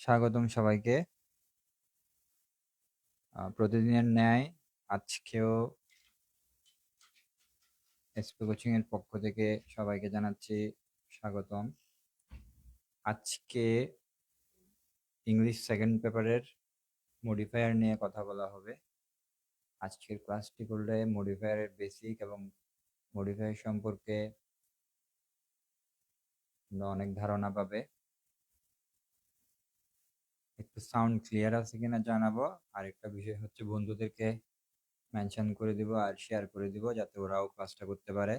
স্বাগতম সবাইকে। প্রতিদিনের ন্যায় আজকেও এসপি কোচিং এর পক্ষ থেকে সবাইকে জানাচ্ছি স্বাগতম। আজকে ইংলিশ সেকেন্ড পেপারের মডিফায়ার নিয়ে কথা বলা হবে। আজকের ক্লাসটি করলে মডিফায়ারের বেসিক এবং মডিফায়ার সম্পর্কে তোমরা অনেক ধারণা পাবে। একটু সাউন্ড ক্লিয়ার আছে কিনা জানাবো। আর একটা বিষয় হচ্ছে বন্ধুদেরকে মেনশন করে দিব আর শেয়ার করে দিব যাতে ওরাও ক্লাসটা করতে পারে।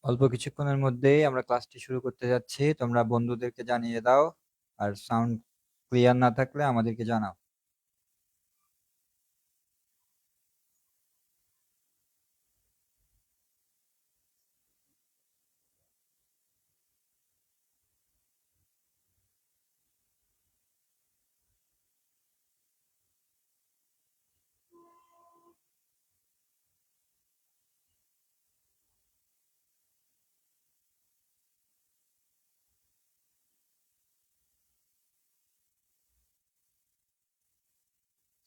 অল্প কিছুক্ষণের মধ্যেই আমরা ক্লাসটি শুরু করতে যাচ্ছি, তোমরা বন্ধুদেরকে জানিয়ে দাও। আর সাউন্ড ক্লিয়ার না থাকলে আমাদেরকে জানাও।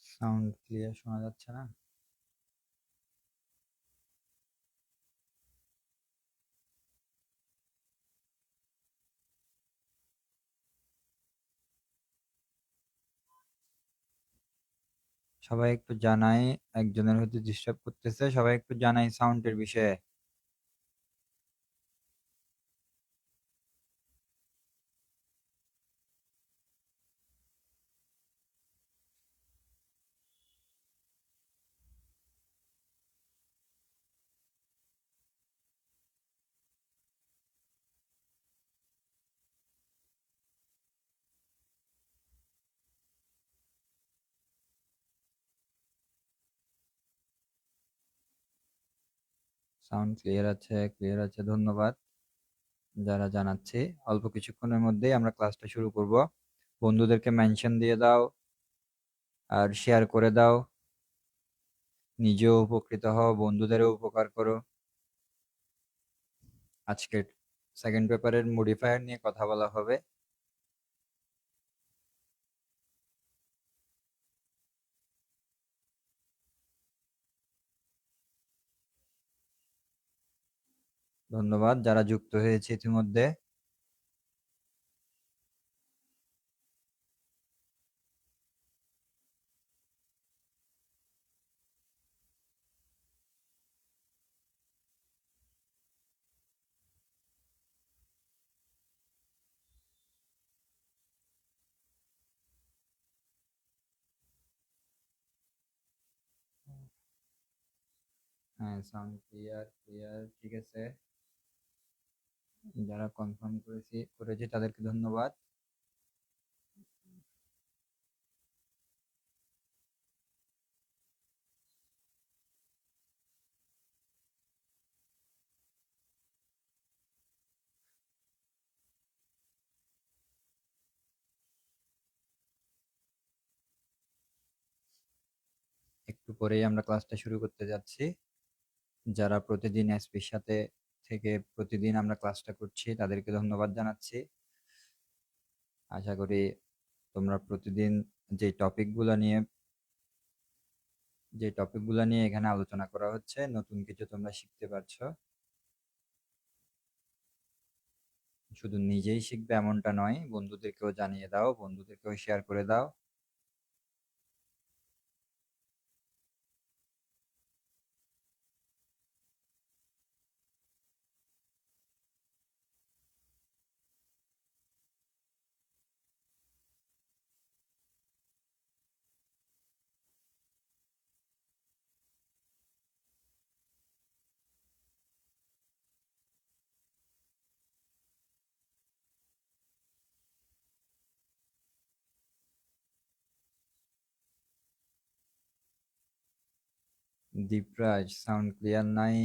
সাউন্ড ক্লিয়ার শোনা যাচ্ছে না। সবাই একটু জানাই, একজনের হয়তো ডিস্টার্ব করতেছে, সবাই একটু জানাই সাউন্ডের বিষয়ে। সাউন্ড ক্লিয়ার আছে, ক্লিয়ার আছে, ধন্যবাদ যারা জানাচ্ছে। অল্প কিছুক্ষণের মধ্যেই আমরা ক্লাসটা শুরু করব। বন্ধুদেরকে মেনশন দিয়ে দাও আর শেয়ার করে দাও। নিজেও উপকৃত হও, বন্ধুদেরও উপকার করো। আজকের সেকেন্ড পেপারের মডিফায়ার নিয়ে কথা বলা হবে। ধন্যবাদ যারা যুক্ত হয়েছে ইতিমধ্যে। হ্যাঁ, সাউন্ড ক্লিয়ার ক্লিয়ার, ঠিক আছে। যারা কনফার্ম করেছে তাদেরকে ধন্যবাদ। একটু পরেই আমরা ক্লাসটা শুরু করতে যাচ্ছি। যারা প্রতিদিন এসপির সাথে থেকে প্রতিদিন আমরা ক্লাসটা করছি তাদেরকে ধন্যবাদ জানাচ্ছি। আশা করি তোমরা প্রতিদিন যে টপিকগুলো নিয়ে এখানে আলোচনা করা হচ্ছে নতুন কিছু তোমরা শিখতে পারছো। শুধু নিজেই শিখবে এমনটা নয়, বন্ধুদেরকেও জানিয়ে দাও, বন্ধুদেরকেও শেয়ার করে দাও। দীপরাজ সাউন্ড ক্লিয়ার নাই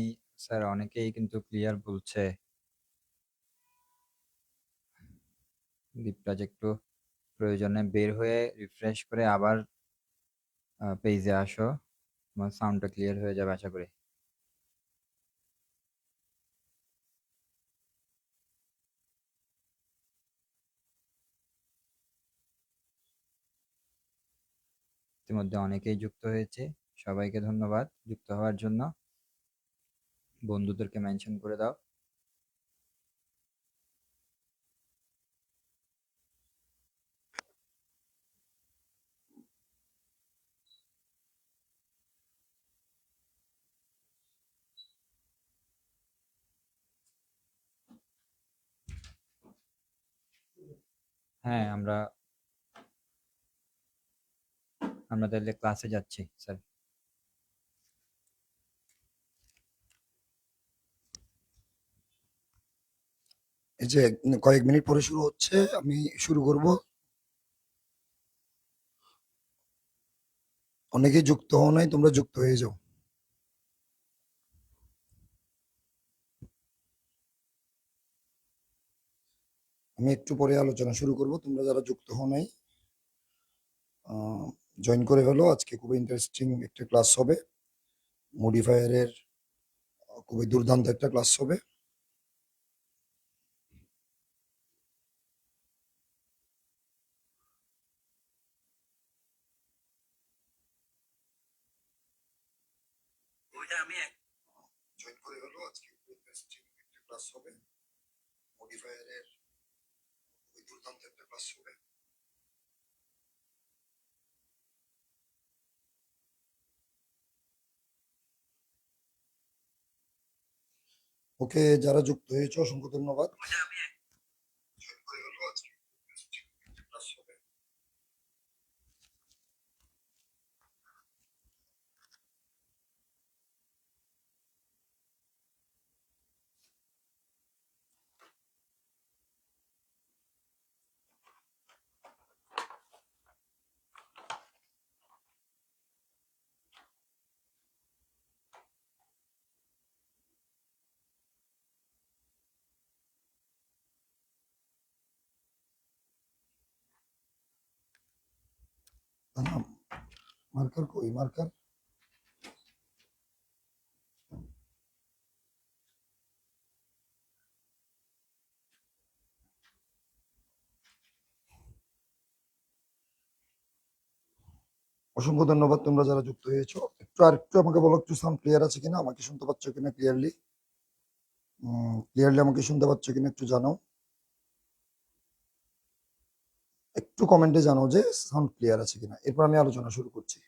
স্যার, অনেকেই কিন্তু ক্লিয়ার বলছে। দীপরাজ একটু প্রয়োজনে বের হয়ে রিফ্রেশ করে আবার পেজে আসো, তোমার সাউন্ডটা ক্লিয়ার হয়ে যাবে আশা করি। ইতিমধ্যে অনেকেই যুক্ত হয়েছে, সবাইকে ধন্যবাদ যুক্ত হওয়ার জন্য। বন্ধুদেরকে মেনশন করে দাও। হ্যাঁ, আমরা আমরা তাহলে ক্লাসে যাচ্ছি স্যার। এই যে কয়েক মিনিট পরে শুরু হচ্ছে, আমি শুরু করব। অনেকেই যুক্ত হও নাই, তোমরা যুক্ত হয়ে যাও। আমি একটু পরে আলোচনা শুরু করব, তোমরা যারা যুক্ত হও নাই জয়েন করে ফেলো। আজকে খুবই ইন্টারেস্টিং একটা ক্লাস হবে, মডিফায়ারের খুবই দুর্দান্ত একটা ক্লাস হবে। জয়েন করে ফেলো, আজকে খুবই ইন্টারেস্টিং একটা ক্লাস হবে, মডিফায়ারের খুবই দুর্দান্ত একটা ক্লাস হবে। ওকে, যারা যুক্ত হয়েছে অসংখ্য ধন্যবাদ। জয়েন করে ফেলো, আজকে খুবই ইন্টারেস্টিং একটা ক্লাস হবে। মার্কার কই, মার্কার? অসংখ্য ধন্যবাদ তোমরা যারা যুক্ত হয়েছো। একটু আর একটু আমাকে বলো, একটু সাউন্ড ক্লিয়ার আছে কিনা, আমাকে শুনতে পাচ্ছ কিনা ক্লিয়ারলি? ক্লিয়ারলি আমাকে শুনতে পাচ্ছ কিনা একটু জানাও। একটু কমেন্টে জানাও যে সাউন্ড ক্লিয়ার আছে কিনা, এরপর আমি আলোচনা শুরু করছি।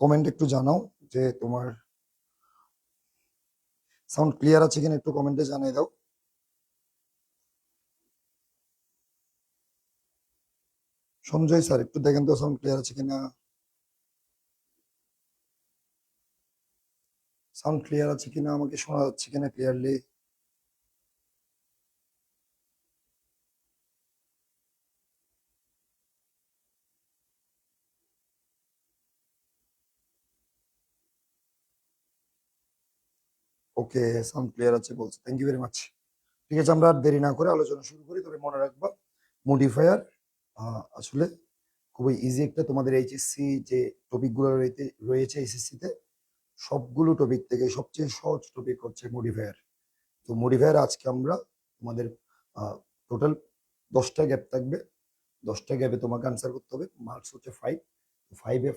কমেন্ট একটু জানাও যে তোমার সাউন্ড ক্লিয়ার আছে কিনা, একটু কমেন্টে জানিয়ে দাও। সঞ্জয় স্যার, একটু দেখেন তো সাউন্ড ক্লিয়ার আছে কিনা। সাউন্ড ক্লিয়ার আছে কিনা, আমাকে শোনা যাচ্ছে কিনা ক্লিয়ারলি? ওকে, সাউন্ড ক্লিয়ার আছে বলছে, থ্যাংক ইউ ভেরি মাচ। ঠিক আছে, আমরা আর দেরি না করে আলোচনা শুরু করি। তবে মনে রাখবা, মডিফায়ার আসলে খুবই ইজি একটা, তোমাদের এইচএসসি যে টপিকগুলো রয়েছে এইচএসসি তে, সবগুলো টপিক থেকে সবচেয়ে সহজ টপিক হচ্ছে মডিফায়ার। তো মডিফায়ার আজকে আমরা তোমাদের টোটাল 10টা গ্যাপ থাকবে। 10টা গ্যাপে তোমাকে আনসার করতে হবে, মার্কস হচ্ছে 5।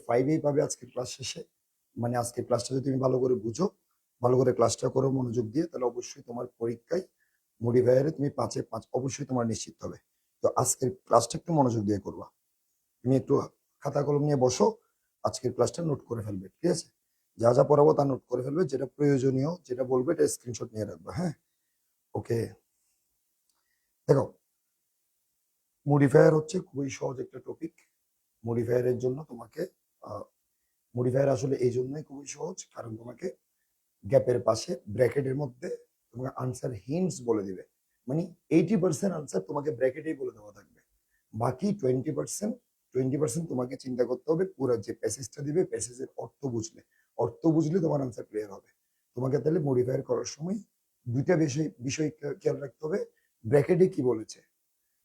ফাইভেই পাবে আজকের ক্লাস শেষে। মানে আজকের ক্লাসটা যদি তুমি ভালো করে বুঝো, ভালো করে ক্লাসটা করো মনোযোগ দিয়ে, তাহলে অবশ্যই তোমার পরীক্ষায় মডিফায়ারে তুমি 5-এ 5 অবশ্যই তোমার নিশ্চিত হবে। তো আজকের ক্লাসটা একটু মনোযোগ দিয়ে করবা। তুমি একটু খাতা কলম নিয়ে বসো, আজকের ক্লাসটা নোট করে ফেলবে, ঠিক আছে? যা যা পড়াবো তা নোট করে ফেলবে, যেটা প্রয়োজনীয় যেটা বলবে এটা স্ক্রিনশট নিয়ে রাখবা, হ্যাঁ? ওকে, দেখো, মডিফায়ার হচ্ছে খুবই সহজ একটা টপিক। মডিফায়ারের জন্য তোমাকে মডিফায়ার আসলে এই জন্যই খুবই সহজ, কারণ তোমাকে গ্যাপের পাশে ব্র্যাকেটের মধ্যে তোমাকে আনসার হিন্টস বলে দিবে। মানে 80% আনসার তোমাকে ব্র্যাকেটেই বলে দেওয়া থাকবে, বাকি 20% তোমাকে চিন্তা করতে হবে। পুরো যে প্যাসেজটা দিবে প্যাসেজের অর্থ বুঝলে তোমার আনসার ক্লিয়ার হবে। তোমাকে তাহলে মডিফায়ার করার সময় দুইটা বিষয় বিষয় খেয়াল রাখতে হবে। ব্র্যাকেটে কি বলেছে,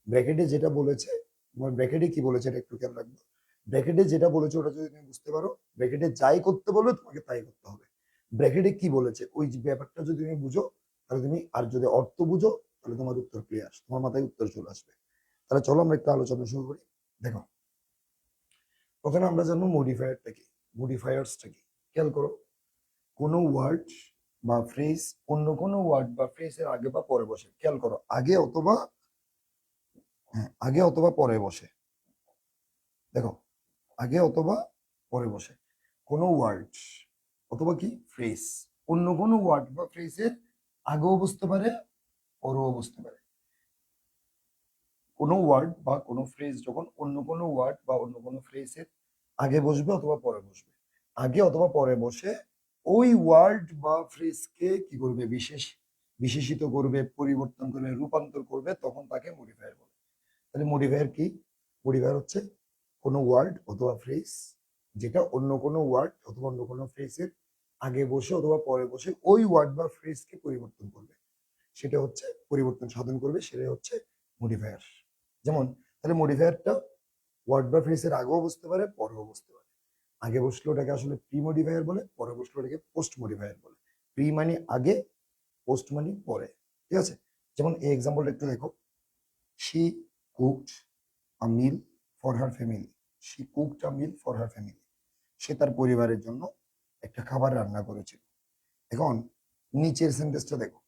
ব্র্যাকেটে যেটা বলেছে, তোমার ব্র্যাকেটে কি বলেছে এটা একটু খেয়াল রাখবে। ব্র্যাকেটে যেটা বলেছে ওটা যদি তুমি বুঝতে পারো, ব্র্যাকেটে যাই করতে বলবে তোমাকে তাই করতে হবে। ব্র্যাকেটে কি বলেছে ওই যে ব্যাপারটা যদি তুমি বুঝো, তাহলে তুমি, আর যদি অর্থ বুঝো তাহলে তোমার উত্তর ক্লিয়ার, তোমার মাথায় উত্তর চলে আসবে। তাহলে চলো আমরা একটু আলোচনা শুরু করি। দেখো, প্রথমে আমরা জানবো মডিফায়ারটা কি, মডিফায়ার্সটা কি। খেয়াল করো, কোনো ওয়ার্ড বা ফ্রেজ অন্য কোনো ওয়ার্ড বা ফ্রেজের আগে বা পরে বসে। খেয়াল করো, আগে অথবা, হ্যাঁ, আগে অথবা পরে বসে। দেখো, আগে অথবা পরে বসে কোনো ওয়ার্ড অথবা কি ফ্রেজ অন্য কোনো ওয়ার্ড বা ফ্রেজের আগেও বসতে পারে, পরেও বসতে পারে। কোনো ওয়ার্ড বা কোনো ফ্রেজ যখন অন্য কোনো ওয়ার্ড বা অন্য কোনো ফ্রেজের আগে বসবে অথবা পরে বসবে, আগে অথবা পরে বসে ওই ওয়ার্ড বা ফ্রেজকে কি করবে, বিশেষিত করবে, পরিবর্তন করবে, রূপান্তর করবে, তখন তাকে মডিফায়ার বলে। তাহলে মডিফায়ার কি? মডিফায়ার হচ্ছে কোনো ওয়ার্ড অথবা ফ্রেজ যেটা অন্য কোনো ওয়ার্ড অথবা অন্য কোনো ফ্রেজের আগে বসে অথবা পরে বসে ওই ওয়ার্ড বা ফ্রেজকে পরিবর্তন করবে, সেটা হচ্ছে পরিবর্তন সাধন করবে, সেটাই হচ্ছে মডিফায়ার। যেমন, তাহলে মডিফায়ারটা ওয়ার্ড বা ফ্রেজের আগেও বসতে পারে, পরেও বসতে পারে। আগে বসলে ওটাকে আসলে প্রি মডিফায়ার বলে, পরে বসলে ওটাকে পোস্ট মডিফায়ার বলে। প্রি মানে আগে, পোস্ট মানে পরে। ঠিক আছে, যেমন এই এক্সাম্পলটা একটু দেখো। She cooked a meal for her family. She cooked a meal for her family. সে তার পরিবারের জন্য একটা খাবার রান্না করেছিল। এখন নিচের সেন্টেন্সটা দেখো,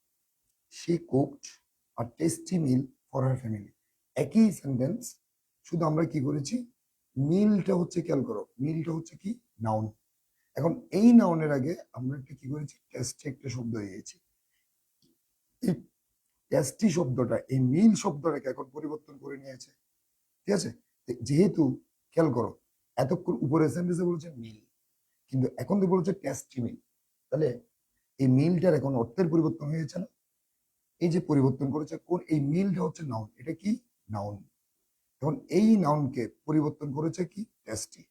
she cooked a tasty mill for her family. একই সেন্টেন্স, শুধু আমরা কি করেছি, মিলটা হচ্ছে, খেয়াল করো, মিলটা হচ্ছে কি, নাউন। এখন এই নাউনের আগে আমরা একটা কি করেছি, টেস্টি একটা শব্দ দিয়েছি। এই টেস্টি শব্দটা এই মিল শব্দটাকে এখন পরিবর্তন করে নিয়েছে। ঠিক আছে, যেহেতু, খেয়াল করো, এতক্ষণ উপরে সেন্টেন্সে বলেছে মিল, কিন্তু এখন তো বলেছে টেস্টি মিল, তাহলে এই মিলটার এখন অর্থের পরিবর্তন হয়েছে না? এই যে পরিবর্তন করেছে কোন, এই মিলটা হচ্ছে নাউন, এটা কি, নাউন। এখন এই নাউনকে পরিবর্তন করেছে কি, টেস্টি।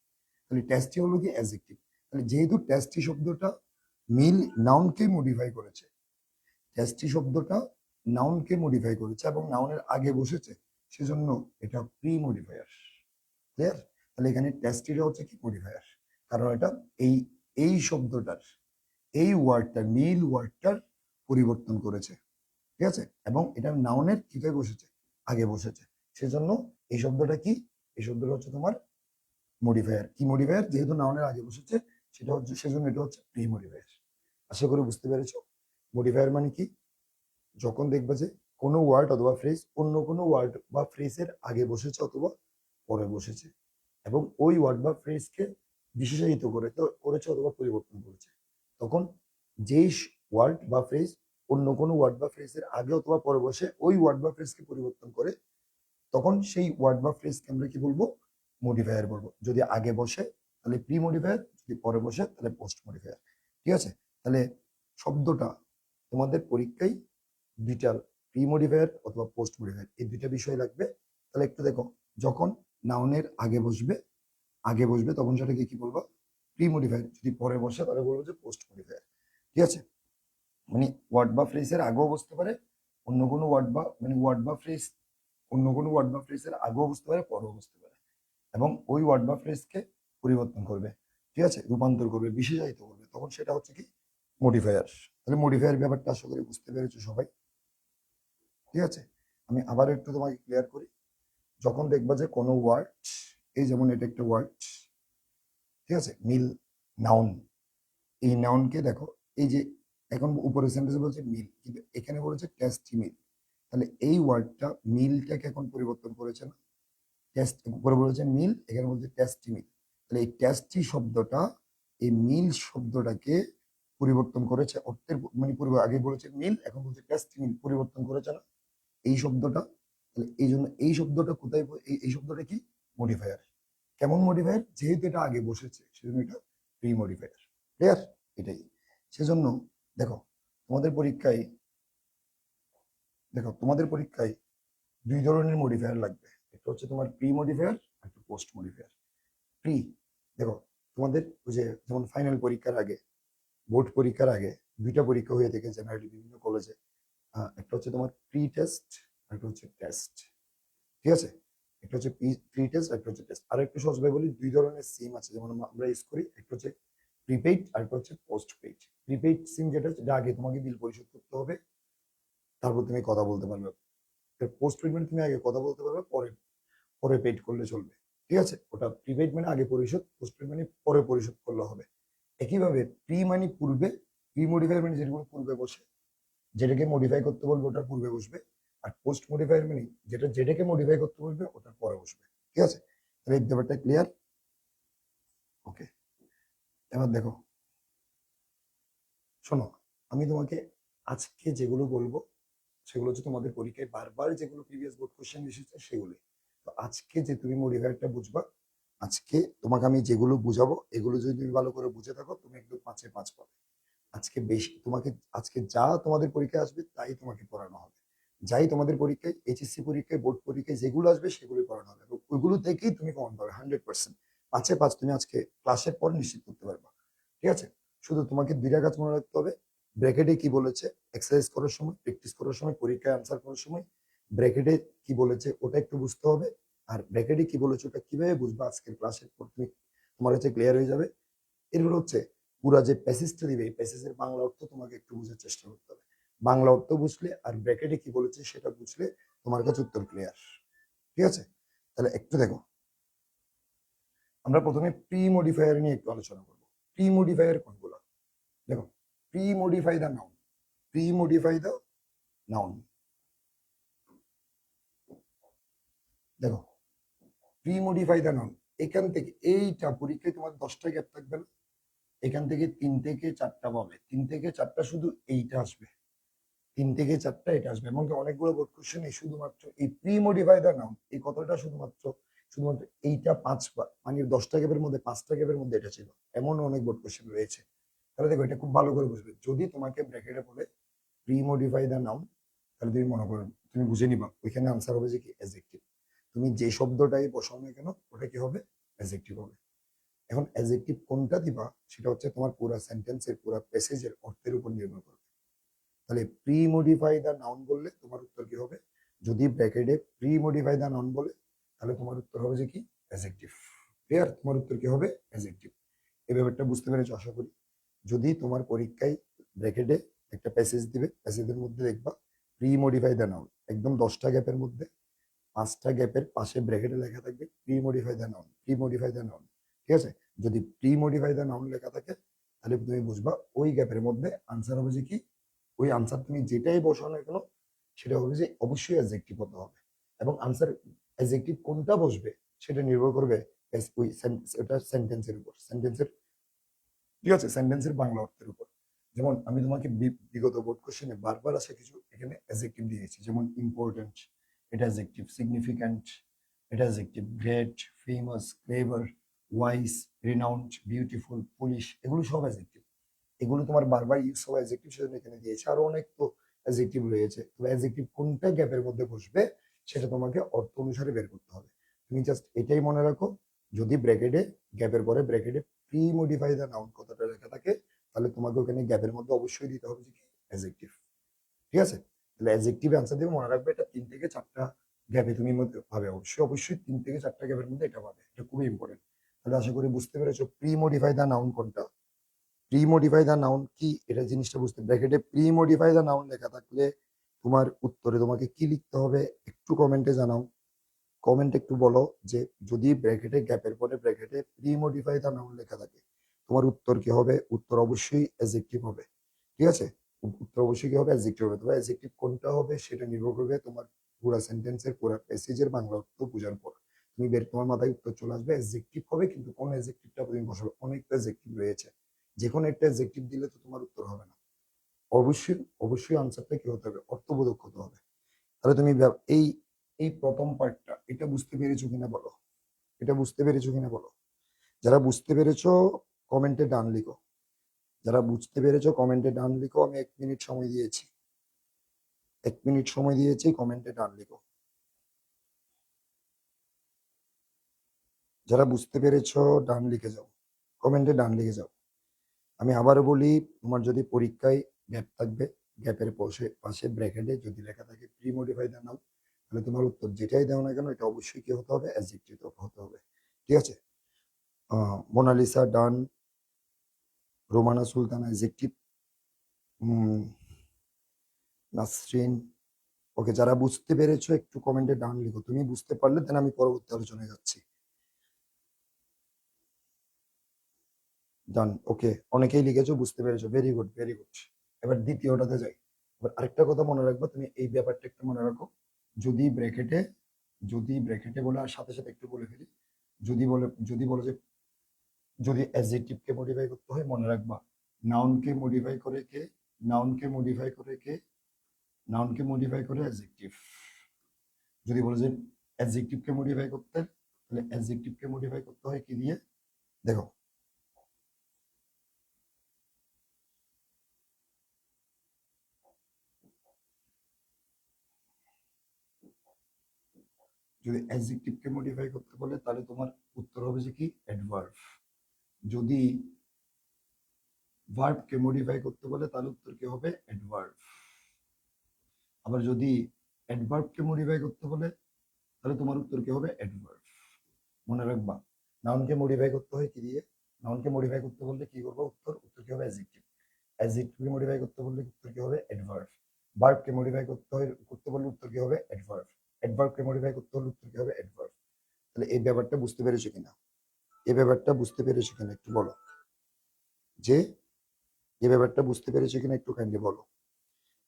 তাহলে টেস্টি হলো কি, অ্যাডজেক্টিভ। তাহলে যেহেতু টেস্টি শব্দটা মিল নাউনকে মডিফাই করেছে, টেস্টি শব্দটা নাউনকে মডিফাই করেছে এবং নাউনের আগে বসেছে, সেজন্য এটা প্রি মডিফায়ার। ক্লিয়ার? তাহলে এখানে টেস্টিটা হচ্ছে কি, মডিফায়ার, কারণ এটা এই এই শব্দটার, এই ওয়ার্ডটার, মিল ওয়ার্ডটার পরিবর্তন করেছে। ঠিক আছে, এবং এটা নাউনের কিভাবে বসেছে, আগে বসেছে, সেজন্য এই শব্দটা কি, এই শব্দটা হচ্ছে তোমার মডিফায়ার। কি মডিফায়ার? যেহেতু নাউনের আগে বসেছে, সেটা হচ্ছে, সেজন্য এটা হচ্ছে প্রি মডিফায়ার। আশা করি বুঝতে পেরেছো। মডিফায়ার মানে কি, যখন দেখবে যে কোনো ওয়ার্ড অথবা ফ্রেজ অন্য কোনো ওয়ার্ড বা ফ্রেজের আগে বসেছে অথবা পরে বসেছে, এবং ওই ওয়ার্ড বা ফ্রেজকে বিশেষায়িত করে তো করেছে অথবা পরিবর্তন করেছে, তখন যেই ওয়ার্ড বা ফ্রেজ অন্য কোনো ওয়ার্ড বা ফ্রেজের আগে অথবা পরে বসে ওই ওয়ার্ড বা ফ্রেজকে পরিবর্তন করে, তখন সেই ওয়ার্ড বা ফ্রেজকে আমরা কি বলবো, মডিফায়ার বলবো। যদি আগে বসে তাহলে প্রি মডিফায়ার, যদি পরে বসে তাহলে পোস্ট মডিফায়ার। ঠিক আছে, তাহলে শব্দটা তোমাদের পরীক্ষায় দুইটা, প্রি মডিফায়ার অথবা পোস্ট মডিফায়ার, এই দুইটা বিষয় লাগবে। তাহলে একটু দেখো, যখন নাউনের আগে বসবে তখন সেটাকে কি বলবো, প্রি মডিফায়ার। যদি পরে বসে তাহলে বলবো যে পোস্ট মডিফায়ার। ঠিক আছে, মানে ওয়ার্ড বা ফ্রেজের আগেও বসতে পারে, অন্য কোনো ওয়ার্ড বা মানে ওয়ার্ড বা ফ্রেজ অন্য কোনো ওয়ার্ড বা ফ্রেজের আগেও বসতে পারে, পরেও বসতে পারে, এবং ওই ওয়ার্ড বা ফ্রেজকে পরিবর্তন করবে। ঠিক আছে, রূপান্তর করবে, বিশেষায়িত করবে, তখন সেটা হচ্ছে কি, মডিফায়ার। তাহলে মডিফায়ার ব্যাপারটা আশা করি বুঝতে পেরেছো সবাই। ঠিক আছে, আমি আবার একটু তোমাকে ক্লিয়ার করি। যখন দেখবা যে কোনো ওয়ার্ড, এই যেমন এটা একটা ওয়ার্ড, ঠিক আছে, মিল, নাউন, এই নাউনকে দেখো, এই যে এখন উপরে সেন্টেন্সে বলছে মিল, কিন্তু এখানে বলেছে টেস্টি মিল। তাহলে এই ওয়ার্ডটা মিলটাকে এখন পরিবর্তন করেছে না, টেস্ট উপরে বলেছে মিল, এখানে বলছে টেস্টি মিল। তাহলে এই টেস্টি শব্দটা এই মিল শব্দটাকে পরিবর্তন করেছে অর্থের, মানে আগে বলেছে মিল, এখন বলছে টেস্টি মিল, পরিবর্তন করেছে না এই শব্দটা। তাহলে এই জন্য এই শব্দটা কোথায় এই শব্দটা কি, মডিফায়ার। কেমন মডিফায়ার? যেহেতু এটা আগে বসেছে সেজন্য এটা প্রি মডিফায়ার। ক্লিয়ার? এটাই, সেজন্য দেখো, তোমাদের পরীক্ষায় দেখো তোমাদের পরীক্ষায় দুই ধরনের মডিফায়ার লাগবে। একটা হচ্ছে তোমার প্রি মডিফায়ার, একটা পোস্ট মডিফায়ার। প্রি, দেখো তোমাদের ওই যে যেমন ফাইনাল পরীক্ষার আগে, বোর্ড পরীক্ষার আগে দুইটা পরীক্ষা হয়ে থাকে জেনারেলি বিভিন্ন কলেজে। একটা হচ্ছে তোমার প্রি টেস্ট, একটা হচ্ছে টেস্ট। ঠিক আছে, একটা হচ্ছে প্রি টেস্ট, একটা হচ্ছে টেস্ট। আর একটু সহজভাবে বলি, দুই ধরনের সিম আছে যেমন আমরা ইউজ করি, একটা হচ্ছে প্রিপেইড আর একটা হচ্ছে পোস্ট পেইড। প্রিপেইড সিম যেটা, যেটা আগে তোমাকে বিল পরিশোধ করতে হবে, তারপর তুমি কথা বলতে পারবে। পোস্ট পেইড মানে তুমি আগে কথা বলতে পারবে, পরে পরে পেইড করলে চলবে। ঠিক আছে, ওটা প্রিপেইড মানে আগে পরিশোধ, পোস্ট পেইড মানে পরে পরিশোধ করলে হবে। একইভাবে প্রি মানে পূর্বে, প্রি মডিফাই মানে যেগুলো পূর্বে বসে, যেটাকে মডিফাই করতে বলবে ওটার পূর্বে বসবে। আর পোস্ট মডিফায়ার মানে যেটা যেটাকে মডিফাই করতে বলবে ওটার পরে বসবে। ঠিক আছে, তাহলে এই ব্যাপারটা ক্লিয়ার? ওকে, এবার দেখো, শোনো, আমি তোমাকে আজকে যেগুলো বলবো সেগুলো হচ্ছে তোমাদের পরীক্ষায় বারবার যেগুলো প্রিভিয়াস বোর্ড কোশ্চেন এসেছে সেগুলি। তো আজকে যে তুমি মডিফায়ারটা বুঝবা, আজকে তোমাকে আমি যেগুলো বুঝাবো এগুলো যদি তুমি ভালো করে বুঝে থাকো, তুমি একদম 5-এ 5 পাবে। আজকে বেশি তোমাকে, আজকে যা তোমাদের পরীক্ষায় আসবে তাই তোমাকে পড়ানো হবে। যাই তোমাদের পরীক্ষায়, এইচএসসি পরীক্ষায়, বোর্ড পরীক্ষায় যেগুলো আসবে সেগুলো পড়ানো হবে, এবং ওইগুলো থেকেই তুমি কমন পাবে 100%। 5-এ 5 তুমি আজকে ক্লাসের পর নিশ্চিত করতে পারবা। ঠিক আছে, শুধু তোমাকে দুইটা কাজ মনে রাখতে হবে। ব্র্যাকেটে কি বলেছে এক্সারসাইজ করার সময়, প্র্যাকটিস করার সময়, পরীক্ষায় আনসার করার সময়, ব্র্যাকেটে কি বলেছে ওটা একটু বুঝতে হবে। আর ব্র্যাকেটে কি বলেছে ওটা কিভাবে বুঝবা, আজকের ক্লাসের পর তুমি, তোমার কাছে ক্লিয়ার হয়ে যাবে। এরপর হচ্ছে পুরা যে প্যাসেজটা দিবে, এই প্যাসেজের বাংলা অর্থ তোমাকে একটু বোঝার চেষ্টা করতে হবে। বাংলা অর্থ বুঝলে আর ব্র্যাকেটে কি বলেছে সেটা বুঝলে তোমার কাছে উত্তর ক্লিয়ার। ঠিক আছে, তাহলে একটু দেখো, আমরা প্রথমে প্রি মডিফায়ার নিয়ে একটু আলোচনা করবো। প্রি মডিফায়ার কোনগুলো? দেখো, pre modify the noun, pre modify the noun. দেখো, প্রি মডিফাই দ্য নাউন, এখান থেকে এইটা পরীক্ষায় তোমার 10টা গ্যাপ থাকবে না, এখান থেকে 3 থেকে 4টা পাবে, 3 থেকে 4টা শুধু এইটা আসবে, 3 থেকে 4টা এটা আসবে। এমনকি অনেকগুলো বোর্ড কোশ্চেন শুধুমাত্র এই প্রি মডিফাই দ্য নাউন এই কথাটা শুধুমাত্র শুধুমাত্র এইটা 5 বার, মানে 10টা গ্যাপের মধ্যে 5টা গ্যাপের মধ্যে এটা ছিল, এমন অনেক বোর্ড কোশ্চেন রয়েছে। তাহলে দেখো, এটা খুব ভালো করে বুঝবে। যদি তোমাকে ব্র্যাকেটে বলে প্রি মডিফাই দ্য নাউন, তাহলে তুমি মনে করো, তুমি বুঝে নিবা ওইখানে আনসার হবে যে কি অ্যাডজেক্টিভ। তুমি যে শব্দটাই বসাও না কেন ওটা কি হবে, অ্যাডজেক্টিভ হবে। এখন অ্যাডজেক্টিভ কোনটা দিবা সেটা হচ্ছে তোমার পুরো সেন্টেন্সের, পুরো প্যাসেজের অর্থের উপর নির্ভর করবে। তাহলে প্রি মডিফাই দ্য নাউন বললে তোমার উত্তর কি হবে? যদি ব্র্যাকেটে প্রি মডিফাই দ্য নাউন বলে, তাহলে তোমার উত্তর হবে যে কি, অ্যাডজেক্টিভ। ক্লিয়ার? তোমার উত্তর কি হবে, অ্যাডজেক্টিভ। এই ব্যাপারটা বুঝতে পেরেছো আশা করি। যদি তোমার পরীক্ষায় ব্র্যাকেটে একটা প্যাসেজ দিবে, প্যাসেজের মধ্যে দেখবা প্রি মডিফাই দ্য নাউন, একদম 10টা গ্যাপের মধ্যে 5টা গ্যাপের পাশে ব্র্যাকেটে লেখা থাকবে pre modify the noun, pre modify the noun. ঠিক আছে, যদি প্রি মডিফাই দ্য নাউন লেখা থাকে, তাহলে তুমি বুঝবা ওই গ্যাপের মধ্যে আনসার হবে যে কি, ওই আনসার তুমি যেটাই বসাও না কেন সেটা হবে যে অবশ্যই অ্যাডজেক্টিভ হতে হবে। এবং আনসার অ্যাডজেক্টিভ কোনটা বসবে সেটা নির্ভর করবে ওই ওটা সেন্টেন্সের উপর, সেন্টেন্সের, ঠিক আছে, সেন্টেন্সের বাংলা অর্থের উপর। যেমন আমি তোমাকে বিগত বোর্ড কোশ্চেনে বারবার আসে কিছু এখানে অ্যাডজেক্টিভ দিয়েছি, যেমন ইম্পর্টেন্ট, এটা অ্যাডজেক্টিভ, সিগনিফিক্যান্ট, এটা adjective, great, famous, clever, wise, renowned, beautiful, police, এগুলো সব অ্যাডজেক্টিভ। এগুলো তোমার বারবার ইউজ হওয়া অ্যাডজেক্টিভ, সেজন্য এখানে দিয়েছে। আরো অনেক তো অ্যাডজেক্টিভ রয়েছে, তবে অ্যাডজেক্টিভ কোনটা গ্যাপের মধ্যে বসবে সেটা তোমাকে অর্থ অনুসারে বের করতে হবে। তুমি জাস্ট এটাই মনে রাখো, যদি ব্র্যাকেটে গ্যাপের পরে ব্র্যাকেটে প্রি মডিফাই দ্য নাউন কথাটা লেখা থাকে, তাহলে তোমাকে ওখানে গ্যাপের মধ্যে অবশ্যই দিতে হবে যে কি, অ্যাডজেক্টিভ। ঠিক আছে, তাহলে অ্যাডজেক্টিভ অ্যান্সার দেবে, মনে রাখবে এটা 3 থেকে 4টা গ্যাপে তুমি মধ্যে পাবে, অবশ্যই অবশ্যই 3 থেকে 4টা গ্যাপের মধ্যে এটা পাবে, এটা খুবই ইম্পর্টেন্ট। তাহলে আশা করি বুঝতে পেরেছো প্রি মডিফাই দ্য নাউন কোনটা, প্রি মডিফাই দ্য নাউন কি, এটা জিনিসটা বুঝতে। ব্র্যাকেটে প্রি মডিফাই দ্য নাউন লেখা থাকলে তোমার উত্তরে তোমাকে কি লিখতে হবে একটু কমেন্টে জানাও। কমেন্টে একটু বলো যে যদি ব্র্যাকেটে গ্যাপের পরে ব্র্যাকেটে প্রি মডিফাই দ্য নাউন লেখা থাকে, তোমার উত্তর কি হবে? উত্তর অবশ্যই অ্যাডজেক্টিভ হবে। ঠিক আছে, উত্তর অবশ্যই কি হবে, অ্যাডজেক্টিভ হবে। তবে অ্যাডজেক্টিভ কোনটা হবে সেটা নির্ভর করবে তোমার পুরো সেন্টেন্সের, পুরো প্যাসেজের বাংলা অর্থ বোঝার পর। তুমি তোমার মাথায় উত্তর চলে আসবে অ্যাডজেক্টিভ হবে, কিন্তু কোন অ্যাডজেক্টিভটা তুমি বসাবে, অনেক অ্যাডজেক্টিভ রয়েছে, যে কোনো একটা অ্যাডজেক্টিভ দিলে তো তোমার উত্তর হবে না। অবশ্যই অবশ্যই আনসারটা কি হতে হবে, অর্থবোধক হতে হবে। তাহলে তুমি এই এই প্রথম পার্টটা এটা বুঝতে পেরেছো কিনা বলো, এটা বুঝতে পেরেছো কিনা বলো। যারা বুঝতে পেরেছো কমেন্টে ডান লিখো, যারা বুঝতে পেরেছো কমেন্টে ডান লিখো। আমি 1 মিনিট সময় দিয়েছি। 1 মিনিট সময় দিয়েছি, কমেন্টে ডান লিখো। যারা বুঝতে পেরেছো ডান লিখে যাও, কমেন্টে ডান লিখে যাও। আমি আবারও বলি, তোমার যদি পরীক্ষায় গ্যাপ থাকবে, গ্যাপের পাশে ব্র্যাকেটে যদি লেখা থাকে প্রি মডিফাই দ্য নাউন, তাহলে তোমার উত্তর যেটাই দাও না কেন এটা অবশ্যই কি হতে হবে, অ্যাডজেক্টিভ হতে হবে। ঠিক আছে? মোনালিসা ডান, রোমানা সুলতানা অ্যাডজেক্টিভ, নাসরিন। ওকে, যারা বুঝতে পেরেছো একটু কমেন্টে ডান লিখো। তুমি বুঝতে পারলে দেন আমি পরবর্তী আলোচনায় যাচ্ছি। ডান, ওকে, অনেকেই লিখেছো বুঝতে পেরেছো, ভেরি গুড ভেরি গুড। এবার দ্বিতীয়টাতে যাই। এবার আরেকটা কথা মনে রাখবো, তুমি এই ব্যাপারটা একটু মনে রাখো। যদি ব্র্যাকেটে বলে, আর সাথে সাথে একটু বলে ফেলি, যদি বলে যে যদি অ্যাডজেক্টিভকে মডিফাই করতে হয়, মনে রাখবা নাউনকে মডিফাই করে কে, নাউনকে মডিফাই করে কে, নাউনকে মডিফাই করে অ্যাডজেক্টিভ। যদি বলে যে অ্যাডজেক্টিভকে মডিফাই করতে, তাহলে অ্যাডজেক্টিভকে মডিফাই করতে হয় কি দিয়ে? দেখো, যদি অ্যাডজেক্টিভকে মডিফাই করতে বলে তাহলে তোমার উত্তর হবে যে কি, অ্যাডভার্ব। যদি ভার্বকে মডিফাই করতে বলে তাহলে উত্তর কি হবে, অ্যাডভার্ব। আবার যদি অ্যাডভার্বকে মডিফাই করতে বলে তাহলে তোমার উত্তর কি হবে, অ্যাডভার্ব। মনে রাখবা, নাউনকে মডিফাই করতে হয় কি দিয়ে? নাউনকে মডিফাই করতে বললে কি করবো, উত্তর কি হবে, অ্যাডজেক্টিভ। অ্যাডজেক্টিভকে মডিফাই করতে বললে উত্তর কি হবে, অ্যাডভার্ব। ভার্বকে মডিফাই করতে বললে উত্তর কি হবে, অ্যাডভার্ব। অ্যাডভার্বকে মডিফাই করতে হলে উত্তর কি হবে, অ্যাডভার্ব। তাহলে এই ব্যাপারটা বুঝতে পেরেছো কিনা? এই ব্যাপারটা বুঝতে পেরেছো কিনা একটু বলো, যে এই ব্যাপারটা বুঝতে পেরেছো কিনা একটু কাইন্ডলি বলো।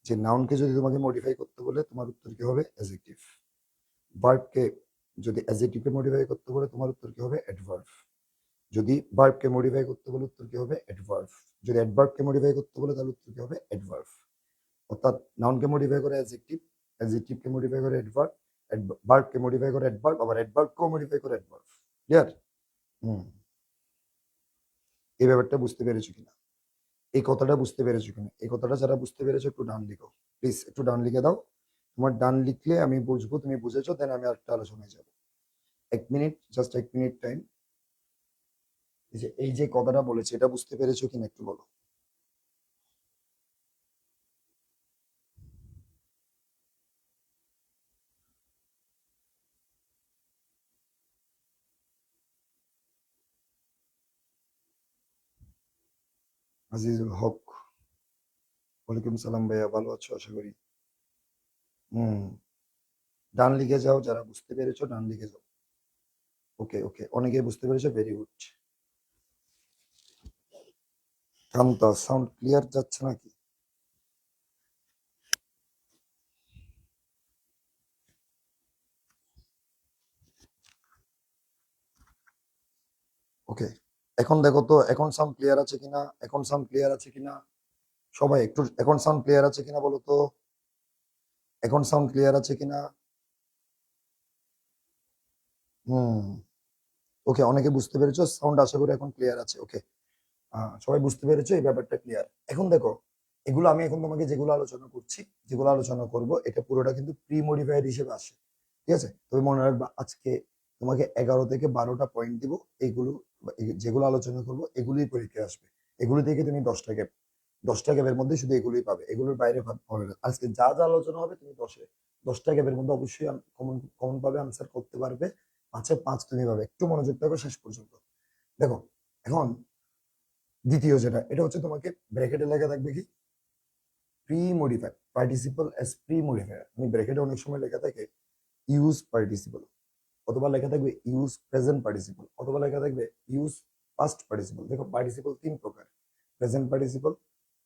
যে নাউনকে যদি তোমাকে মডিফাই করতে বলে তোমার উত্তর কি হবে, অ্যাডজেক্টিভ। ভার্বকে যদি অ্যাডজেক্টিভকে মডিফাই করতে বলে তোমার উত্তর কি হবে, অ্যাডভার্ব। যদি ভার্বকে মডিফাই করতে বলে উত্তর কি হবে, অ্যাডভার্ব। যদি অ্যাডভার্বকে মডিফাই করতে বলে তাহলে উত্তর কি হবে, অ্যাডভার্ব। অর্থাৎ নাউনকে মডিফাই করে অ্যাডজেক্টিভ, অ্যাডজেক্টিভকে মডিফাই করে অ্যাডভার্ব, ভার্বকে মডিফাই করে অ্যাডভার্ব, আবার অ্যাডভার্বকেও মডিফাই করে অ্যাডভার্ব। ক্লিয়ার? হুম, এই ব্যাপারটা বুঝতে পেরেছো কিনা? এই কথাটা বুঝতে পেরেছো কিনা? এই কথাটা যারা বুঝতে পেরেছো একটু ডান লিখো, প্লিজ একটু ডান লিখে দাও। তোমার ডান লিখলে আমি বুঝবো তুমি বুঝেছো, দেন আমি আরেকটা আলোচনায় যাবো। 1 মিনিট, জাস্ট 1 মিনিট টাইম। এই যে কথাটা বলেছে এটা বুঝতে পেরেছো কিনা একটু বলো। আজিজুল হক, ওয়ালাইকুম সালাম ভাইয়া, ভালো আছো আশা করি। হুম, ডান লিখে যাও, যারা বুঝতে পেরেছো ডান লিখে যাও। ওকে ওকে, অনেকেই বুঝতে পেরেছো, very good. Kanta, sound clear যাচ্ছে নাকি? ওকে, এখন দেখো তো এখন সাউন্ড ক্লিয়ার আছে কিনা, এখন সাউন্ড ক্লিয়ার আছে কিনা? সবাই একটু এখন সাউন্ড ক্লিয়ার আছে কিনা বলো তো, এখন সাউন্ড ক্লিয়ার আছে কিনা? হুম, ওকে, অনেকে বুঝতে পেরেছো, সাউন্ড আশা করি এখন ক্লিয়ার আছে। ওকে, সবাই বুঝতে পেরেছো, এই ব্যাপারটা ক্লিয়ার। এখন দেখো, এগুলো আমি এখন তোমাকে যেগুলো আলোচনা করছি, যেগুলো আলোচনা করব, এটা পুরোটা কিন্তু প্রি মডিফায়ার হিসেবে আসে। ঠিক আছে? তবে মনে রাখবা, আজকে তোমাকে 11 থেকে 12টা পয়েন্ট দিব। এইগুলো যেগুলো আলোচনা করব এগুলোই পরীক্ষায় আসবে। এগুলো থেকে তুমি 10টা গ্যাপ, 10টা গ্যাপের মধ্যে শুধু এগুলোই পাবে, এগুলোর বাইরে হবে না। আজকে যা যা আলোচনা হবে তুমি 10টা গ্যাপের মধ্যে অবশ্যই কমন কমন পাবে, আনসার করতে পারবে। 5-এ 5 তুমি পাবে। একটু মনোযোগ থাকো শেষ পর্যন্ত। দেখো, এখন দ্বিতীয় যেটা, এটা হচ্ছে তোমাকে ব্র্যাকেটে লেখা থাকবে কি, pre modify participle S pre modifier. আমি ব্র্যাকেটে অনেক সময় লেখা থাকে ইউজ পার্টিসিপল, অথবা লেখা থাকবে ইউজ প্রেজেন্ট পার্টিসিপল, অথবা লেখা থাকবে ইউজ পাস্ট পার্টিসিপল। দেখো, পার্টিসিপল 3 প্রকার: present participle,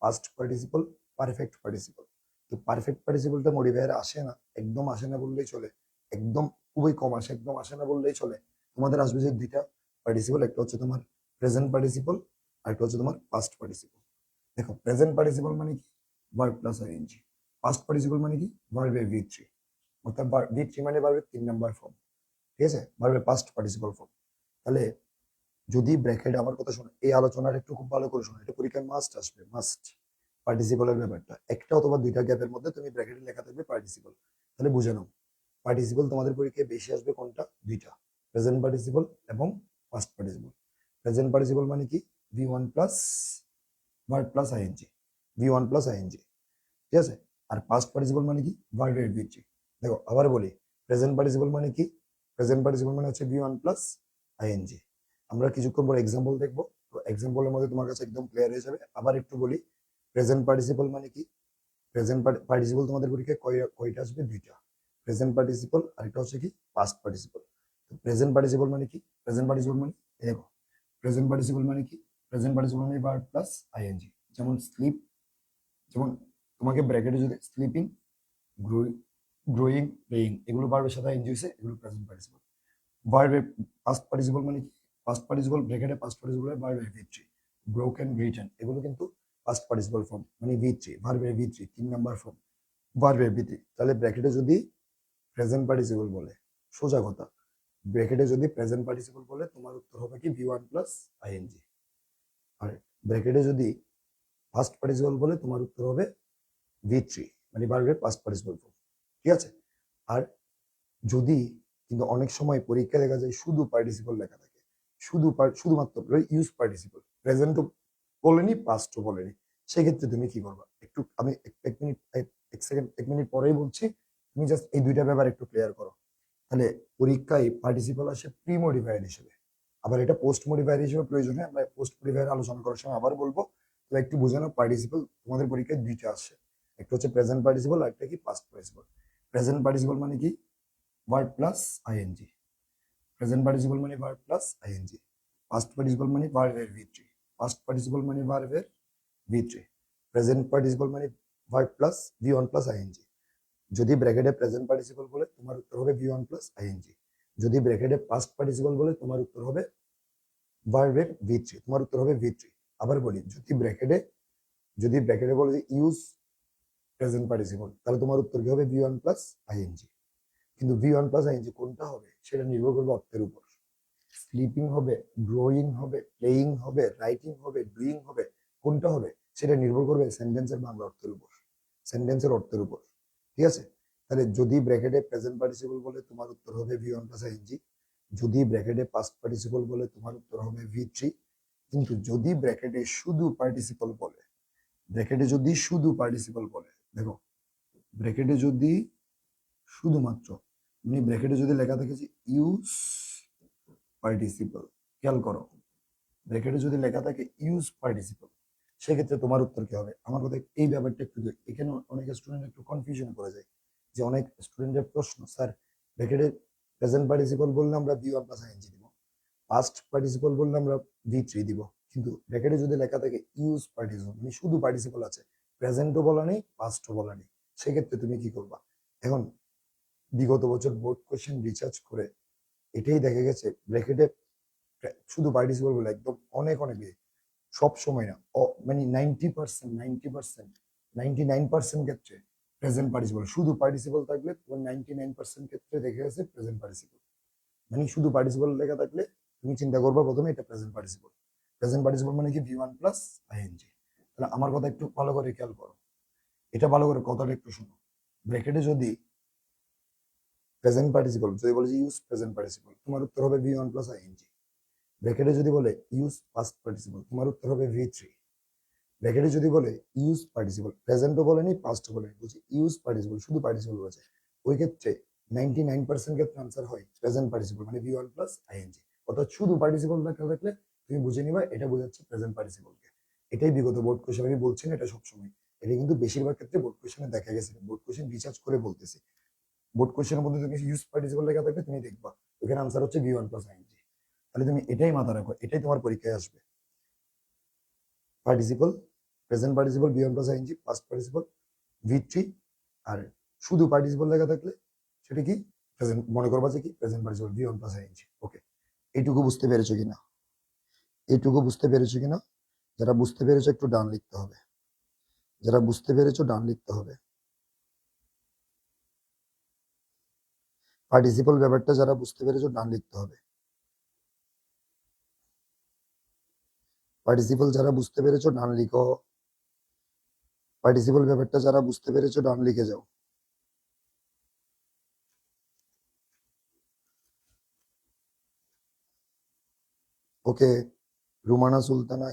past participle, perfect participle. তো পারফেক্ট পার্টিসিপলটা মডিফায়ার আসে না, একদম আসে না বললেই চলে। একদম খুবই কম আসে, একদম আসে না বললেই চলে। তোমাদের আসবে যে 2টা পার্টিসিপল, একটা হচ্ছে তোমার প্রেজেন্ট পার্টিসিপল, আর একটা হচ্ছে তোমার পাস্ট পার্টিসিপল। দেখো, প্রেজেন্ট পার্টিসিপল মানে কি, verb plus ING. Past participle মানে কি, ভার্বের ভি3, অর্থাৎ ভি3 মানে ভার্বের 3 নম্বর ফর্ম। ঠিক আছে, ভার্বের পাস্ট পার্টিসিপল ফর্ম। তাহলে যদি ব্র্যাকেট, আমার কথা শোনো, এই আলোচনাটা একটু খুব ভালো করে শোনো, এটা পরীক্ষায় মাস্ট আসবে, মাস্ট। পার্টিসিপলের ব্যাপারটা, একটা অথবা দুইটা গ্যাপের মধ্যে তুমি ব্র্যাকেটে লেখা থাকবে পার্টিসিপল। তাহলে বুঝে নাও, পার্টিসিপল তোমাদের পরীক্ষায় বেশি আসবে কোনটা? দুইটা, প্রেজেন্ট পার্টিসিপল এবং পাস্ট পার্টিসিপল। প্রেজেন্ট পার্টিসিপল মানে কি? V1 plus verb plus ING, V1 plus ING, ঠিক আছে? আর পাস্ট পার্টিসিপল মানে কি? ভার্বের V3। দেখো আবার বলি, প্রেজেন্ট পার্টিসিপল মানে কি? প্রেজেন্ট পার্টিসিপল মানে হচ্ছে V1 প্লাস আইএনজি। আমরা কিছুক্ষণ পর এক্সাম্পল দেখবো, তো এক্সাম্পলের মধ্যে তোমার কাছে একদম ক্লিয়ার হয়ে যাবে। আবার একটু বলি, প্রেজেন্ট পার্টিসিপল মানে কি? প্রেজেন্ট পার্টিসিপল তোমাদের পরীক্ষায় কয়টা আসবে? দুইটা, প্রেজেন্ট পার্টিসিপল আর একটা হচ্ছে কি পাস্ট পার্টিসিপল। প্রেজেন্ট পার্টিসিপল মানে কি? প্রেজেন্ট পার্টিসিপল মানে এই দেখো, প্রেজেন্ট পার্টিসিপল মানে কি? প্রেজেন্ট পার্টিসিপল মানে ভার্ব প্লাস আইএনজি। যেমন স্লিপ, যেমন তোমাকে ব্র্যাকেটে যদি স্লিপিং, গ্রোয়িং, প্লেইং, এগুলো ভার্বের সাথে আইএনজি হয়েছে, এগুলো প্রেজেন্ট পার্টিসিপল। ভার্বের পাস্ট পার্টিসিপল মানে কি? পাস্ট পার্টিসিপল ব্র্যাকেটে পাস্ট পার্টিসিপলের ভার্বের V3, ব্রোকেন, রিটেন, এগুলো কিন্তু পাস্ট পার্টিসিপল ফর্ম, মানে V3, ভার্বের V3 3 নাম্বার ফর্ম, ভার্বের V3। তাহলে ব্র্যাকেটে যদি প্রেজেন্ট পার্টিসিপল বলে, সোজা কথা, ব্র্যাকেটে যদি প্রেজেন্ট পার্টিসিপল বলে তোমার উত্তর হবে কি? V1 plus ING. আর ব্র্যাকেটে যদি পাস্ট পার্টিসিপল বলে তোমার উত্তর হবে V3, মানে ভার্বের পাস্ট পার্টিসিপল ফর্ম, ঠিক আছে? আর যদি, কিন্তু অনেক সময় পরীক্ষা দেখা যায় শুধু পার্টিসিপল লেখা থাকে, শুধুমাত্র ইউজ পার্টিসিপল, প্রেজেন্টও বলেনি পাস্টও বলেনি, সেক্ষেত্রে তুমি কি করবা? একটু আমি এক মিনিট, এক সেকেন্ড, 1 মিনিট পরেই বলছি, তুমি জাস্ট এই দুইটা ব্যাপার একটু ক্লিয়ার করো। তাহলে পরীক্ষায় পার্টিসিপল আসে প্রি মডিফায়ার হিসেবে, আবার এটা পোস্ট মডিফায়ার হিসেবে প্রয়োজন হয়, আমরা পোস্ট মডিফায়ার আলোচনা করার সময় আবার বলবো। তো একটু বোঝানো, পার্টিসিপল তোমাদের পরীক্ষায় দুইটা আসে, একটা হচ্ছে প্রেজেন্ট পার্টিসিপল আর একটা কি পাস্ট পার্টিসিপল। প্রেজেন্ট পার্টিসিপল মানে কি? Verb plus ING. Present participle মানে verb plus ING. Past participle মানে ভার্বের V3, পাস্ট পার্টিসিপল মানে ভার্বের V3। প্রেজেন্ট পার্টিসিপল মানে verb plus V1 plus ING. যদি ব্র্যাকেটে প্রেজেন্ট পার্টিসিপল বলে তোমার উত্তর হবে V1 প্লাস আইএনজি। যদি ব্র্যাকেটে পাস্ট পার্টিসিপল বলে তোমার উত্তর হবে ভার্বের V3, তোমার উত্তর হবে V3। আবার বলি, যদি ব্র্যাকেটে বলে যে ইউজ প্রেজেন্ট পার্টিসিপল, তাহলে তোমার উত্তর কি হবে? V1 plus ING. কিন্তু V1 প্লাস আইএনজি কোনটা হবে সেটা নির্ভর করবে অর্থের উপর। স্লিপিং হবে, গ্রোয়িং হবে, প্লেইং হবে, রাইটিং হবে, ডুইং হবে, কোনটা হবে সেটা নির্ভর করবে সেন্টেন্সের বাংলা অর্থের উপর, সেন্টেন্সের অর্থের উপর, ঠিক আছে? তাহলে যদি ব্র্যাকেটে প্রেজেন্ট পার্টিসিপল বলে তোমার উত্তর হবে V1 প্লাস আইএনজি, যদি ব্র্যাকেটে পাস্ট পার্টিসিপল বলে তোমার উত্তর হবে V3। কিন্তু যদি ব্র্যাকেটে শুধু পার্টিসিপল বলে, ব্র্যাকেটে যদি শুধু পার্টিসিপল বলে, দেখো ব্র্যাকেটে যদি শুধুমাত্র, মানে ব্র্যাকেটে যদি লেখা থাকে যে ইউজ পার্টিসিপল, খেয়াল করো, ব্র্যাকেটে যদি লেখা থাকে ইউজ পার্টিসিপল, সেক্ষেত্রে তোমার উত্তর কি হবে? আমার কথা, এই ব্যাপারটা একটু এখানে অনেক স্টুডেন্ট একটু কনফিউশন করে যায়, যে অনেক স্টুডেন্টের প্রশ্ন, স্যার ব্র্যাকেটে প্রেজেন্ট পার্টিসিপল বললে আমরা V1 প্লাস আইএনজি দিব, পাস্ট পার্টিসিপল বললে আমরা V3 দিব, কিন্তু ব্র্যাকেটে যদি লেখা থাকে ইউজ পার্টিসিপল, মানে শুধু পার্টিসিপল আছে, প্রেজেন্টও বলা নেই, পাস্টও বলা নেই, সেক্ষেত্রে তুমি কি করবা? এখন বিগত বছর বোর্ড কোশ্চেন রিসার্চ করে এটাই দেখা গেছে, ব্র্যাকেটে শুধু পার্টিসিপল বলে একদম অনেক অনেক সব সময় না, মানে 90%, 90%, 99% ক্ষেত্রে প্রেজেন্ট পার্টিসিপল, শুধু পার্টিসিপল থাকলে তোমার 99% ক্ষেত্রে দেখা গেছে প্রেজেন্ট পার্টিসিপল। মানে শুধু পার্টিসিপল লেখা থাকলে তুমি চিন্তা করবা প্রথমে এটা প্রেজেন্ট পার্টিসিপল। প্রেজেন্ট পার্টিসিপল মানে কি? V1 plus ING. তাহলে আমার কথা একটু ভালো করে খেয়াল করো, এটা ভালো করে কথাটা একটু শোনো। ব্র্যাকেটে যদি প্রেজেন্ট পার্টিসিপল যদি বলে যে ইউজ প্রেজেন্ট পার্টিসিপল, তোমার উত্তর হবে V1 প্লাস আইএনজি। ব্র্যাকেটে যদি বলে ইউজ পাস্ট পার্টিসিপল, তোমার উত্তর হবে V3। ব্র্যাকেটে যদি বলে ইউজ পার্টিসিপল, প্রেজেন্টও বলেনি পাস্টও বলেনি, বলছি ইউজ পার্টিসিপল, শুধু পার্টিসিপল বলেছে, ওই ক্ষেত্রে 99% ক্ষেত্রে আনসার হয় প্রেজেন্ট পার্টিসিপল, মানে V1 প্লাস আইএনজি। অর্থাৎ শুধু পার্টিসিপল লেখা থাকলে তুমি বুঝে নিবা এটা বোঝাচ্ছে প্রেজেন্ট পার্টিসিপলকে। এটাই বিগত বোর্ড কোশ্চেন, আমি বলছি না এটা সবসময়, এটা কিন্তু বেশিরভাগ ক্ষেত্রে বোর্ড কোশ্চেনে দেখা গেছে, বোর্ড কোশ্চেন রিসার্চ করে বলতেছি। বোর্ড কোশ্চেনের মধ্যে তুমি ইউজ পার্টিসিপল লেখা থাকবে, তুমি দেখবা ওখানে আনসার হচ্ছে V1 প্লাস আইএনজি। তাহলে তুমি এটাই মাথা রাখো, এটাই তোমার পরীক্ষায় আসবে। Participle, present participle V1 plus ING, past participle V3, আর শুধু পার্টিসিপল লেখা থাকলে সেটা কি? প্রেজেন্ট, মনে করবা যে কি present participle V1 plus ING. Okay, এইটুকু বুঝতে পেরেছো কিনা? এইটুকু বুঝতে পেরেছো কিনা? যারা বুঝতে পেরেছো একটু ডান লিখতে হবে, যারা বুঝতে পেরেছো ডান লিখতে হবে। পার্টিসিপল ব্যাপারটা যারা বুঝতে পেরেছো ডান লিখতে হবে। পার্টিসিপল যারা বুঝতে পেরেছো ডান লিখো। পার্টিসিপল ব্যাপারটা যারা বুঝতে পেরেছো ডান লিখে যাও। ওকে, রুমানা সুলতানা,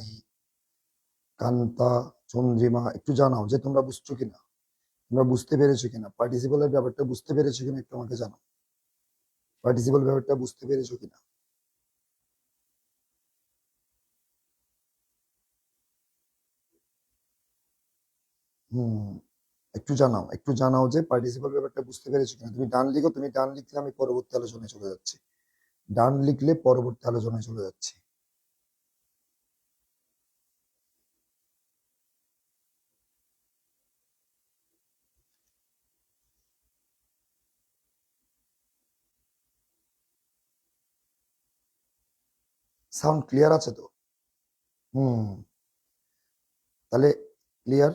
কান্তা, চন্দ্রিমা, একটু জানাও যে তোমরা বুঝছো কিনা, তোমরা বুঝতে পেরেছো কিনা, পার্টিসিপলের ব্যাপারটা বুঝতে পেরেছো কিনা একটু আমাকে জানাও। পার্টিসিপল ব্যাপারটা বুঝতে পেরেছো কিনা? হুম, একটু জানাও যে পার্টিসিপল ব্যাপারটা বুঝতে পেরেছো কিনা। তুমি ডান লিখো, তুমি ডান লিখলে আমি পরবর্তী আলোচনায় চলে যাচ্ছি। ডান লিখলে পরবর্তী আলোচনায় চলে যাচ্ছি। সাউন্ড ক্লিয়ার আছে তো? হুম, তাহলে clear.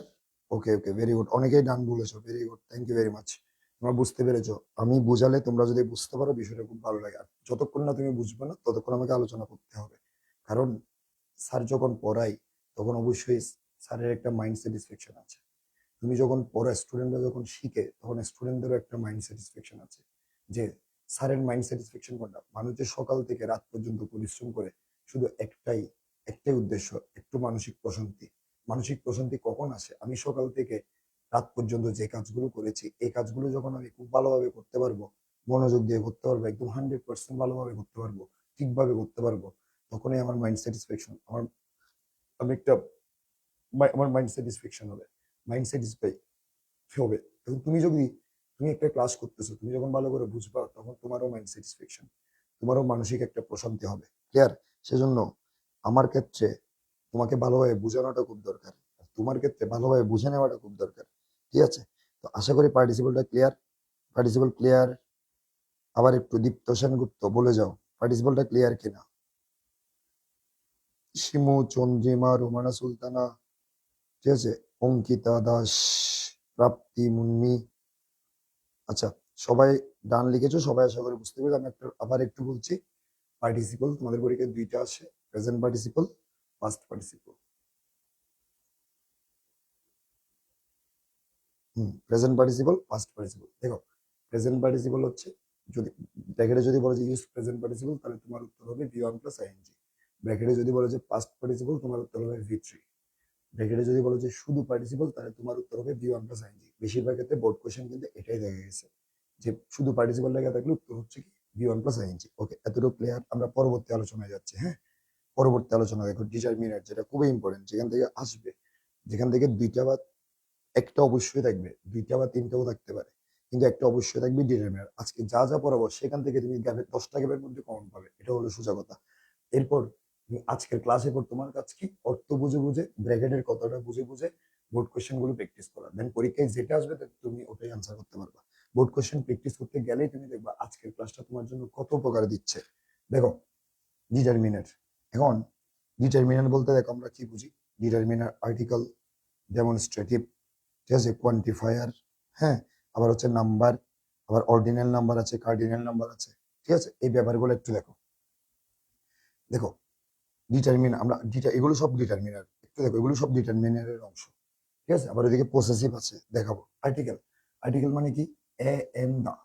Okay okay, very good, অনেকেই ডান বলেছো, very good, thank you very much. তোমরা বুঝতে পেরেছো। আমি বুঝালে তোমরা যদি বুঝতে পারো বিষয়টা খুব ভালো লাগে। আর যতক্ষণ না তুমি বুঝবে না ততক্ষণ আমাকে আলোচনা করতে হবে। কারণ স্যার যখন পড়াই তখন অবশ্যই স্যারের একটা মাইন্ড স্যাটিসফ্যাকশন আছে। তুমি যখন পড়ো, স্টুডেন্টরা যখন শিখে তখন স্টুডেন্টদেরও একটা মাইন্ড স্যাটিসফ্যাকশন আছে। যে স্যারের মাইন্ড স্যাটিসফ্যাকশন কোনটা, মানুষ যে সকাল থেকে রাত পর্যন্ত পরিশ্রম করে শুধু একটাই একটাই উদ্দেশ্য, একটু মানসিক প্রশান্তি। মানসিক প্রশান্তি কখন আসে? আমি সকাল থেকে রাত পর্যন্ত যে কাজগুলো করেছি এই কাজগুলো যখন আমি খুব ভালোভাবে করতে পারবো, মনোযোগ দিয়ে করতে পারবো, একদম 100% ভালোভাবে করতে পারবো, ঠিকভাবে করতে পারবো, তখনই আমার মাইন্ড স্যাটিসফ্যাকশন, আমি একটা আমার মাইন্ড স্যাটিসফ্যাকশন হবে, মাইন্ড স্যাটিসফাই হবে। এবং তুমি একটা ক্লাস করতেছো, তুমি যখন ভালো করে বুঝবা তখন তোমারও মাইন্ড স্যাটিসফ্যাকশন, তোমারও মানসিক একটা প্রশান্তি হবে। ক্লিয়ার? সেজন্য আমার ক্ষেত্রে তোমাকে ভালোভাবে বোঝানোটা খুব দরকার, আর তোমার ক্ষেত্রে ভালোভাবে বুঝে নেওয়াটা খুব দরকার। ঠিক আছে? তো আশা করি পার্টিসিপলটা ক্লিয়ার। Participle clear? আবার একটু দীপ্ত সেনগুপ্ত বলে যাও পার্টিসিপলটা ক্লিয়ার কিনা। শিমু, চন্দ্রিমা, রোমানা সুলতানা, ঠিক আছে, অঙ্কিতা দাস, প্রাপ্তি, মুন্নি। আচ্ছা, সবাই ডান লিখেছো, সবাই আশা করি বুঝতে পেরেছো। আমি আবার একটু বলছি, পার্টিসিপল তোমাদের পরীক্ষায় দুইটা আসে, present participle, past participle. Present participle, past participle. দেখো, প্রেজেন্ট পার্টিসিপল হচ্ছে, যদি ব্র্যাকেটে যদি বলে যে ইউজ প্রেজেন্ট পার্টিসিপল তাহলে তোমার উত্তর হবে V1 প্লাস আইএনজি। ব্র্যাকেটে যদি বলে যে পাস্ট পার্টিসিপল তোমার উত্তর হবে V3। ব্র্যাকেটে যদি বলো যে শুধু পার্টিসিপল তাহলে তোমার উত্তর হবে V1 প্লাস আইএনজি। বেশিরভাগ ক্ষেত্রে বোর্ড কোশ্চেন কিন্তু এটাই দেখা গেছে, যে শুধু পার্টিসিপল লেগে থাকলে উত্তর হচ্ছে কি V1 প্লাস আইএনজি। ওকে, এতটুকু ক্লিয়ার। আমরা পরবর্তী আলোচনায় যাচ্ছি। হ্যাঁ, পরবর্তী আলোচনা দেখো ডিটারমিনার, যেটা খুবই ইম্পর্টেন্ট, যেখান থেকে আসবে, যেখান থেকে দুইটা বা একটা অবশ্যই থাকবে, দুইটা বা তিনটাও থাকতে পারে, কিন্তু একটা অবশ্যই থাকবে ডিটারমিনার। আজকে যা যা পড়াবো সেখান থেকে তুমি গ্যাপের 10টা গ্যাপের মধ্যে কমন পাবে, এটা হলো সোজা কথা। এরপর তুমি আজকের ক্লাসে পর তোমার কাজ কি, অর্থ বুঝে বুঝে, ব্র্যাকেটের কথাটা বুঝে বুঝে বোর্ড কোশ্চেন গুলো প্র্যাকটিস করা, দেন পরীক্ষায় যেটা আসবে তুমি ওটাই আনসার করতে পারবা। বোর্ড কোশ্চেন প্র্যাকটিস করতে গেলেই তুমি দেখবা আজকের ক্লাসটা তোমার জন্য কত উপকার দিচ্ছে। দেখো, ডিটারমিনার, এখন ডিটারমিনার বলতে দেখো আমরা কি বুঝি। ডিটারমিনার আর্টিকেল, ডেমনস্ট্রেটিভ, ঠিক আছে, কোয়ান্টিফায়ার, হ্যাঁ, আবার হচ্ছে নাম্বার, আবার অর্ডিনাল নাম্বার আছে, কার্ডিনাল নাম্বার আছে। ঠিক আছে, এই ব্যাপারগুলো একটু দেখো। দেখো, আমরা এগুলো সব ডিটারমিনার, একটু দেখো, এগুলো সব ডিটারমিনারের অংশ। ঠিক আছে, আবার ওইদিকে পসেসিভ আছে, দেখাবো। আর্টিকেল, আর্টিকেল মানে কি? এ, এন, দা।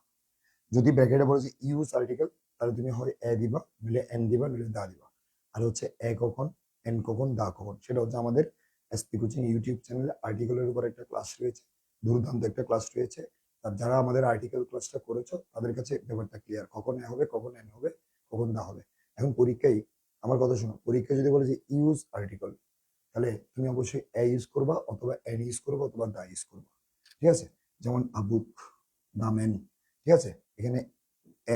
যদি ব্র্যাকেটে বলে যে ইউজ আর্টিকেল, তাহলে তুমি হয় এ দিবা, নইলে এন দিবা, নইলে দা দিবা। আর হচ্ছে এ কখন, এন কখন, দা কখন, সেটা হচ্ছে আমাদের এসপি কোচিং ইউটিউব চ্যানেলে আর্টিকেলের উপর একটা ক্লাস রয়েছে, দুর্দান্ত একটা ক্লাস রয়েছে। আর যারা আমাদের আর্টিকেল ক্লাসটা করেছো তাদের কাছে ব্যাপারটা ক্লিয়ার, কখন এ হবে, কখন এন হবে, কখন দা হবে। এখন পরীক্ষায় আমার কথা শোনো, পরীক্ষায় যদি বলে যে ইউজ আর্টিকেল, তাহলে তুমি অবশ্যই এ ইউজ করবা, অথবা এন ইউজ করবা, অথবা দা ইউজ করবা। ঠিক আছে? যেমন আবুক, দা ম্যান। ঠিক আছে, এখানে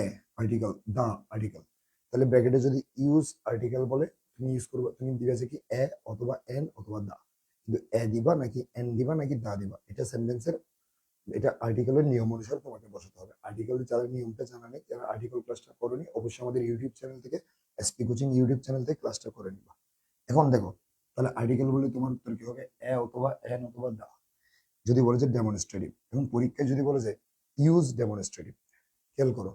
এ আর্টিকেল, দা আর্টিকেল। তাহলে ব্র্যাকেটে যদি ইউজ আর্টিকেল বলে, তুমি ইউজ করবে, তুমি দিবে যে কি এ অথবা এন অথবা দা। কিন্তু এ দিবা নাকি এন দিবা নাকি দা দিবা, এটা সেন্টেন্সের, এটা আর্টিকেলের নিয়ম অনুসারে তোমাকে বসাতে হবে। আর্টিকেলের যারা নিয়মটা জানা নেই, যারা আর্টিকেল ক্লাসটা করোনি, অবশ্যই আমাদের ইউটিউব চ্যানেল থেকে, এসপি কোচিং ইউটিউব চ্যানেল থেকে ক্লাসটা করে নিবা। এখন দেখো, তাহলে আর্টিকেল বলে তোমার উত্তর কি হবে? এ অথবা এন অথবা দা। যদি বলে যে ডেমনস্ট্রেটিভ, এবং পরীক্ষায় যদি বলে যে ইউজ ডেমনস্ট্রেটিভ, খেয়াল করো,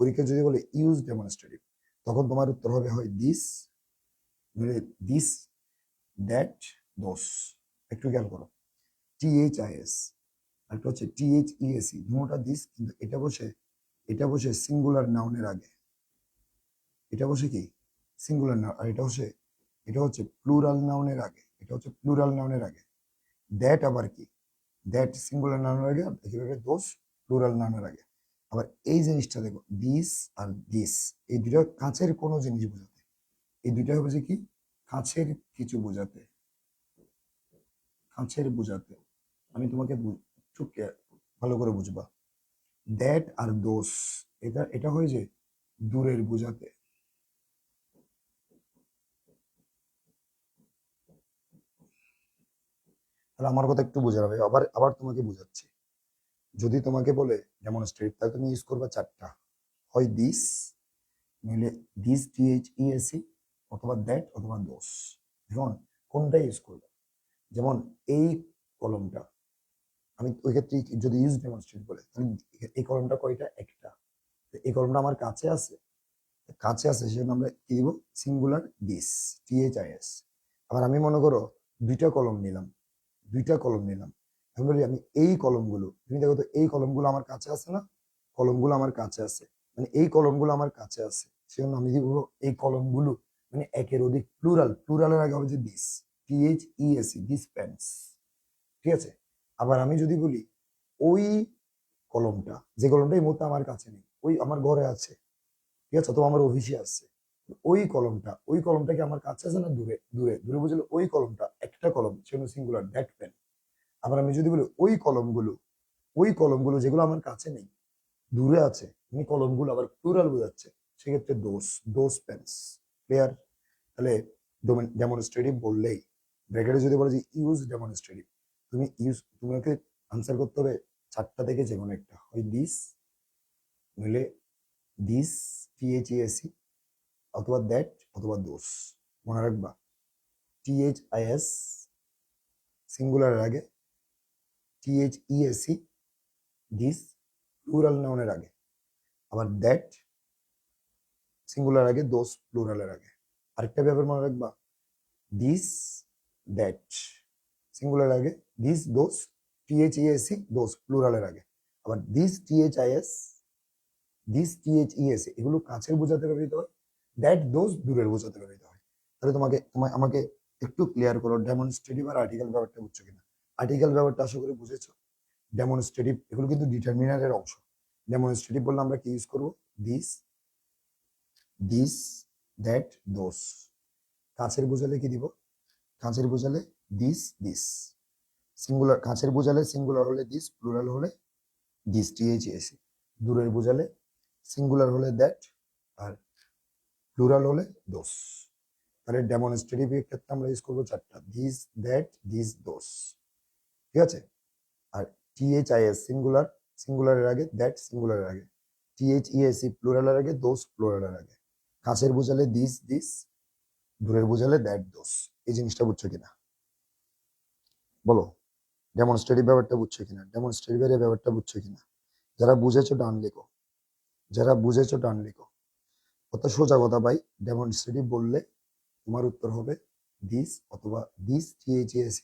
পরীক্ষায় যদি বলে ইউজ ডেমনস্ট্রেটিভ, তখন তোমার উত্তর হবে হয় দিস, মানে দিস, দ্যাট, দোস। একটু খেয়াল করো, THIS, আরেকটা হচ্ছে THEAC, দুটোটা দিস, কিন্তু এটা বসে সিঙ্গুলার নাউনের আগে, এটা বসে কি সিঙ্গুলার নাউন, আর এটা হচ্ছে প্লুরাল নাউনের আগে, এটা হচ্ছে প্লুরাল নাউনের আগে। দ্যাট আবার কি, দ্যাট সিঙ্গুলার নাউনের আগে, আর কিভাবে দোষ প্লুরাল নাউনের আগে। আবার এই জিনিসটা দেখো, দিস আর দিস, এই দুটো কাছের কোনো জিনিস বোঝাতে, এই দুইটা হবে যে কি কাছের কিছু বোঝাতে, কাছের বোঝাতে। আমি তোমাকে একটু ভালো করে বুঝবা, দ্যাট আর দোষ, এটা হয় যে দূরের বোঝাতে। তাহলে আমার কথা একটু বোঝা হবে, আবার আবার তোমাকে বোঝাচ্ছি। যদি তোমাকে বলে ডেমনস্ট্রেট, তাহলে তুমি ইউজ করবা চারটা, হয় দিস, নইলে দিস THEAC, অথবা দ্যাট, অথবা দোষ। এখন কোনটা ইউজ করবে? যেমন এই কলমটা, আমি ওই ক্ষেত্রে যদি ইউজ ডেমনস্ট্রেট বলে, তাহলে এই কলমটা কয়টা? একটা। তো এই কলমটা আমার কাছে আছে, সেজন্য আমরা কি দিব? Singular this, THIS। আবার আমি মনে করো দুইটা কলম নিলাম, এখন বলি আমি এই কলমগুলো, তুমি দেখো তো এই কলমগুলো আমার কাছে আছে না? কলমগুলো আমার কাছে আছে, মানে এই কলমগুলো আমার কাছে আছে, সেজন্য আমি কি বলবো? এই কলমগুলো, মানে একের অধিক, প্লুরালের আগে হবে যে দিস, THEAC, দিস পেন্স। ঠিক আছে। আবার আমি যদি বলি ওই কলমটা, যে কলমটা এই মুহূর্তে আমার কাছে নেই, ওই আমার ঘরে আছে, ঠিক আছে, অথবা আমার অফিসে আছে, ওই কলমটা কি আমার কাছে আছে না দূরে? দূরে বুঝলে ওই কলমটা একটা কলম, সেজন্য সিঙ্গুলার, দ্যাট পেন। আবার আমি যদি বলি ওই কলমগুলো যেগুলো আমার কাছে নেই, দূরে আছে, মানে কলমগুলো আবার প্লুরাল বোঝাচ্ছে, সেক্ষেত্রে দোস পেন্স। ক্লিয়ার? তাহলে ডেমনস্ট্রেটিভ বললেই, ব্র্যাকেটে যদি বলে যে ইউজ ডেমনস্ট্রেটিভ, তোমাকে আনসার করতে হবে চারটা থেকে যে কোনো একটা, হয় দিস, নইলে দিস THEAC, অথবা দ্যাট, অথবা দোস। মনে রাখবা, THIS সিঙ্গুলারের আগে, THEAC দিস প্লুরাল নাউনের আগে, আবার দ্যাট সিঙ্গুলার আগে, দোস প্লুরালের আগে। আরেকটা ব্যাপার মনে রাখবা, দিস দ্যাট সিঙ্গুলার আগে, দিস দোস THEAC দোস প্লুরালের আগে, আবার দিস THIS এগুলো কাছের বোঝাতে ব্যবহৃত হয়, দ্যাট দোস দূরের বোঝাতে ব্যবহৃত হয়। তাহলে আমাকে একটু ক্লিয়ার করো, ডেমনস্ট্রেটিভ আর আর্টিকেল ব্যাপারটা বুঝছো কিনা? আর্টিকেল ব্যাপারটা আশা করি বুঝেছো। ডেমনস্ট্রেটিভ এগুলো কিন্তু ডিটারমিনারের অংশ। ডেমনস্ট্রেটিভ বললে আমরা কি ইউজ করবো? দিস, দিস, দ্যাট, দোস। কাছের বোঝালে কি দিব? কাছের বোঝালে দিস। সিঙ্গুলার, কাছের বোঝালে সিঙ্গুলার হলে দিস, প্লুরাল হলে দিস THEAC। দূরের বোঝালে সিঙ্গুলার হলে দ্যাট, আর প্লুরাল হলে দোস। তাহলে ডেমনস্ট্রেটিভ এর ক্ষেত্রে আমরা ইউজ করবো চারটা, দিস, দ্যাট, দিস, দোস। ঠিক আছে। আর THIS সিঙ্গুলারের আগে, দ্যাট সিঙ্গুলারের আগে, THEAC প্লুরালের আগে, দোস প্লুরালের আগে। কাছের বোঝালে দিস, দূরের বোঝালে দ্যাট, দোস। এই জিনিসটা বুঝছো কিনা বলো? ডেমনস্ট্রেটিভ ব্যাপারটা বুঝছো কিনা? ডেমনস্ট্রেটিভ এর ব্যাপারটা বুঝছো কিনা? যারা বুঝেছো ডান লিখো, কত সোজা কথা ভাই। ডেমনস্ট্রেটিভ বললে তোমার উত্তর হবে দিস, অথবা দিস THEAC,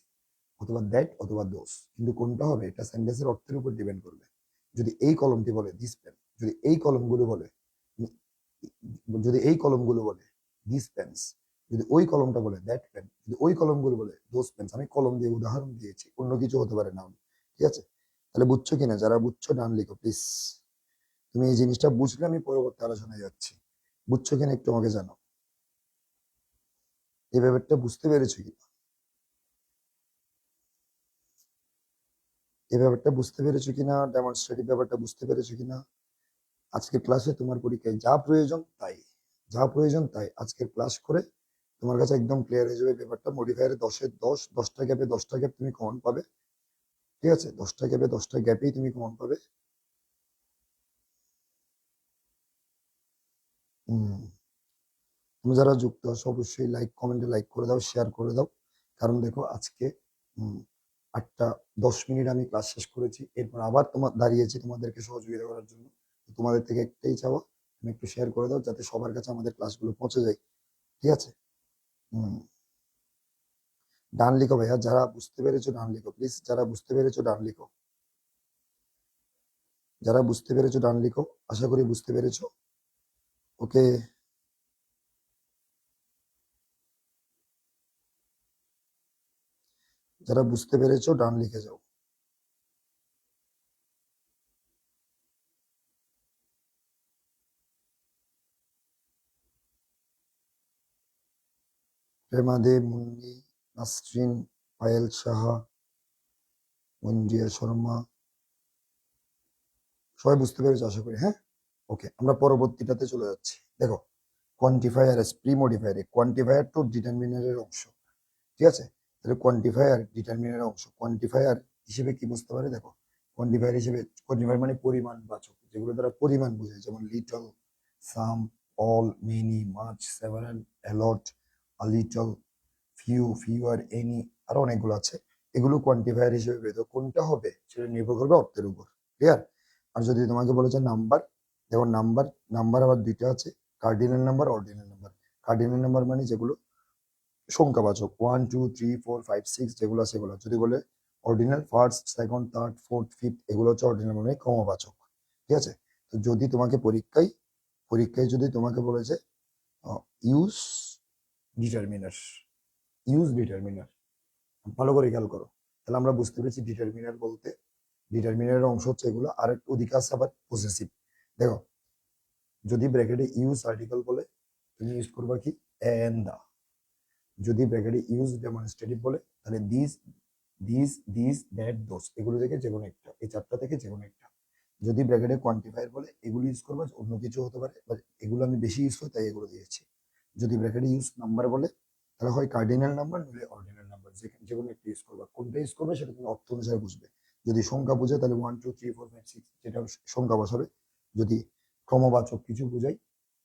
অথবা দ্যাট, অথবা দোস। কিন্তু কোনটা হবে এটা সেন্টেন্সের অর্থের উপর ডিপেন্ড করবে। যদি এই কলমটি বলে দিস পেন, যদি এই কলমগুলো বলে দিস পেন্স, যদি ওই কলমটা বলে দ্যাট পেন, যদি ওই কলমগুলো বলে দোস পেন্স। আমি কলম দিয়ে উদাহরণ দিয়েছি, অন্য কিছু হতে পারে না। ঠিক আছে। তাহলে বুঝছো কিনা? যারা বুঝছো ডান লিখো প্লিজ। তুমি এই জিনিসটা বুঝলে আমি পরবর্তী আলোচনায় যাচ্ছি। বুঝছো কিনা একটু আমাকে জানো। এই ব্যাপারটা বুঝতে পেরেছো কিনা? ডেমনস্ট্রেটিভ ব্যাপারটা বুঝতে পেরেছো কিনা? আজকের ক্লাসে তোমার পরীক্ষায় যা প্রয়োজন তাই আজকের ক্লাস করে তোমার কাছে একদম ক্লিয়ার হয়ে যাবে ব্যাপারটা। মডিফায়ারে 10-এ 10, 10টা গ্যাপে 10টা গ্যাপ তুমি কমন পাবে। ঠিক আছে, 10টা গ্যাপে 10টা গ্যাপেই তুমি কমন পাবে। হম তুমি যারা যুক্ত আছো অবশ্যই কমেন্টে লাইক করে দাও, শেয়ার করে দাও। কারণ দেখো আজকে 8টা 10 মিনিট আমি ক্লাস শেষ করেছি, এরপর আবার দাঁড়িয়েছি তোমাদেরকে সহযোগিতা করার জন্য। তোমাদের থেকে একটাই চাওয়া, তুমি একটু শেয়ার করে দাও যাতে সবার কাছে আমাদের ক্লাসগুলো পৌঁছে যায়। ঠিক আছে। হম ডান লিখো ভাইয়া, যারা বুঝতে পেরেছো ডান লিখো প্লিজ, যারা বুঝতে পেরেছো ডান লিখো, যারা বুঝতে পেরেছো ডান লিখো, আশা করি বুঝতে পেরেছো। ওকে, যারা বুঝতে পেরেছো ডান লিখে যাও। প্রেমা দে, মুন্নি, নাসরিন, পায়েল সাহা, মঞ্জিয়া শর্মা, সবাই বুঝতে পেরেছো আশা করি, হ্যাঁ। ওকে, আমরা পরবর্তীটাতে চলে যাচ্ছি। দেখো, quantifier as pre modifier, quantifier to ডিটারমিনারের অংশ, ঠিক আছে। তাহলে কোয়ান্টিফায়ার ডিটারমিনারের অংশ, কোয়ান্টিফায়ার হিসেবে কি বুঝতে পারে দেখো, কোয়ান্টিফায়ার হিসেবে, কোয়ান্টিফায়ার মানে পরিমাণ বাচক, যেগুলো দ্বারা পরিমাণ বোঝায়, যেমন little, some, all, many, much, several, a lot, a little, few, fewer, any, আরো অনেকগুলো আছে। এগুলো কোয়ান্টিফায়ার হিসেবে বের, কোনটা হবে সেটা নির্ভর করবে অর্থের উপর, ক্লিয়ার। আর যদি তোমাকে বলেছে নাম্বার, দেখো নাম্বার, নাম্বার আবার দুইটা আছে, cardinal number, ordinal number. Cardinal number মানে যেগুলো সংখ্যাবাচক, 1 2 3 4 5 6 যেগুলো আছে সেগুলো। যদি বলে ordinal, first, second, third, fourth, fifth, এগুলো হচ্ছে অর্ডিনাল মানে ক্রমবাচক, ঠিক আছে। তো যদি তোমাকে পরীক্ষায়, পরীক্ষায় যদি তোমাকে বলেছে ইউজ ডিটারমিনার, ইউজ ডিটারমিনার, ভালো করে খেয়াল করো, তাহলে আমরা বুঝতে পেরেছি ডিটারমিনার বলতে, ডিটারমিনারের অংশ হচ্ছে এগুলো। আর একটু অধিকার আছে আবার পজেসিভ। দেখো, যদি ব্র্যাকেটে ইউজ আর্টিকেল বলে, তুমি ইউজ করবা কি এন্ড দা। যদি ব্র্যাকেটে ইউজ ডেমনস্ট্রেটিভ বলে, তাহলে দিস, দিস দ্যাট দোস, এগুলো থেকে যে কোনো একটা, এই চারটা থেকে যে কোনো একটা। যদি ব্র্যাকেটে কোয়ান্টিফায়ার বলে, এগুলো ইউজ করবা, অন্য কিছু হতে পারে, বাট এগুলো আমি বেশি ইউজ করি তাই এগুলো দিয়েছি। যদি ব্র্যাকেটে ইউজ নাম্বার বলে, তাহলে হয় কার্ডিনাল নাম্বার নইলে অর্ডিনাল নাম্বার, যে কোনো একটা ইউজ করবা। কোনটা ইউজ করবে সেটা তুমি অর্থ অনুসারে বুঝবে। যদি সংখ্যা বোঝায় তাহলে 1 2 3 4 5 6 যেটা সংখ্যা বসাবে। যদি ক্রমবাচক কিছু বোঝায়,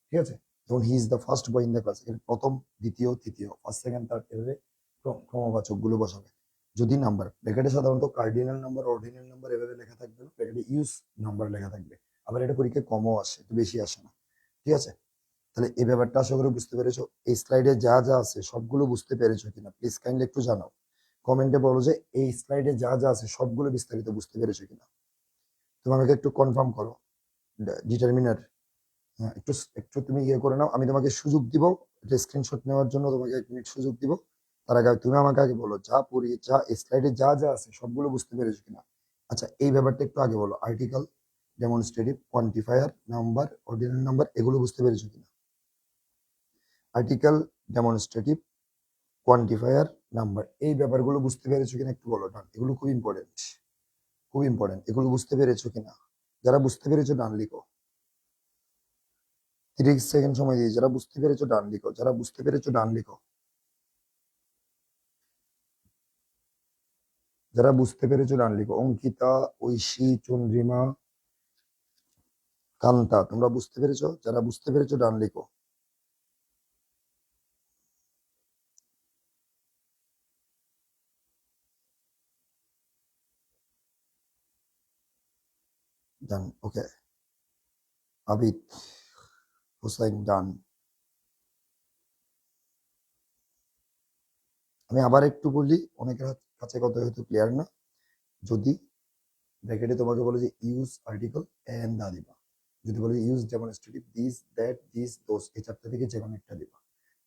ঠিক আছে, যেমন he is the first boy in the class, এর প্রথম, দ্বিতীয়, তৃতীয়, ফার্স্ট, সেকেন্ড, থার্ড, এভাবে ক্রমবাচক গুলো বসাবে। যদি নাম্বার, ব্র্যাকেটে সাধারণত কার্ডিনাল নাম্বার, অর্ডিনাল নাম্বার এভাবে লেখা থাকবে না, ব্র্যাকেটে ইউজ নাম্বার লেখা থাকবে। আবার এটা পরীক্ষায় কমও আসে, একটু বেশি আসে না, ঠিক আছে। তাহলে এই ব্যাপারটা আশা করি বুঝতে পেরেছো। এই স্লাইডে যা যা আছে সবগুলো বুঝতে পেরেছো কিনা প্লিজ কাইন্ডলি একটু জানাও, কমেন্টে বলো যে এই স্লাইডে যা যা আছে সবগুলো বিস্তারিত বুঝতে পেরেছো কিনা। তুমি আমাকে একটু কনফার্ম করো। ডিটারমিনার, হ্যাঁ, একটু একটু তুমি ইয়ে করে নাও, আমি তোমাকে সুযোগ দিব, এটা স্ক্রিনশট নেওয়ার জন্য তোমাকে 1 মিনিট সুযোগ দিব। তার আগে তুমি আমাকে আগে বলো, যা পড়ি, যা স্লাইডে যা যা আছে সবগুলো বুঝতে পেরেছো কিনা। আচ্ছা, এই ব্যাপারটা একটু আগে বলো, article, demonstrative, quantifier, number, ordinal number, এগুলো বুঝতে পেরেছো কিনা। আর্টিকেল, ডেমনস্ট্রেটিভ, কোয়ান্টিফায়ার, নাম্বার, এই ব্যাপারগুলো বুঝতে পেরেছো কিনা একটু বলো। ডান, এগুলো খুব ইম্পর্টেন্ট, খুব ইম্পর্টেন্ট, এগুলো বুঝতে পেরেছো কিনা। যারা বুঝতে পেরেছো ডান লিখো, 30 সেকেন্ড সময় দিয়ে, যারা বুঝতে পেরেছো ডান লিখো, যারা বুঝতে পেরেছো ডান লিখো, যারা বুঝতে পেরেছো ডান লিখো। অঙ্কিতা, ঐশী, চন্দ্রিমা, কান্তা, তোমরা বুঝতে পেরেছো? যারা বুঝতে পেরেছো ডান লিখো। ডান, ওকে। আবিদ হোসাইন, ডান। আমি আবার একটু বলি, অনেকের কাছে কত হয়তো ক্লিয়ার না। যদি ব্র্যাকেটে তোমাকে বলে যে ইউজ আর্টিকেল এন্ড দা দিবা, যদি বলে use demonstrative, this that this দোস, এই চারটা থেকে যে কোনো একটা দিবা।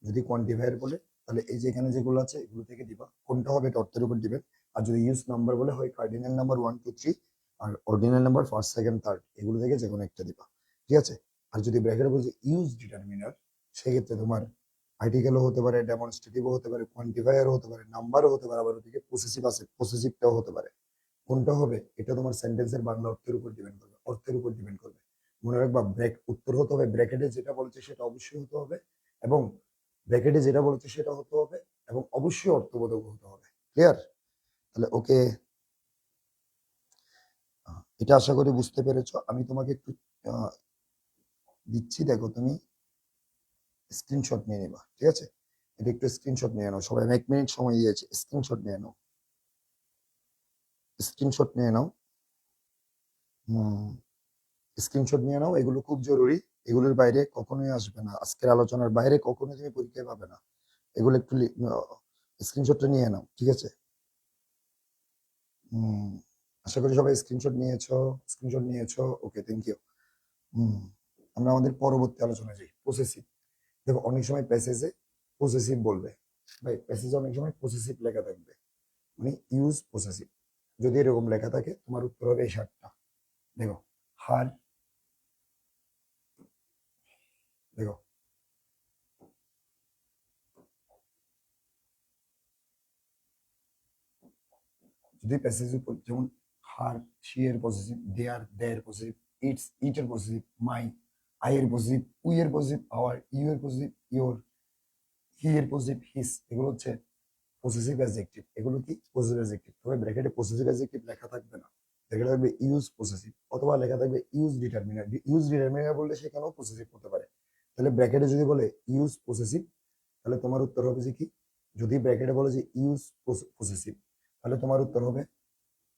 যদি কোয়ান্টিফায়ার বলে, তাহলে এই যে এখানে যেগুলো আছে এগুলো থেকে দিবা, কোনটা হবে এটা অর্থের উপর দিবেন। আর যদি ইউজ নাম্বার বলে, হয় কার্ডিনাল নাম্বার 1 2 3, আর ordinal number first, second, third, এগুলো থেকে যে কোনো একটা দিবা, ঠিক আছে। আর যদি ব্র্যাকেটে বলছে ইউজ ডিটারমিনার, সেক্ষেত্রে তোমার আর্টিকেলও হতে পারে, ডেমনস্ট্রেটিভও হতে পারে, কোয়ান্টিফায়ারও হতে পারে, নাম্বারও হতে পারে, আবার ওদিকে পসেসিভ আছে, পসেসিভটাও হতে পারে। কোনটা হবে এটা তোমার সেন্টেন্সের বাংলা অর্থের উপর ডিপেন্ড করবে, অর্থের উপর ডিপেন্ড করবে। মনে রাখবা, উত্তর হতে হবে ব্র্যাকেটে যেটা বলেছে সেটা অবশ্যই হতে হবে, এবং ব্র্যাকেটে যেটা বলেছে সেটা হতে হবে, এবং অবশ্যই অর্থবোধক হতে হবে, ক্লিয়ার। তাহলে ওকে, এটা আশা করি বুঝতে পেরেছো। আমি তোমাকে একটু আহ, দিচ্ছি, দেখো তুমি স্ক্রিনশট নিয়ে নিবা, ঠিক আছে। এটা একটু স্ক্রিনশট নিয়ে নাও সবাই, আমি 1 মিনিট সময় দিয়েছি, স্ক্রিনশট নিয়ে নাও, স্ক্রিনশট নিয়ে নাও। হম, স্ক্রিনশট নিয়ে নাও, এগুলো খুব জরুরি। এগুলোর বাইরে কখনোই আসবে না, আজকের আলোচনার বাইরে কখনোই তুমি পরীক্ষায় পাবে না। এগুলো একটু স্ক্রিনশটটা নিয়ে নাও, ঠিক আছে? হুম, আশা করি সবাই স্ক্রিনশট নিয়েছো। ওকে, থ্যাংক ইউ। হুম, আমরা আমাদের পরবর্তী আলোচনায় যাই, পসেসিভ। দেখো অনেক সময় প্যাসেজে পসেসিভ বলবে, ভাই প্যাসেজে অনেক সময় পসেসিভ লেখা থাকবে, মানে ইউজ পসেসিভ। যদি এরকম লেখা থাকে তোমার উত্তর হবে এই সাতটা। দেখো, হার, দেখো যদি প্যাসেজ যেমন হার, শি এর possessive, their, their possessive, its, it এর পসেসিভ, মাই, আই এর পসেসিভ, উই এর পসেসিভ, আওয়ার, ইউ এর পসেসিভ, ইয়োর, হি এর পসেসিভ, হিস, এগুলো হচ্ছে পসেসিভ অ্যাডজেক্টিভ। এগুলো কি পসেসিভ অ্যাডজেক্টিভ। তবে ব্র্যাকেটে পসেসিভ অ্যাডজেক্টিভ লেখা থাকবে না, ব্র্যাকেটে থাকবে ইউজ পসেসিভ, অথবা লেখা থাকবে ইউজ ডিটারমিনার। ইউজ ডিটারমিনার বললে সেখানেও পসেসিভ হতে পারে। তাহলে ব্র্যাকেটে যদি বলে ইউজ পসেসিভ, তাহলে তোমার উত্তর হবে যে কি, যদি ব্র্যাকেটে বলে যে ইউজ পসেসিভ, তাহলে তোমার উত্তর হবে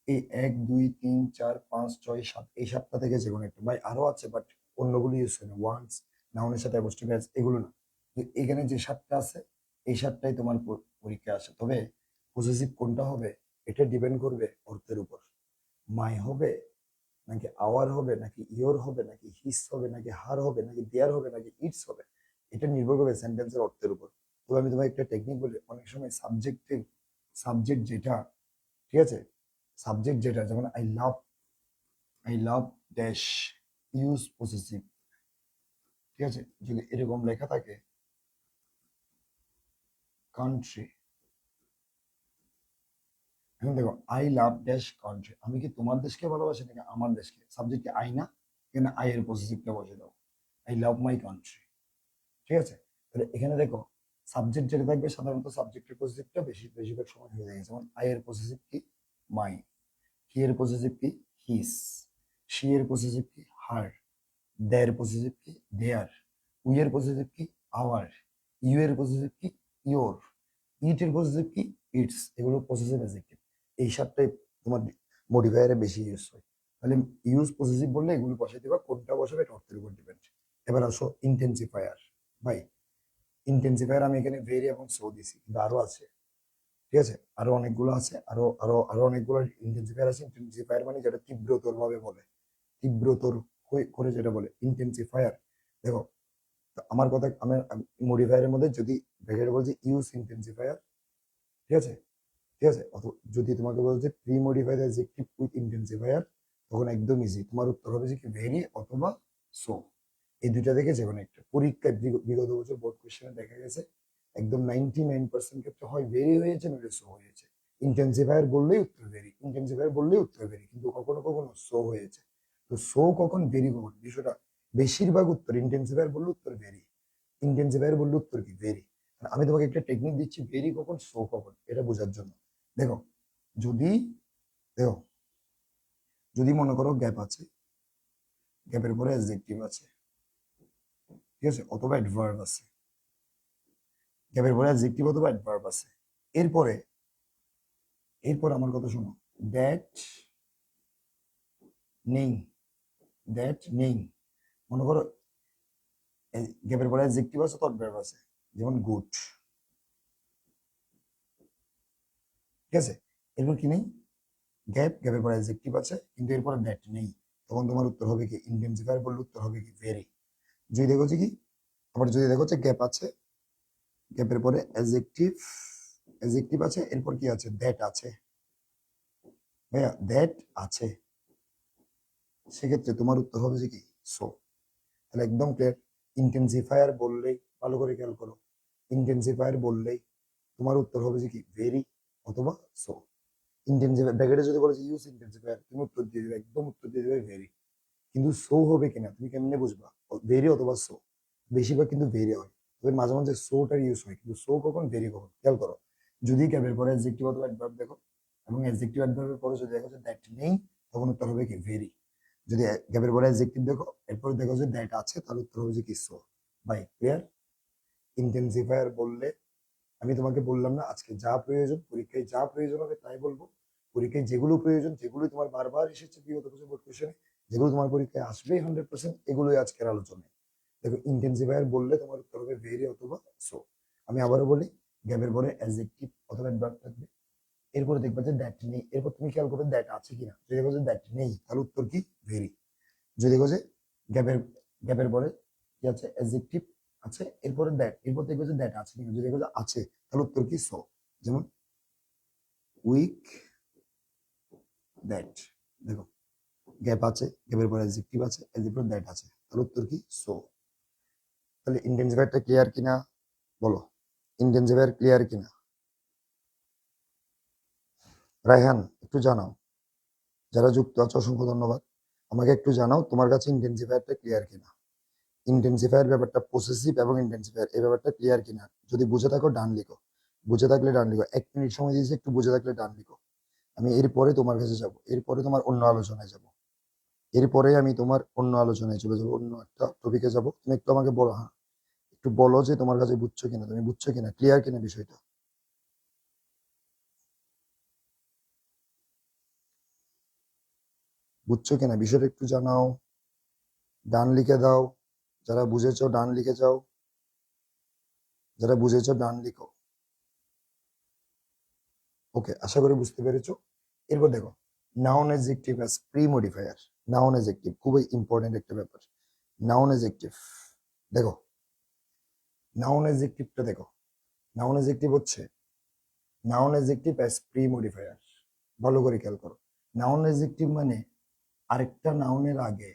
এই 1 2 3 4 5 6 7, এই সাতটা থেকে যে কোনো একটা। ভাই আরো আছে বাট অন্যগুলো ইউজ হয় না, ওয়ান্স, নাউনের সাথে অ্যাপোস্ট্রোফি আছে, এগুলো না। তো এখানে যে সাতটা আছে এই সাতটাই তোমার পরীক্ষায় আসে। তবে পসেসিভ কোনটা হবে এটা ডিপেন্ড করবে অর্থের উপর। মাই হবে নাকি আওয়ার হবে নাকি ইয়োর হবে নাকি হিস হবে নাকি হার হবে নাকি দেয়ার হবে নাকি ইটস হবে, এটা নির্ভর করবে সেন্টেন্সের অর্থের উপর। তবে আমি তোমাকে একটা টেকনিক বলি, অনেক সময় সাবজেক্ট যেটা, ঠিক আছে, সাবজেক্ট যেটা, যেমন I love dash, use possessive, ঠিক আছে, যদি এরকম লেখা থাকে কান্ট্রি, এখন দেখো আই লাভ ড্যাশ কান্ট্রি, আমি কি তোমার দেশকে ভালোবাসি নাকি আমার দেশকে, সাবজেক্টে আই না, এখানে আই এর পসেসিভটা বসে দাও, আই লাভ মাই কান্ট্রি, ঠিক আছে। তাহলে এখানে দেখো সাবজেক্ট যেটা থাকবে সাধারণত সাবজেক্টের পসেসিভটা বেশিরভাগ সময় হয়ে যায়, যেমন আই এর পসেসিভ কি মাই, হি এর পসেসিভ কি হিস, শি এর পসেসিভ কি হার, দেয়ার পসেসিভ কি দেয়ার, উই এর পসেসিভ কি আওয়ার, ইউ এর পসেসিভ কি ইয়োর, ইট এর পসেসিভ কি ইটস, এগুলো পসেসিভ অ্যাডজেক্টিভ। এই সাতটাই তোমার মডিফায়ারে বেশি ইউজ হয়। তাহলে ইউজ পসেসিভ বললে এগুলো বসাই দিবা, কোনটা বসাবে এটা অর্থের উপর ডিপেন্ড। এবার আসো ইন্টেন্সিফায়ার। ভাই ইন্টেন্সিফায়ার আমি এখানে ভেরি এবং সো দিছি, কিন্তু আরো আছে, ঠিক আছে, আরো অনেকগুলো আছে, আরো অনেকগুলো ইন্টেন্সিফায়ার আছে। ইন্টেন্সিফায়ার মানে যেটা তীব্রতর ভাবে বলে, তীব্রতর করে যেটা বলে ইন্টেন্সিফায়ার। দেখো, তো আমার কথা, আমার মডিফায়ারের মধ্যে যদি ব্র্যাকেটে বলছে ইউজ ইন্টেন্সিফায়ার, ঠিক আছে, ঠিক আছে, যদি তোমাকে বলছে pre modify the adjective with intensifier, তখন একদম ইজি, তোমার উত্তর হবে যে কি ভেরি অথবা সো, এই দুইটা থেকে যে কোনো একটা। পরীক্ষায় বিগত বছর বোর্ড কোশ্চেনে দেখা গেছে একদম 99% ক্ষেত্রে হয় ভেরি হয়েছে নইলে সো হয়েছে। ইন্টেন্সিফায়ার বললেই উত্তর ভেরি, ইন্টেন্সিফায়ার বললেই উত্তর ভেরি, কিন্তু কখনো কখনো সো হয়েছে। তো সো কখন ভেরি কখন বিষয়টা, বেশিরভাগ উত্তর ইন্টেন্সিফায়ার বললে উত্তর ভেরি, ইন্টেন্সিফায়ার বললে উত্তর কি ভেরি। আমি তোমাকে একটা টেকনিক দিচ্ছি ভেরি কখন সো কখন এটা বোঝার জন্য। দেখো, যদি, দেখো যদি মনে করো গ্যাপ আছে, গ্যাপের পরে অ্যাডজেক্টিভ আছে, ঠিক আছে, অথবা অ্যাডভার্ব আছে, গ্যাপের পরে অ্যাডজেক্টিভ অথবা অ্যাডভার্ব আছে, এরপরে, এরপর আমার কথা শোনো, দ্যাট নেই, দ্যাট নেই, মনে করো গ্যাপের পরে অ্যাডজেক্টিভ আছে তো অ্যাডভার্ব আছে, যেমন গুড, ঠিক আছে, এরপর কি নেই, গ্যাপের পরে অ্যাডজেক্টিভ আছে কিন্তু এরপরে দ্যাট নেই, তখন তোমার উত্তর হবে কি ইন্টেন্সিফায়ার বললে উত্তর হবে কি ভেরি। যদি দেখো যে কি, আবার যদি দেখো যে গ্যাপ আছে, গ্যাপের পরে অ্যাডজেক্টিভ, অ্যাডজেক্টিভ আছে, এরপর কি আছে দ্যাট আছে, ভাইয়া দ্যাট আছে, সেক্ষেত্রে তোমার উত্তর হবে যে কি সো। তাহলে একদম ক্লিয়ার, ইন্টেন্সিফায়ার বললেই, ভালো করে খেয়াল করো, ইন্টেন্সিফায়ার বললেই তোমার উত্তর হবে যে কি ভেরি অথবা সো। ইন্টেন্সিফায়ার ব্র্যাকেটে যদি বলে যে ইউজ ইন্টেন্সিফায়ার, তুমি উত্তর দিয়ে দেবে, একদম উত্তর দিয়ে দেবে ভেরি। কিন্তু সো হবে কিনা তুমি কেমনে বুঝবা, ভেরি অথবা সো, বেশিরভাগ কিন্তু ভেরি হয়, তবে মাঝে মাঝে সোটার ইউজ হয়, কিন্তু সো কখন ভেরি কখন খেয়াল করো। যদি ক্যাবের পরে অ্যাডজেক্টিভ অথবা অ্যাডভার্ব দেখো এবং অ্যাডজেক্টিভ অ্যাডভার্বের পরে যদি দেখো যে দ্যাট নেই, তখন উত্তর হবে কি ভেরি। যদি গ্যাপের পরে অ্যাডজেক্টিভ দেখো এরপরে দেখো যে দ্যাট আছে, তাহলে উত্তর হবে যে কি সো। By clear. ইন্টেন্সিফায়ার বললে আমি তোমাকে বললাম না আজকে যা প্রয়োজন পরীক্ষায়, যা প্রয়োজন হবে তাই বলবো, পরীক্ষায় যেগুলো প্রয়োজন, যেগুলো তোমার বারবার এসেছে বিগত বছর বোর্ড কোশ্চেনে, যেগুলো তোমার পরীক্ষায় আসবেই 100%, এগুলোই আজকের আলোচনায়। দেখো ইন্টেন্সিফায়ার বললে তোমার উত্তর হবে ভেরি অথবা সো। আমি আবারও বলি, গ্যাপের পরে অ্যাডজেক্টিভ অথবা অ্যাডভার্ব থাকবে। এরপরে দেখবা যে দ্যাট নেই, এরপর তুমি খেয়াল করবে দ্যাট আছে কিনা। যদি দেখো যে দ্যাট নেই তাহলে উত্তর কি ভেরি। যদি দেখো যে গ্যাপের গ্যাপের পরে কি আছে অ্যাডজেক্টিভ আছে, এরপরে দ্যাট, এরপর দেখবে যে দ্যাট আছে কিনা। যদি দেখো যে আছে তাহলে উত্তর কি সো। যেমন উইক দ্যাট, দেখো গ্যাপ আছে, গ্যাপের পরে অ্যাডজেক্টিভ আছে, অ্যাডজেক্টিভ দ্যাট আছে, তাহলে উত্তর কি সো। তাহলে ইন্টেন্সিফায়ারটা ক্লিয়ার কিনা বলো, ইন্টেন্সিফায়ার ক্লিয়ার কিনা? রায়হান একটু জানাও, যারা যুক্ত আছে অসংখ্য ধন্যবাদ। আমাকে একটু জানাও তোমার কাছে ইন্টেন্সিফায়ারটা ক্লিয়ার কিনা। ইন্টেন্সিফায়ার ব্যাপারটা পসেসিভ এবং ইন্টেন্সিফায়ার এই ব্যাপারটা ক্লিয়ার কিনা। যদি বুঝে থাকো ডান লিখো, বুঝে থাকলে ডান লিখো। 1 মিনিট সময় দিয়েছি, একটু বুঝে থাকলে ডান লিখো। আমি এরপরে তোমার কাছে যাব, এরপরে তোমার অন্য আলোচনায় যাব, এরপরে আমি তোমার অন্য আলোচনায় চলে যাবো, অন্য একটা টপিকে যাব। তুমি একটু আমাকে বলো, হ্যাঁ একটু বলো যে তোমার কাছে বুঝছো কিনা, তুমি বুঝছো কিনা, ক্লিয়ার কিনা বিষয়টা। বুঝছো কিনা বিষয়টা একটু জানাও, ডান লিখে দাও। যারা বুঝেছো ডান লিখে যাও, যারা বুঝেছো ডান লিখো। ওকে, আশা করি বুঝতে পেরেছো। এরপর দেখো noun adjective as pre modifier. Noun adjective খুবই ইম্পর্টেন্ট একটা ব্যাপার। নাউন অ্যাডজেক্টিভ দেখো, নাউন অ্যাডজেক্টিভটা দেখো। নাউন অ্যাডজেক্টিভ হচ্ছে noun adjective as pre modifier. ভালো করে খেয়াল করো, নাউন অ্যাডজেক্টিভ মানে আরেকটা নাউনের আগে,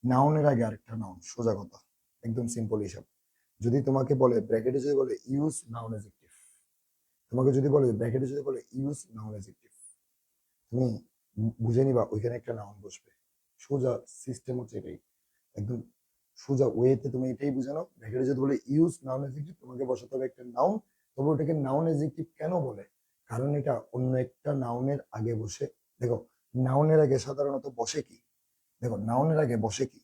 নাউনের আগে আরেকটা নাউন, সোজা কথা, একদম সিম্পল হিসাব। যদি তোমাকে বলে ব্র্যাকেটে যদি বলে ইউজ নাউন অ্যাডজেক্টিভ, তোমাকে যদি বলে ব্র্যাকেটে যদি বলে ইউজ নাউন অ্যাডজেক্টিভ, তুমি বুঝে নিবা ওইখানে একটা নাউন বসবে। সোজা সিস্টেম হচ্ছে এটাই, একদম সোজা ওয়েতে তুমি এটাই বুঝে নাও। ব্র্যাকেটে যদি বলে ইউজ নাউন অ্যাডজেক্টিভ, তোমাকে বসাতে হবে একটা নাউন। তবে ওটাকে নাউন অ্যাডজেক্টিভ কেন বলে? কারণ এটা অন্য একটা নাউনের আগে বসে। দেখো নাউনের আগে সাধারণত বসে কি, দেখো নাউনের আগে বসে কি,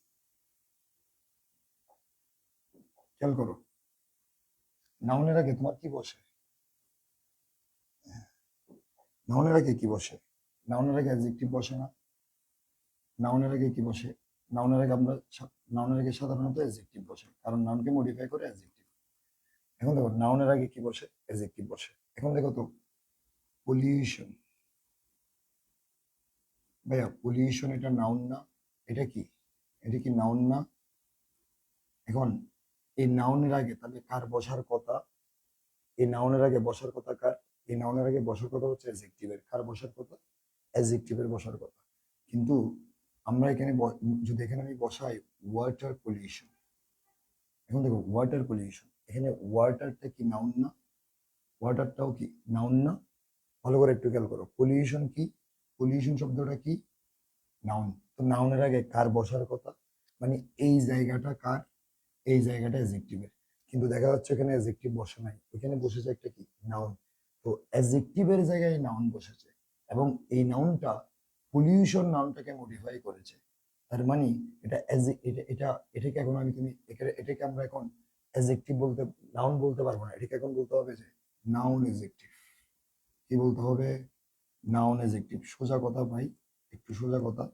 খেয়াল করো, নাউনের আগে তোমার কি বসে? নাউনের আগে কি বসে? নাউনের আগে অ্যাডজেক্টিভ বসে না? নাউনের আগে কি বসে? নাউনের আগে নাউনের আগে সাধারণত অ্যাডজেক্টিভ বসে, কারণ নাউনকে মডিফাই করে অ্যাডজেক্টিভ। এখন দেখো নাউনের আগে কি বসে? অ্যাডজেক্টিভ বসে। এখন দেখো তো পলিউশন, ভাইয়া পলিউশন এটা নাউন না? এটা কি, এটা কি নাউন না? এখন এই নাউনের আগে তাহলে কার বসার কথা? এই নাউনের আগে বসার কথা কার? এই নাউনের আগে বসার কথা হচ্ছে অ্যাডজেক্টিভের। কার বসার কথা? অ্যাডজেক্টিভের বসার কথা। কিন্তু আমরা এখানে যদি এখানে আমি বসাই ওয়াটার পলিউশন, এখন দেখো ওয়াটার পলিউশন, এখানে ওয়াটারটা কি নাউন না? ওয়াটারটাও কি নাউন না? ভালো করে একটু খেয়াল করো, পলিউশন কি, পলিউশন শব্দটা কি, নাউন। তো নাউনের আগে কার বসার কথা? মানে এই জায়গাটা কার? এই জায়গাটা অ্যাডজেক্টিভের। কিন্তু দেখা যাচ্ছে এখানে অ্যাডজেক্টিভ বসে নাই, ওখানে বসেছে একটা কি নাউন। তো অ্যাডজেক্টিভের জায়গায় নাউন বসেছে, এবং এই নাউনটা পলিউশন নাউনটাকে মডিফাই করেছে। তার মানে এটা এটা এটা এটাকে এখন আমি তুমি এটাকে আমরা এখন অ্যাডজেক্টিভ বলতে, নাউন বলতে পারবো না। এটাকে এখন বলতে হবে যে নাউন অ্যাডজেক্টিভ। কি বলতে হবে? Noun adjective. সোজা কথা ভাই, একটু সোজা কথা।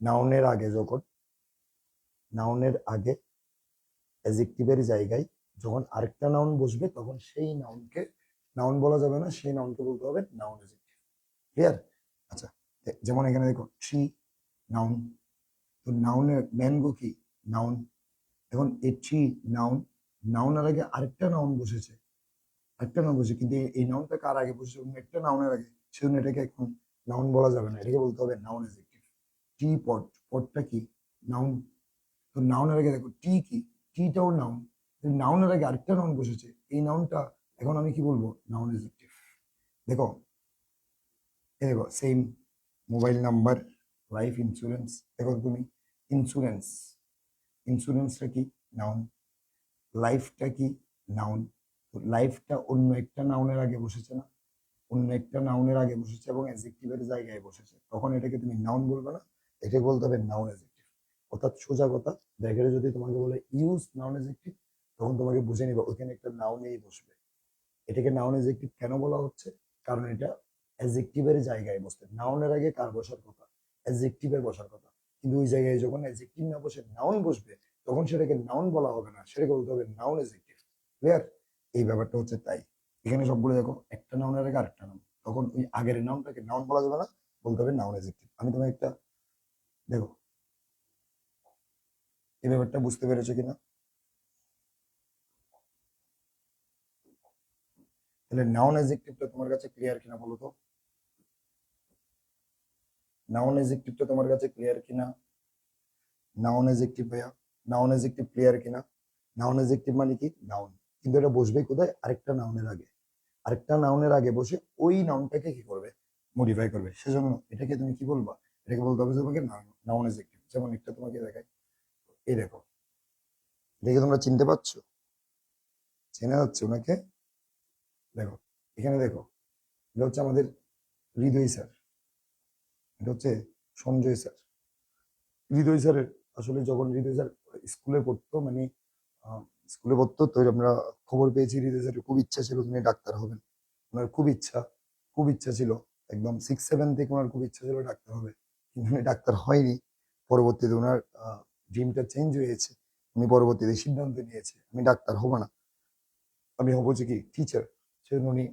নাউনের আগে যখন, নাউনের আগে অ্যাডজেক্টিভের জায়গায় যখন আরেকটা নাউন বসবে, তখন সেই নাউনকে নাউন বলা যাবে না, সেই নাউনকে বলতে হবে নাউন অ্যাডজেক্টিভ। ক্লিয়ার? আচ্ছা, যেমন এখানে দেখো ট্রি নাউন, তো নাউনের ম্যাঙ্গো কি নাউন। এখন এই ট্রি নাউন, নাউনের আগে আরেকটা নাউন বসেছে, আরেকটা নাউন বসেছে, কিন্তু এই নাউনটা কার আগে বসেছে? অন্য একটা নাউনের আগে, সেজন্য এটাকে এখন নাউন বলা যাবে না, এটাকে বলতে হবে নাউন অ্যাডজেক্টিভ। টি পট, পটটা কি নাউন। তো নাউনের আগে দেখো টি কি, টিটাও নাউন, নাউনের আগে আরেকটা নাউন বসেছে, এই নাউনটা এখন আমি কি বলবো? Noun adjective. দেখো এই দেখো same mobile number, life insurance, দেখো তুমি ইন্স্যুরেন্স, ইন্স্যুরেন্সটা কি নাউন, লাইফটা কি নাউন। তো লাইফটা অন্য একটা নাউনের আগে বসেছে না, অন্য একটা নাউনের আগে বসেছে এবং অ্যাডজেক্টিভের জায়গায় বসেছে, তখন এটাকে তুমি নাউন বলবে না, এটাকে বলতে হবে নাউন অ্যাডজেক্টিভ। অর্থাৎ সোজা কথা, ব্র্যাকেটে যদি তোমাকে বলে ইউজ নাউন অ্যাডজেক্টিভ, তখন তোমাকে বুঝে নিবে ওইখানে একটা নাউনেই বসবে। এটাকে নাউন অ্যাডজেক্টিভ কেন বলা হচ্ছে? কারণ এটা অ্যাডজেক্টিভের জায়গায় বসতে, নাউনের আগে কার বসার কথা? অ্যাডজেক্টিভের বসার কথা। কিন্তু ওই জায়গায় যখন অ্যাডজেক্টিভ না বসে নাউন বসবে, তখন সেটাকে নাউন বলা হবে না, সেটাকে বলতে হবে নাউন অ্যাডজেক্টিভ। ক্লিয়ার? এই ব্যাপারটা হচ্ছে তাই। এখানে সবগুলো দেখো একটা নাউনের আগে আরেকটা নাউন, তখন ওই আগের নাউনটাকে নাউন বলা যাবে না, বলতে হবে নাউন অ্যাডজেক্টিভ। আমি তোমাকে একটা দেখো, এই ব্যাপারটা বুঝতে পেরেছো কিনা? তাহলে নাউন অ্যাডজেক্টিভটা তোমার কাছে ক্লিয়ার কিনা বলো তো? নাউন অ্যাডজেক্টিভটা তোমার কাছে ক্লিয়ার কিনা? নাউন অ্যাডজেক্টিভ ভাইয়া, নাউন অ্যাডজেক্টিভ ক্লিয়ার কিনা? নাউন অ্যাডজেক্টিভ মানে কি? নাউন, কিন্তু এটা বসবে কোথায়? আরেকটা নাউনের আগে। আরেকটা নাউনের আগে বসে ওই নাউনটাকে কি করবে? মডিফাই করবে। সেজন্য এটাকে তুমি কি বলবা? এটাকে বলতে হবে তোমাকে নাউন অ্যাডজেক্টিভ। যেমন একটা তোমাকে দেখাই, এই দেখো, দেখে তোমরা চিনতে পারছো? চেনা যাচ্ছে ওনাকে? দেখো, এখানে দেখো, এটা হচ্ছে আমাদের হৃদয় স্যার, এটা হচ্ছে সঞ্জয় স্যার। হৃদয় স্যারের, আসলে যখন হৃদয় স্যার স্কুলে পড়তো, মানে স্কুলে পড়তো, তো আমরা খবর পেয়েছি হৃদয় স্যারের খুব ইচ্ছা ছিল তিনি ডাক্তার হবেন। ওনার খুব ইচ্ছা, খুব ইচ্ছা ছিল, একদম 6-7 থেকে ওনার খুব ইচ্ছা ছিল ডাক্তার হবে, কিন্তু উনি ডাক্তার হয়নি। পরবর্তীতে ওনার ড্রিমটা চেঞ্জ হয়েছে। উনি পরবর্তীতে সিদ্ধান্ত নিয়েছে আমি ডাক্তার হব না, আমি হবো যে কি টিচার। সেজন্য উনি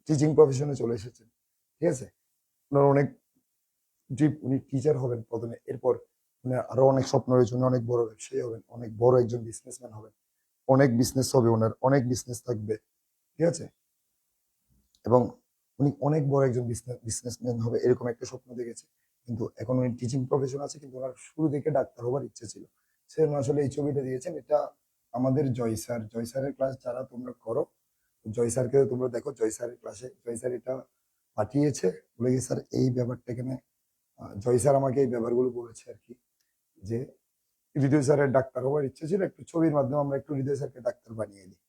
টিচিং প্রফেশনে চলে এসেছেন। ঠিক আছে, ওনার অনেক ড্রিম, উনি টিচার হবেন প্রথমে, এরপর ওনার আরো অনেক স্বপ্ন রয়েছে, উনি অনেক বড় ব্যবসায়ী হবেন, অনেক বড় একজন বিজনেসম্যান হবেন, অনেক বিজনেস হবে ওনার, অনেক বিজনেস থাকবে। ঠিক আছে, এবং উনি অনেক বড় একজন বিজনেসম্যান হবে এরকম একটা স্বপ্ন দেখেছে। কিন্তু এখন উনি টিচিং প্রফেশন আছে, কিন্তু ওনার শুরু থেকে ডাক্তার হবার ইচ্ছে ছিল। সে আসলে এই ছবিটা দিয়েছেন, এটা আমাদের জয় স্যার, জয় স্যারের ক্লাস যারা তোমরা করো, জয় স্যারকে তোমরা দেখো, জয় স্যারের ক্লাসে জয় স্যার এটা পাঠিয়েছে, বলে কি স্যার এই ব্যাপারটা এখানে, জয় স্যার আমাকে এই ব্যাপারগুলো বলেছে আর কি, যে হৃদয় স্যারের ডাক্তার হওয়ার ইচ্ছে ছিল, একটু ছবির মাধ্যমে আমরা একটু হৃদয় স্যারকে ডাক্তার বানিয়ে দিই।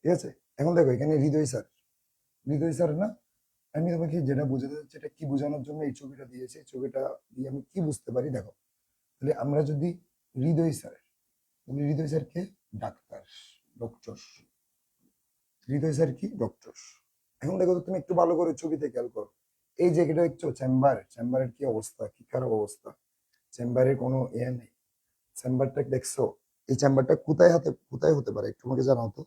ঠিক আছে, এখন দেখো এখানে হৃদয় স্যার, হৃদয় স্যার না, আমি তোমাকে যেটা বোঝাতে চাচ্ছি, এটা কি বোঝানোর জন্য এই ছবিটা দিয়েছে, এই ছবিটা দিয়ে আমি কি বুঝতে পারি দেখো। তাহলে আমরা যদি হৃদয় স্যার, হৃদয় স্যারকে ডাক্তার, ডক্টর, হৃদয় স্যার কি ডক্টর। এখন দেখো তো, তুমি একটু ভালো করে ছবিতে খেয়াল করো, এই যে এটা দেখছো চেম্বার, চেম্বারের কি অবস্থা, কি খারাপ অবস্থা, চেম্বারের কোনো ইয়ে নেই। চেম্বারটা দেখছো? এই চেম্বারটা কোথায় কোথায় হতে পারে একটু আমাকে জানাও তো,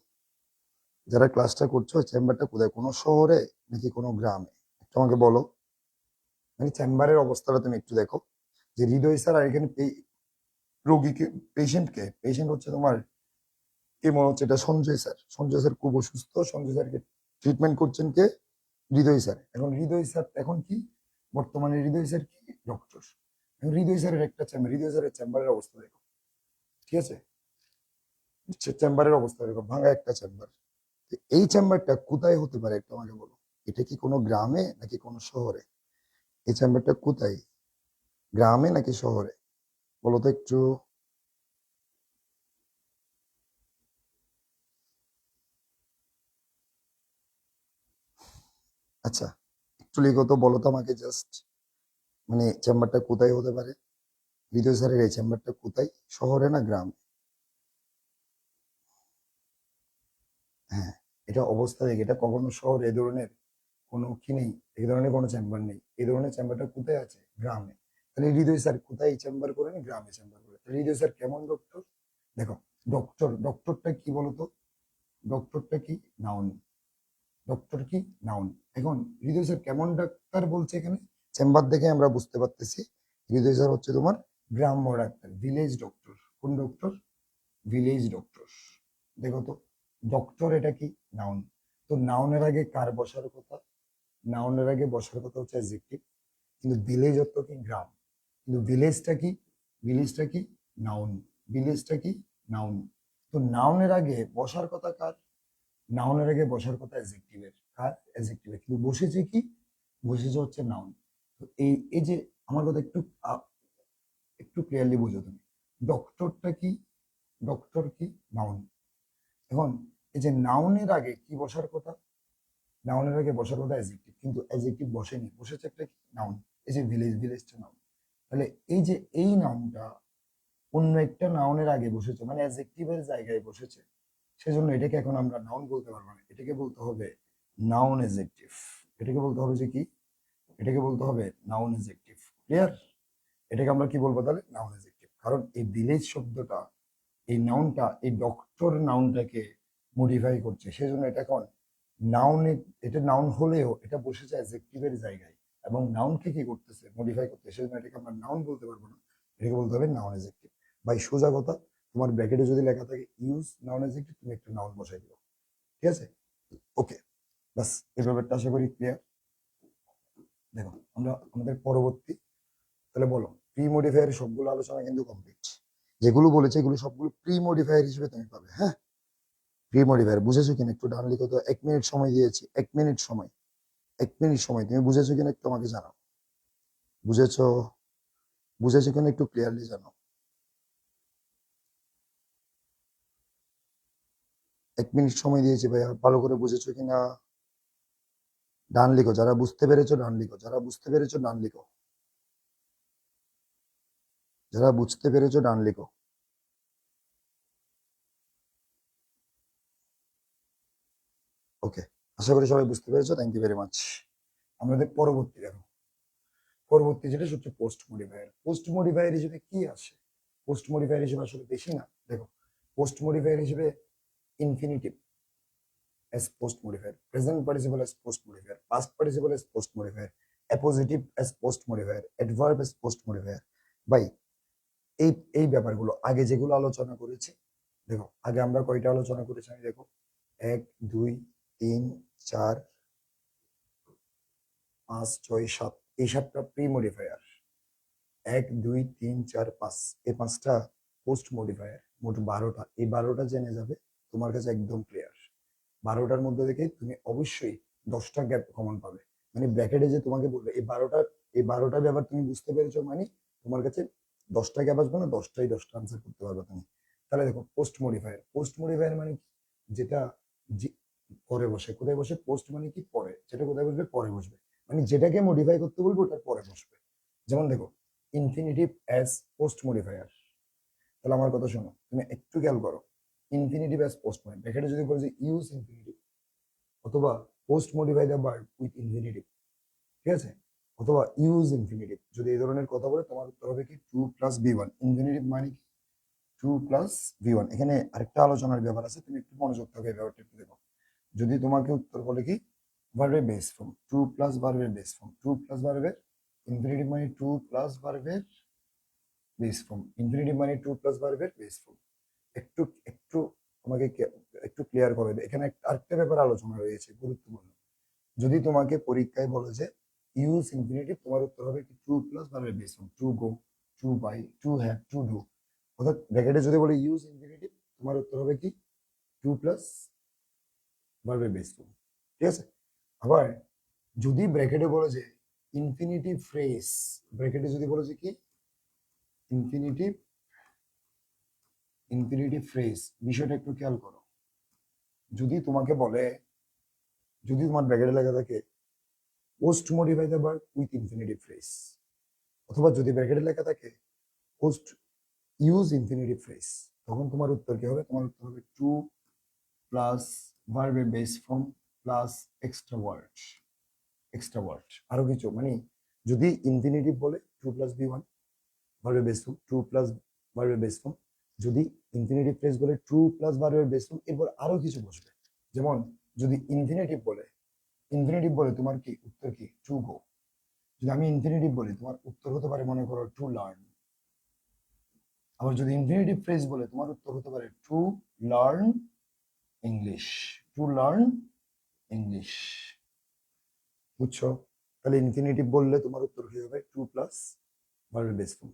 যারা ক্লাসটা করছো, চেম্বারটা কোথায়, কোনো শহরে নাকি কোনো গ্রামে? একটু আমাকে বলো। মানে চেম্বারের অবস্থাটা তুমি একটু দেখো, যে হৃদয় স্যার আর এখানে রোগীকে, পেশেন্টকে, পেশেন্ট হচ্ছে তোমার, কে মনে হচ্ছে এটা সঞ্জয় স্যার, সঞ্জয় স্যার খুব অসুস্থ, সঞ্জয় স্যারকে ট্রিটমেন্ট করছেন কে? হৃদয় স্যার। এখন হৃদয় স্যার এখন কি, বর্তমানে হৃদয় স্যার কি ডক্টর। এখন হৃদয় স্যারের একটা চেম্বার, হৃদয় স্যারের চেম্বারের অবস্থা দেখো। ঠিক আছে, চেম্বারের অবস্থা দেখো, ভাঙা একটা চেম্বার। এই চেম্বারটা কোথায় হতে পারে একটু আমাকে বলো। এটা কি কোনো গ্রামে নাকি কোনো শহরে? এই চেম্বারটা কোথায়, গ্রামে নাকি শহরে? বলো তো একটু। আচ্ছা, একটু লিখো তো, বলো তো আমাকে জাস্ট, মানে চেম্বারটা কোথায় হতে পারে? হৃদয় স্যারের এই চেম্বারটা কোথায়, শহরে না গ্রামে? হ্যাঁ, এটা অবস্থা দেখে, এটা কখনো শহরে এই ধরনের কোনো কি নেই, এই ধরনের কোনো চেম্বার নেই। এই ধরনের চেম্বারটা কোথায় আছে? গ্রামে। তাহলে হৃদয় স্যার কোথায় চেম্বার করেন? গ্রামে চেম্বার করে। তাহলে হৃদয় স্যার কেমন ডক্টর? দেখো, ডক্টর, ডক্টরটা কি বলতো, ডক্টরটা কি নাউন, ডক্টর কি নাউন। এখন হৃদয় স্যার কেমন ডাক্তার বলছে এখানে, চেম্বার দেখে আমরা বুঝতে পারতেছি হৃদয় স্যার হচ্ছে তোমার গ্রাম্য ডাক্তার, ভিলেজ ডক্টর। কোন ডক্টর? Village doctor. দেখো তো, ডক্টর এটা কি নাউন, তো নাউনের আগে কার বসার কথা? নাউনের আগে বসার কথা হচ্ছে অ্যাডজেক্টিভ। কিন্তু ভিলেজ অর্থ কি গ্রাম, কিন্তু ভিলেজটা কি, ভিলেজটা কি নাউন, ভিলেজটা কি নাউন। তো নাউনের আগে বসার কথা কার? নাউনের আগে বসার কথা অ্যাডজেক্টিভের, কার? অ্যাডজেক্টিভের, কিন্তু বসেছে কি, বসেছে হচ্ছে নাউন। তো এই এই যে আমার কথা একটু একটু ক্লিয়ারলি বুঝো তুমি, ডক্টরটা কি, ডক্টর কি নাউন। এখন এই যে নাউনের আগে কি বসার কথা, নাউনের আগে বসার কথা অ্যাডজেক্টিভ, কিন্তু অ্যাডজেক্টিভ বসেনি, বসেছে একটা কি নাউন। এই যে ভিলেজ, ভিলেজটা নাউন। তাহলে এই যে এই নাউনটা অন্য একটা নাউনের আগে বসেছে, মানে অ্যাডজেক্টিভের জায়গায় বসেছে, সেজন্য এটাকে এখন আমরা নাউন বলতে পারবো না, এটাকে বলতে হবে নাউন অ্যাডজেক্টিভ। এটাকে বলতে হবে যে কি, এটাকে বলতে হবে নাউন অ্যাডজেক্টিভ। ক্লিয়ার? এটাকে আমরা কি বলবো তাহলে? Noun adjective. কারণ এই ভিলেজ শব্দটা, এই নাউনটা, এই ডক্টর নাউনটাকে মডিফাই করছে, সেজন্য এটা এখন নাউন, এটা নাউন হলেও এটা বসেছে অ্যাডজেক্টিভের জায়গায়, এবং নাউনকে কি করতেছে, মডিফাই করতেছে, সেজন্য এটাকে আমরা নাউন বলতে পারবো না, এটাকে বলতে হবে নাউন অ্যাডজেক্টিভ। ভাই সোজা কথা, তোমার ব্র্যাকেটে যদি লেখা থাকে ইউজ নাউন অ্যাডজেক্টিভ, তুমি একটা নাউন বসাই দিও, ঠিক আছে? ওকে, বাস এই ব্যাপারটা আশা করি ক্লিয়ার। দেখো আমরা আমাদের পরবর্তী, তাহলে বলো প্রি মডিফায়ার সবগুলো আলোচনা কিন্তু কমপ্লিট, যেগুলো বলেছে এগুলো সবগুলো প্রি মডিফায়ার হিসেবে তুমি পাবে। হ্যাঁ, প্রি মডিফায়ার বুঝেছো কিনা একটু ডান লিখো তো, 1 মিনিট সময় দিয়েছি, 1 মিনিট সময়, 1 মিনিট সময়, তুমি বুঝেছো কিনা একটু আমাকে জানাও। বুঝেছো? বুঝেছো কিনা একটু ক্লিয়ারলি জানাও। 1 মিনিট সময় দিয়েছি ভাইয়া, ভালো করে বুঝেছো কিনা? ডান লিখো, যারা বুঝতে পেরেছো ডান লিখো, যারা বুঝতে পেরেছো ডান লিখো, যারা বুঝতে পেরেছো ডান লিখো। ওকে, আশা করি সবাই বুঝতে পেরেছো, থ্যাংক ইউ ভেরি মাচ। আমাদের পরবর্তী দেখো, পরবর্তী যেটা সেটা হচ্ছে পোস্ট মডিফায়ার। পোস্ট মডিফায়ার হিসেবে কি আসে? পোস্ট মডিফায়ার হিসেবে আসলে বেশি না। দেখো, পোস্ট মডিফায়ার হিসেবে infinitive as post modifier, present participle as post modifier, past participle as post modifier, appositive as post modifier, adverb as post modifier। ভাই এই এই ব্যাপারগুলো আগে যেগুলো আলোচনা করেছি, দেখো আগে আমরা কয়টা আলোচনা করেছি আমি দেখো, 1 2 3 4 5 6 7, এই 7টা প্রি মডিফায়ার, 1 2 3 4 5, এই 5টা পোস্ট মডিফায়ার, মোট 12টা। এই 12টা জেনে যাবে, তোমার কাছে একদম ক্লিয়ার। 12টার মধ্যে থেকে তুমি অবশ্যই 10টা গ্যাপ কমন পাবে। মানে ব্র্যাকেটে যে তোমাকে বলবে এই 12টা ব্যাপার তুমি বুঝতে পেরেছো, মানে তোমার কাছে 10টা গ্যাপ আসবে না, 10টা আনসার করতে পারবে তুমি। তাহলে দেখো পোস্ট মডিফায়ার, পোস্ট মডিফায়ার মানে কি? যেটা পরে বসে, কোথায় বসে? পোস্ট মানে কি? পরে। যেটা কোথায় বসবে? পরে বসবে। মানে যেটাকে মডিফাই করতে বলবো ওটার পরে বসবে। যেমন দেখো, ইনফিনিটিভ অ্যাজ পোস্ট মডিফায়ার। তাহলে আমার কথা শোনো, তুমি একটু খেয়াল করো, ইনফিনিটিভ অ্যাজ পোস্ট মডিফায়ার, ব্র্যাকেটে যদি বলে যে ইউজ ইনফিনিটিভ, অথবা post modify the verb with infinitive, ঠিক আছে? অথবা ইউজ ইনফিনিটিভ, যদি এই ধরনের কথা বলে তোমার উত্তর হবে কি 2 + V1। ইনফিনিটিভ মানে কি? 2 + V1। এখানে আরেকটা আলোচনার ব্যাপার আছে, তুমি একটু মনোযোগ থাকো, এই ব্যাপারটা একটু দেখো। যদি তোমাকে উত্তর বলে কি ভার্বের বেস ফর্ম, 2 + ভার্বের বেস ফর্ম, 2 + ভার্বের ইনফিনিটিভ মানে 2 + ভার্বের বেস ফর্ম, ইনফিনিটিভ মানে 2 + ভার্বের বেস ফর্ম। একটু একটু আমাকে একটু ক্লিয়ার করে দেয়, এখানে আরেকটা ব্যাপার আলোচনা রয়েছে গুরুত্বপূর্ণ। যদি তোমাকে পরীক্ষায় বলে যে ইউজ ইনফিনিটিভ, তোমার উত্তর হবে কি 2 + ভার্বের base form, to go, to buy, to have, to do. অর্থাৎ ব্র্যাকেটে যদি বলে ইউজ ইনফিনিটিভ, তোমার উত্তর হবে কি 2 + ভার্বের বেস ফর্ম, ঠিক আছে? আবার যদি ব্র্যাকেটে বলে যে ইনফিনিটিভ ফ্রেজ, ব্র্যাকেটে যদি বলে যে কি ইনফিনিটিভ, ইনফিনিটিভ ফ্রেজ, বিষয়টা একটু খেয়াল করো। যদি তোমাকে বলে, যদি তোমার ব্র্যাকেটে লেখা থাকে post modify the verb with infinitive phrase, অথবা যদি ব্র্যাকেটে লেখা থাকে পোস্ট ইউজ ইনফিনিটিভ ফ্রেজ, তখন তোমার উত্তর কি হবে? তোমার উত্তর হবে 2 + ভার্বের base form plus extra word, extra word আরো কিছু। মানে যদি ইনফিনিটিভ বলে 2 + V1 ভার্বের বেস ফর্ম, 2 + ভার্বের বেস ফর্ম, যদি ইনফিনিটিভ ফ্রেজ বলে 2 + ভার্বের বেস ফর্ম, এরপর আরো কিছু বসবে। যেমন যদি ইনফিনিটিভ বলে, ইনফিনিটিভ বলে তোমার কি উত্তর কি? To go. যদি আমি ইনফিনিটিভ বলি, তোমার উত্তর হতে পারে মনে করো টু লার্ন। আবার যদি ইনফিনিটিভ ফ্রেজ বলে, তোমার উত্তর হতে পারে to learn English, to learn English. বুঝছো? তাহলে ইনফিনিটিভ বললে তোমার উত্তর কি হবে? 2 + ভার্বের বেস ফর্ম।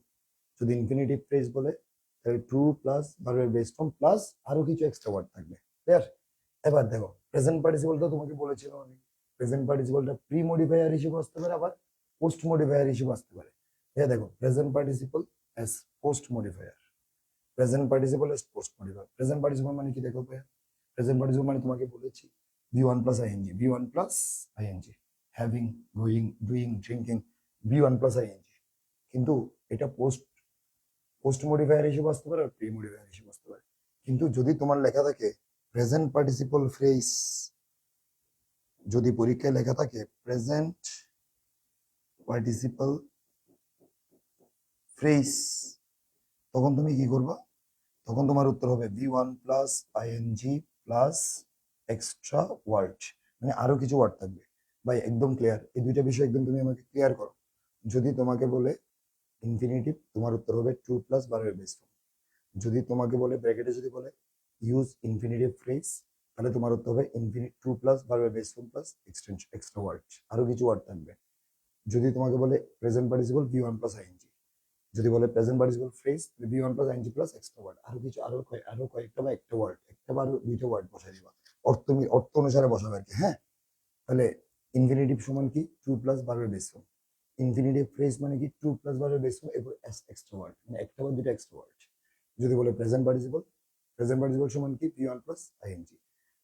যদি ইনফিনিটিভ ফ্রেজ বলে, তাহলে 2 + ভার্বের বেস ফর্ম প্লাস আরো কিছু এক্সট্রা ওয়ার্ড থাকবে। ক্লিয়ার? এবার দেখো প্রেজেন্ট পার্টিসিপলটা তোমাকে বলেছিলাম আমি, প্রেজেন্ট পার্টিসিপলটা প্রি মডিফায়ার হিসেবে আসতে পারে, আবার পোস্ট মডিফায়ার হিসেবে আসতে পারে। এই দেখো present participle as post modifier, present participle as post modifier. Present participle মানে কি দেখো ভাইয়া, প্রেজেন্ট পার্টিসিপল মানে তোমাকে বলেছি V1 + ing, V1 + ing, having, going, doing, drinking, V1 + ing। কিন্তু এটা পোস্ট পোস্ট মডিফায়ার হিসেবে আসতে পারে আর প্রি মডিফায়ার হিসেবে আসতে পারে। কিন্তু যদি তোমার লেখা থাকে প্রেজেন্ট পার্টিসিপল ফ্রেজ, যদি পরীক্ষায় লেখা থাকে প্রেজেন্ট পার্টিসিপল ফ্রেজ, তখন তুমি কি করবা? তখন তোমার উত্তর হবে V1 + ing plus extra word. মানে আরো কিছু ওয়ার্ড থাকবে। ভাই একদম ক্লিয়ার, এই দুইটা বিষয় একদম তুমি আমাকে ক্লিয়ার করো। যদি তোমাকে বলে ইনফিনিটিভ, তোমার উত্তর হবে টু প্লাস ভার্বের বেস ফর্ম। যদি তোমাকে বলে ব্র্যাকেটে যদি বলে ইউজ ইনফিনিটিভ ফ্রেজ, তাহলে তোমার উত্তর হবে ইনফিনিট টু প্লাস ভার্বের base form plus extension extra word, আরো কিছু ওয়ার্ড থাকবে। যদি তোমাকে বলে present participle V one plus ING, যদি বলে present participle phrase V one plus ING plus extra word, আরো কিছু আরো কয়েকটা বা একটা ওয়ার্ড, একটা বা আরো দুইটা ওয়ার্ড বসাই দিবা, অর্থ অনুসারে বসাবে আর কি। হ্যাঁ, তাহলে ইনফিনিটিভ সমান কি টু প্লাস ভার্বের বেস ফর্ম, ইনফিনিটিভ ফ্রেজ মানে কি টু প্লাস ভার্বের বেস ফর্ম এরপর এক্সট্রা ওয়ার্ড, মানে একটা বা দুটো এক্সট্রা ওয়ার্ড। যদি বলে প্রেজেন্ট পার্টিসিপল সমান কি V one plus ING,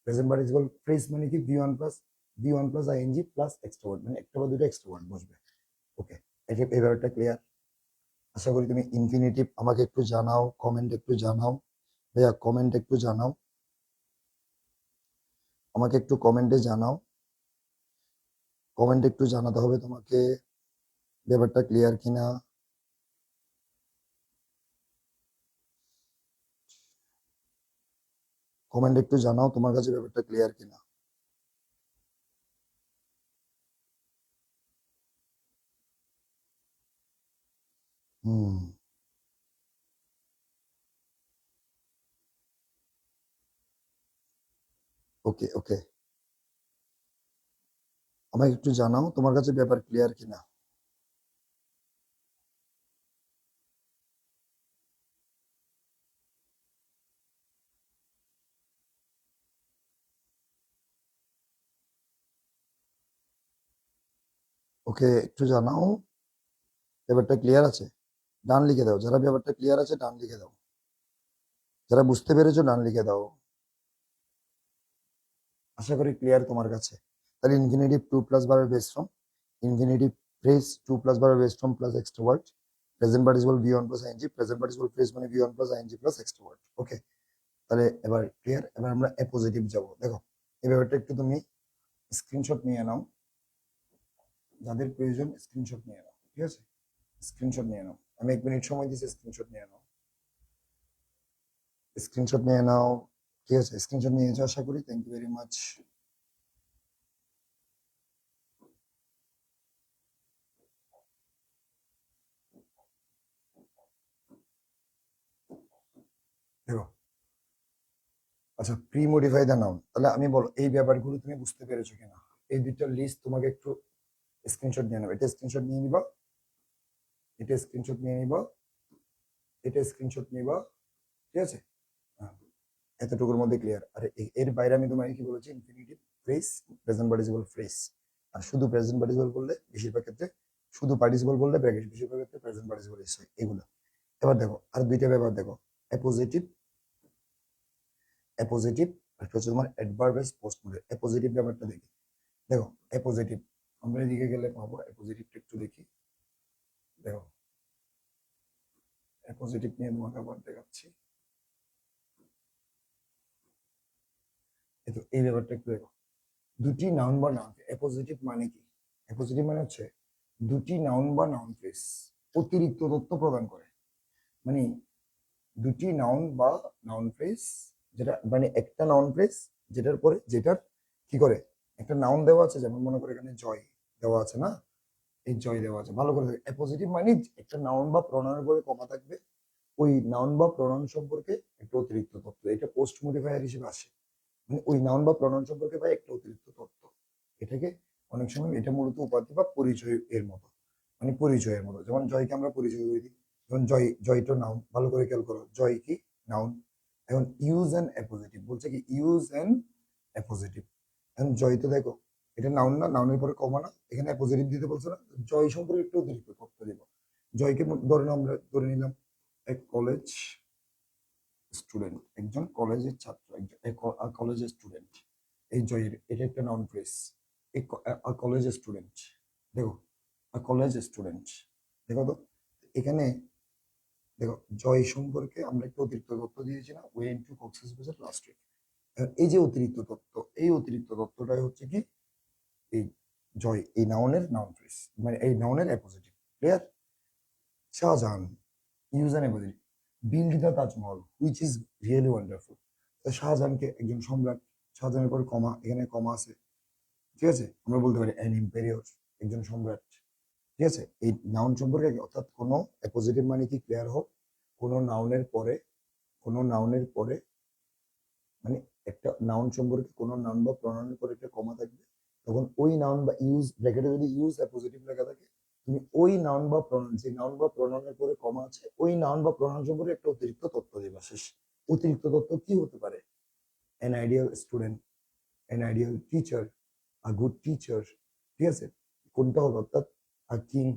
present participle phrase মানে কি V one plus ING plus extra word, মানে একটা বা দুটো এক্সট্রা ওয়ার্ড বসবে। ওকে, এটা এই ব্যাপারটা ক্লিয়ার। আশা করি তুমি ইনফিনিটিভ আমাকে একটু জানাও, কমেন্ট একটু জানাও ভাইয়া, কমেন্ট একটু জানাও, আমাকে একটু কমেন্টে জানাও, কমেন্ট একটু জানাতে হবে তোমাকে ব্যাপারটা ক্লিয়ার কিনা। কমেন্ট একটু জানাও তোমার কাছে ব্যাপারটা ক্লিয়ার কিনা। হুম, ওকে ওকে, আমাকে একটু জানাও তোমার কাছে ব্যাপার ক্লিয়ার কিনা। ওকে, একটু জানাও ব্যাপারটা ক্লিয়ার আছে, ডান লিখে দাও, যারা ব্যাপারটা ক্লিয়ার আছে ডান লিখে দাও, যারা বুঝতে পেরেছো ডান লিখে দাও। আশা করি ক্লিয়ার তোমার কাছে। তাহলে ইনফিনিটিভ টু প্লাস ভার্বের base form, infinitive phrase to plus ভার্বের base form plus extra word, present participle V one plus ING, present participle phrase মানে V one plus ING plus extra word. Okay, তাহলে এবার clear. এবার আমরা appositive যাব। দেখো এই ব্যাপারটা একটু তুমি স্ক্রিনশট নিয়ে নাও, যাদের প্রয়োজন স্ক্রিনশট নিয়ে নাও, ঠিক আছে? স্ক্রিনশট নিয়ে নাও, আমি 1 মিনিট সময় দিচ্ছি, স্ক্রিনশট নিয়ে নাও, স্ক্রিনশট নিয়ে নাও, ঠিক আছে? স্ক্রিনশট নিয়েছো আশা করি, থ্যাংক ইউ ভেরি মাচ। দেখো, আচ্ছা, প্রি মডিফাই দ্য নাউন, তাহলে আমি বলো এই ব্যাপারগুলো তুমি বুঝতে পেরেছো কিনা? এই দুইটা লিস্ট তোমাকে একটু স্ক্রিনশট নিয়ে নেবে, এটা স্ক্রিনশট নিয়ে নিবা, এটা স্ক্রিনশট নিয়ে নিবা, এটা স্ক্রিনশট নিবা, ঠিক আছে? হ্যাঁ, এতটুকুর মধ্যে ক্লিয়ার। আর এর বাইরে আমি তোমাকে কি বলেছি, infinitive phrase, present participle phrase, আর শুধু প্রেজেন্ট পার্টিসিপল বললে বেশিরভাগ ক্ষেত্রে, শুধু পার্টিসিপল বললে ব্র্যাকেট, বেশিরভাগ ক্ষেত্রে প্রেজেন্ট পার্টিসিপল হয় এগুলো। এবার দেখো আর দুইটা ব্যাপার দেখো, অ্যাপোজিটিভ, অ্যাপোজিটিভ, একটা হচ্ছে তোমার adverb S post model. Appositive ব্যাপারটা দেখি, দেখো অ্যাপোজিটিভ আমরা এদিকে গেলে পাবো, অ্যাপোজিটিভটা একটু দেখি। দেখো অ্যাপোজিটিভ নিয়ে তোমাকে আবার দেখাচ্ছি, এই তো এই ব্যাপারটা একটু দেখো। দুটি নাউন বা নাউন, অ্যাপোজিটিভ মানে কি? অ্যাপোজিটিভ মানে হচ্ছে দুটি নাউন বা নাউন ফ্রেজ অতিরিক্ত তথ্য প্রদান করে, মানে দুটি নাউন বা নাউন ফ্রেজ, যেটা মানে একটা নাউন ফ্রেজ যেটার পরে যেটার কি করে একটা নাউন দেওয়া আছে, যেমন মনে করে এখানে জয় দেওয়া আছে না, এই জয় দেওয়া আছে, ভালো করে অ্যাপোজিটিভ মানে একটা নাউন বা প্রনাউনের পরে কমা থাকবে, ওই নাউন বা প্রনাউন সম্পর্কে একটা অতিরিক্ত তথ্য, এটা পোস্ট মডিফায়ার হিসেবে আসে, মানে ওই নাউন বা প্রনাউন সম্পর্কে ভাই একটা অতিরিক্ত তথ্য, এটাকে অনেক সময় এটা মূলত উপাধি বা পরিচয় এর মতো, মানে পরিচয়ের মতো, যেমন জয়কে আমরা পরিচয় করে দিই, যেমন জয়, জয়টা নাউন, ভালো করে খেয়াল করো, জয় কি নাউন। এখন ইউজ এন্ড অ্যাপোজিটিভ বলছে কি, ইউজ এন্ড অ্যাপোজিটিভ। এখন জয় তো দেখো এটা নাউন না, নাউনের পরে কমা না, এখানে অ্যাপোজিটিভ দিতে বলছে না, জয় সম্পর্কে একটু অতিরিক্ত তথ্য দিব। জয়কে ধরে নাও, আমরা ধরে নিলাম এক কলেজ স্টুডেন্ট, একজন কলেজের ছাত্র, একজন কলেজের স্টুডেন্ট, এই জয়ের এটা একটা নাউন ফ্রেজ, কলেজ স্টুডেন্ট, দেখো কলেজ স্টুডেন্ট, দেখো তো এখানে, দেখো জয় সম্পর্কে আমরা একটা অতিরিক্ত তথ্য দিয়েছি না, ওয়েন টু কক্সেস বাজার লাস্ট উইক। এই যে অতিরিক্ত তথ্য, এই অতিরিক্ত তথ্যটাই হচ্ছে কি এই জয়, এই নাউনের নাউন ফ্রেজ, মানে এই নাউনের appositive. Clear? Shahjahan, use an appositive, build the Taj Mahal which is really wonderful. শাহজাহানকে একজন সম্রাট, শাহজাহানের পর কমা, এখানে কমা আছে, ঠিক আছে? আমরা বলতে পারি অ্যান এম্পেরিয়র, একজন সম্রাট। ঠিক আছে? এই নাউন সম্পর্কে অর্থাৎ কোনো অ্যাপোজিটিভ মানে কি ক্লিয়ার হোক, কোনো নাউনের পরে, কোনো নাউনের পরে মানে একটা নাউন সম্পর্কে কোনো নাউন বা প্রনাউনের পরে একটা কমা থাকবে, তখন ওই নাউন বা ইউজ ব্র্যাকেটে যদি ইউজ অ্যাপোজিটিভ লেখা থাকে, তুমি ওই নাউন বা প্রনাউন, যে নাউন বা প্রনাউনের পরে কমা আছে ওই নাউন বা প্রনাউন সম্পর্কে একটা অতিরিক্ত তথ্য দিবা। শেষ। অতিরিক্ত তথ্য কি হতে পারে? An ideal student, an ideal teacher, a good teacher. ঠিক আছে? কোনটা হলো অর্থাৎ আ কিং,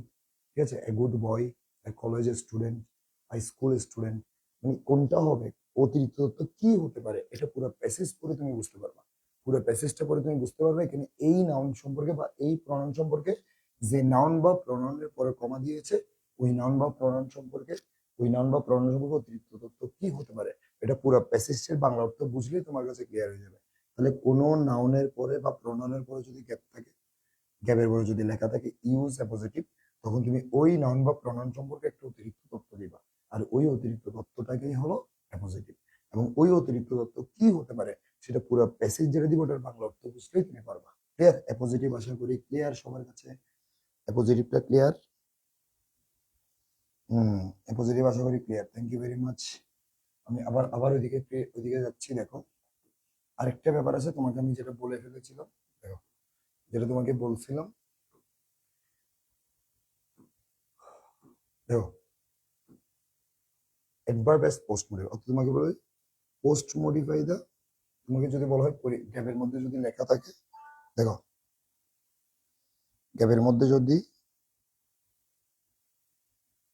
ঠিক আছে, a good boy, A college student, a school student, মানে কোনটা হবে? অতিরিক্ত তথ্য কি হতে পারে এটা পুরো প্যাসেজ পড়ে তুমি বুঝতে পারবা। পুরো প্যাসেজটা পড়ে তুমি বুঝতে পারবে এখানে এই নাউন সম্পর্কে বা এই প্রনাউন সম্পর্কে, যে নাউন বা প্রনাউনের পরে কমা দিয়েছে ওই নাউন বা প্রনাউন সম্পর্কে, ওই নাউন বা প্রনাউন সম্পর্কে অতিরিক্ত তথ্য কি হতে পারে, এটা পুরো প্যাসেজের বাংলা অর্থ বুঝলেই তোমার কাছে ক্লিয়ার হয়ে যাবে। তাহলে কোনো নাউনের পরে বা প্রোনাউনের পরে যদি গ্যাপ থাকে, গ্যাপের পরে যদি লেখা থাকে ইউজ অ্যাপোজিটিভ, তখন তুমি ওই নাউন বা প্রোনাউন সম্পর্কে একটা অতিরিক্ত তথ্য দিবা। আর ওই অতিরিক্ত তথ্যটাকেই হলো অ্যাপোজিটিভ। এবং ওই অতিরিক্ত তথ্য কি হতে পারে সেটা পুরো প্যাসেজ যেটা দিব ওটার বাংলা অর্থ বুঝলেই তুমি পারবা। ক্লিয়ার? অ্যাপোজিটিভ আশা করি ক্লিয়ার সবার কাছে। অ্যাপোজিটিভটা ক্লিয়ার? অ্যাপোজিটিভ আশা করি clear. Thank you very much. আমি আবার ওইদিকে যাচ্ছি। দেখো, আরেকটা ব্যাপার আছে, তোমাকে আমি যেটা বলে ফেলেছিলাম, দেখো যেটা তোমাকে বলছিলাম, দেখো অ্যাডভার্ব অ্যাজ পোস্ট মডিফাই, অর্থাৎ তোমাকে বলে পোস্ট মডিফাই দা, তোমাকে যদি বলা হয় গ্যাপের মধ্যে যদি লেখা থাকে, দেখো গ্যাপের মধ্যে যদি,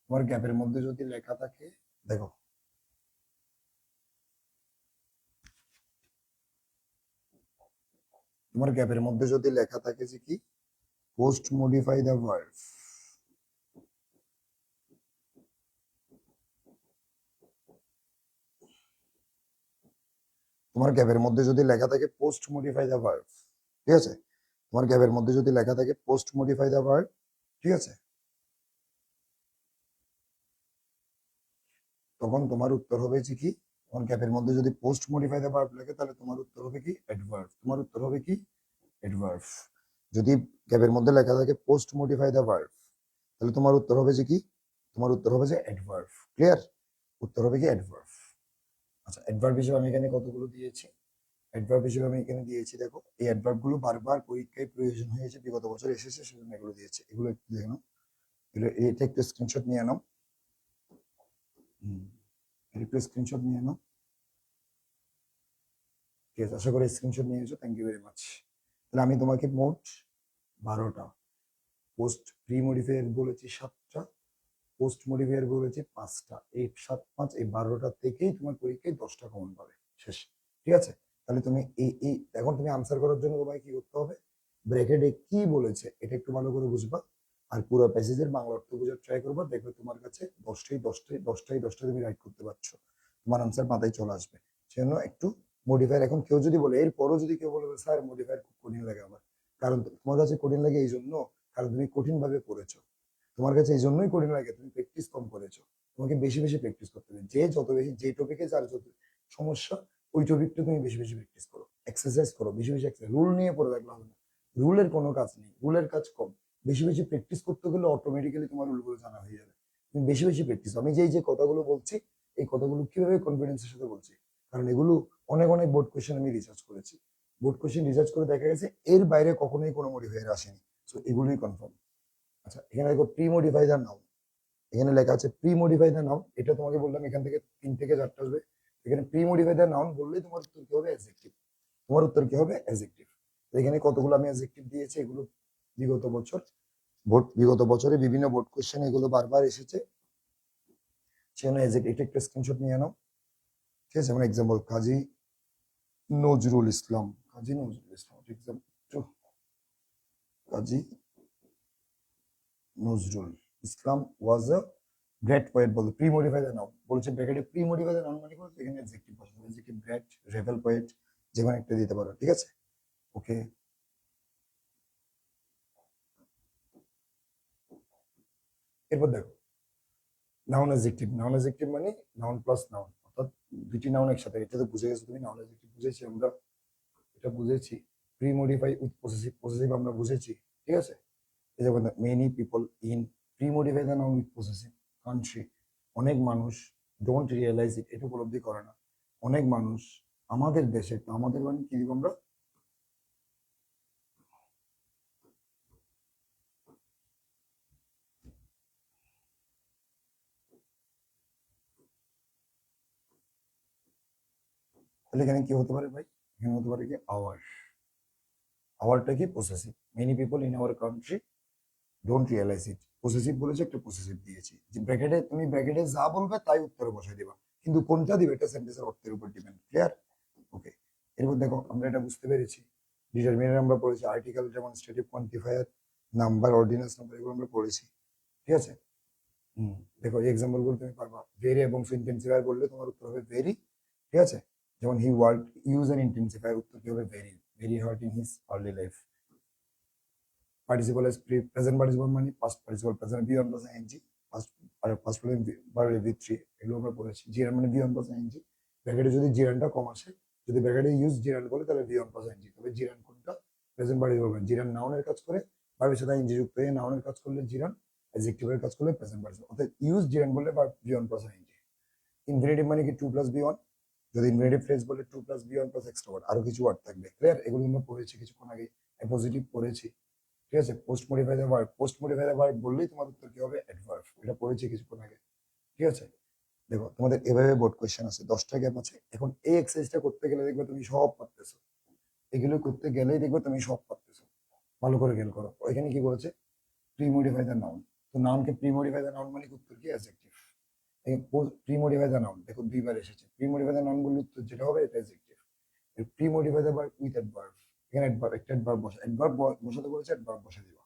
তোমার গ্যাপের মধ্যে যদি লেখা থাকে, দেখো তোমার গ্যাপের মধ্যে যদি লেখা থাকে যে কি পোস্ট মডিফাই দা ভার্ব, তোমার গ্যাপের মধ্যে যদি লেখা থাকে পোস্ট মডিফাই দা ভার্ব, ঠিক আছে, তোমার গ্যাপের মধ্যে যদি লেখা থাকে পোস্ট মডিফাই দা ভার্ব, ঠিক আছে, তখন তোমার উত্তর হবে যে কি, তোমার গ্যাপের মধ্যে যদি পোস্ট মডিফাই দা ভার্ব লেখে তাহলে তোমার উত্তর হবে কি অ্যাডভার্ব, তোমার উত্তর হবে কি অ্যাডভার্ব। যদি গ্যাপের মধ্যে লেখা থাকে পোস্ট মডিফাই দা ভার্ব, তাহলে তোমার উত্তর হবে যে কি, তোমার উত্তর হবে যে অ্যাডভার্ব। ক্লিয়ার? উত্তর হবে কি অ্যাডভার্ব। আচ্ছা, অ্যাডভার্ব হিসেবে আমি এখানে কতগুলো দিয়েছি, অ্যাডভার্ব হিসেবে আমি এখানে দিয়েছি, দেখো এই অ্যাডভার্ব গুলো বারবার পরীক্ষায় প্রয়োজন হয়েছে, বিগত বছর এসেছে, সেজন্য এগুলো দিয়েছে। এগুলো একটু দেখে নাও, এটা একটু স্ক্রিনশট নিয়ে নাও। হুম, এটা একটু স্ক্রিনশট নিয়ে নাও। ঠিক আছে, আশা করি স্ক্রিনশট নিয়েছো, থ্যাংক ইউ ভেরি মাচ। তাহলে আমি তোমাকে মোট 12টা পোস্ট প্রি মডিফায়ার বলেছি, 7টা পোস্ট মডিফায়ার বলেছি, 5টা, এই 7 5 এই 12টা থেকেই তোমার পরীক্ষায় 10টা কমন পাবে। শেষ। ঠিক আছে? তাহলে তুমি এই এখন তুমি আনসার করার জন্য তোমাকে কি করতে হবে, ব্র্যাকেটে কি বলেছে এটা একটু ভালো করে বুঝবা, আর পুরো প্যাসেজের বাংলা অর্থ বোঝার ট্রাই করবা, দেখবে তোমার কাছে 10টাই 10টা তুমি রাইট করতে পারছো, তোমার আনসার মাথায় চলে আসবে। সেজন্য একটু মডিফায়ার, এখন কেউ যদি বলে, এরপরও যদি কেউ বলে স্যার মডিফায়ার খুব কঠিন লাগে আমার, কারণ তোমার কাছে কঠিন লাগে এই জন্য কারণ তুমি কঠিন ভাবে পড়েছো, তোমার কাছে এই জন্যই কঠিন লাগে তুমি প্র্যাকটিস কম করেছো। তোমাকে বেশি বেশি প্র্যাকটিস করতে হবে, যে যত বেশি, যে টপিকে যার যত সমস্যা ওই টপিকটা তুমি বেশি বেশি প্র্যাকটিস করো, এক্সারসাইজ করো, বেশি বেশি এক্সারসাইজ। রুল নিয়ে পড়ে থাকলে হবে না, রুলের কোনো কাজ নেই, রুলের কাজ কম, বেশি বেশি প্র্যাকটিস করতে গেলে অটোমেটিক্যালি তোমার রুলগুলো জানা হয়ে যাবে। তুমি বেশি বেশি প্র্যাকটিস, আমি যে কথাগুলো বলছি এই কথাগুলো কিভাবে কনফিডেন্সের সাথে বলছি, কারণ এগুলো অনেক অনেক বোর্ড কোয়েশ্চেন আমি রিসার্চ করেছি, বোর্ড কোয়েশ্চেন রিসার্চ করে দেখা গেছে এর বাইরে কখনোই কোনো মডিফায়ার আসেনি। সো এগুলোই কনফার্ম। আচ্ছা, এখানে দেখো প্রি মডিফাই দা নাউন, এখানে লেখা আছে প্রি মডিফাই দা নাউন, এটা তোমাকে বললাম এখান থেকে 3 থেকে 4টা আসবে। এখানে প্রি মডিফাই দা নাউন বললেই তোমার উত্তর কি হবে অ্যাডজেক্টিভ, তোমার উত্তর কি হবে অ্যাডজেক্টিভ। এখানে কতগুলো আমি অ্যাডজেক্টিভ দিয়েছি, এগুলো বিগত বছর বিগত বছরে বিভিন্ন বোর্ড কোশ্চেন এগুলো বারবার এসেছে, সেজন্য অ্যাডজেক্টিভ এটা একটা স্ক্রিনশট নিয়ে নাও। ঠিক আছে, যেমন example Kazi Nazrul Islam, Kazi Nazrul Islam example, Kazi Nazrul Islam was a great poet, বলতে প্রি মডিফাই দ্য নাউন বলেছে ব্র্যাকেটে, প্রি মডিফাই দ্য নাউন মানে কি, এখানে অ্যাডজেক্টিভ বসাতে হবে, অ্যাডজেক্টিভ গ্রেট, রেভেল পোয়েট, যেকোনো একটা দিতে পারো। ঠিক আছে? ওকে, এরপর দেখো নাউন অ্যাডজেক্টিভ, নাউন অ্যাডজেক্টিভ মানে নাউন প্লাস নাউন, অর্থাৎ দুটি নাউন একসাথে, এটা তো বুঝে গেছো তুমি, নাউন অ্যাডজেক্টিভ বুঝেছি আমরা, এটা বুঝেছি। Pre modify with possessive, possessive আমরা বুঝেছি, ঠিক আছে। এই যেমন many people in pre modify the noun with possessive country, অনেক মানুষ ডোন্ট রিয়েলাইজ ইট, এটা উপলব্ধি করে না। অনেক মানুষ আমাদের দেশে, তো আমাদের মানে কি দিব আমরা, তাহলে এখানে কি হতে পারে ভাই, এখানে হতে পারে কি আওয়ার, আওয়ারটা কি possessive, many people in our country don't realise it, possessive বলেছে, একটা পসেসিভ দিয়েছি, যে ব্র্যাকেটে তুমি ব্র্যাকেটে যা বলবে তাই উত্তরে বসাই দিবা, কিন্তু কোনটা দিবে এটা সেন্টেন্সের অর্থের উপর ডিপেন্ড, ক্লিয়ার। ওকে, এরপর দেখো আমরা এটা বুঝতে পেরেছি, ডিটারমিনার আমরা পড়েছি, article demonstrative quantifier, number, ordinance number, এগুলো আমরা পড়েছি, ঠিক আছে। দেখো এই এক্সাম্পল গুলো তুমি পারবা, ভেরি এবং ইন্টেন্সিফায়ার বললে তোমার উত্তর হবে ভেরি, ঠিক আছে। যেমন he work use an intensifier, উত্তর কি হবে very, very hard in his early life. Participle present participle মানে past participle present V one plus ING, past আর পাস্ট ভার্ব ভি থ্রি, এগুলো আমরা পড়েছি। জিরান মানে বি ওয়ান প্লাস আইএনজি, ব্র্যাকেটে যদি জিরানটা কম আসে, যদি ব্র্যাকেটে ইউজ জিরান করে তাহলে বি ওয়ান প্লাস আইএনজি, তবে জিরান কোনটা, প্রেজেন্ট পার্টিসিপল, জিরান নাউনের কাজ করে, ভার্বের সাথে আইএনজি যুক্ত হয়ে নাউনের কাজ করলে জিরান, অ্যাডজেক্টিভের কাজ করলে প্রেজেন্ট পার্টিসিপল, অর্থাৎ ইউজ জিরান বললে verb V one plus ING. Infinitive মানে কি টু প্লাস বি ওয়ান, যদি ইনফিনিটিভ ফ্রেজ বলে to plus V one plus extra word, আরো কিছু ওয়ার্ড থাকবে, ক্লিয়ার। এগুলো আমরা পড়েছি কিছুক্ষণ আগে, পজিটিভ পড়েছি, ঠিক আছে। Post modify the verb, post modify the verb বললেই তোমার উত্তর কি হবে, অ্যাডভার্ব, এটা পড়েছি কিছুক্ষণ আগে, ঠিক আছে। দেখো তোমাদের এভাবে বোর্ড কোয়েশ্চেন আছে, 10টা গ্যাপ আছে, এখন এই এক্সারসাইজটা করতে গেলে দেখবে তুমি সব পারতেছো, এগুলো করতে গেলেই দেখবে তুমি সব পারতেছো, ভালো করে খেয়াল করো। এখানে কি বলেছে, প্রি মডিফাই দ্য নাউন, তো নাউনকে প্রি মডিফাই দ্য নাউন মানে উত্তর কি, adjective. Pre modify the noun দেখো দুইবার এসেছে, প্রি মডিফাই দ্য নাউন বললে উত্তর যেটা হবে এটা adjective. Pre modify the verb with adverb, এখানে অ্যাডভার্ব, একটা অ্যাডভার্ব বসা, অ্যাডভার্ব বসাতে বলেছে, অ্যাডভার্ব বসা দিবা,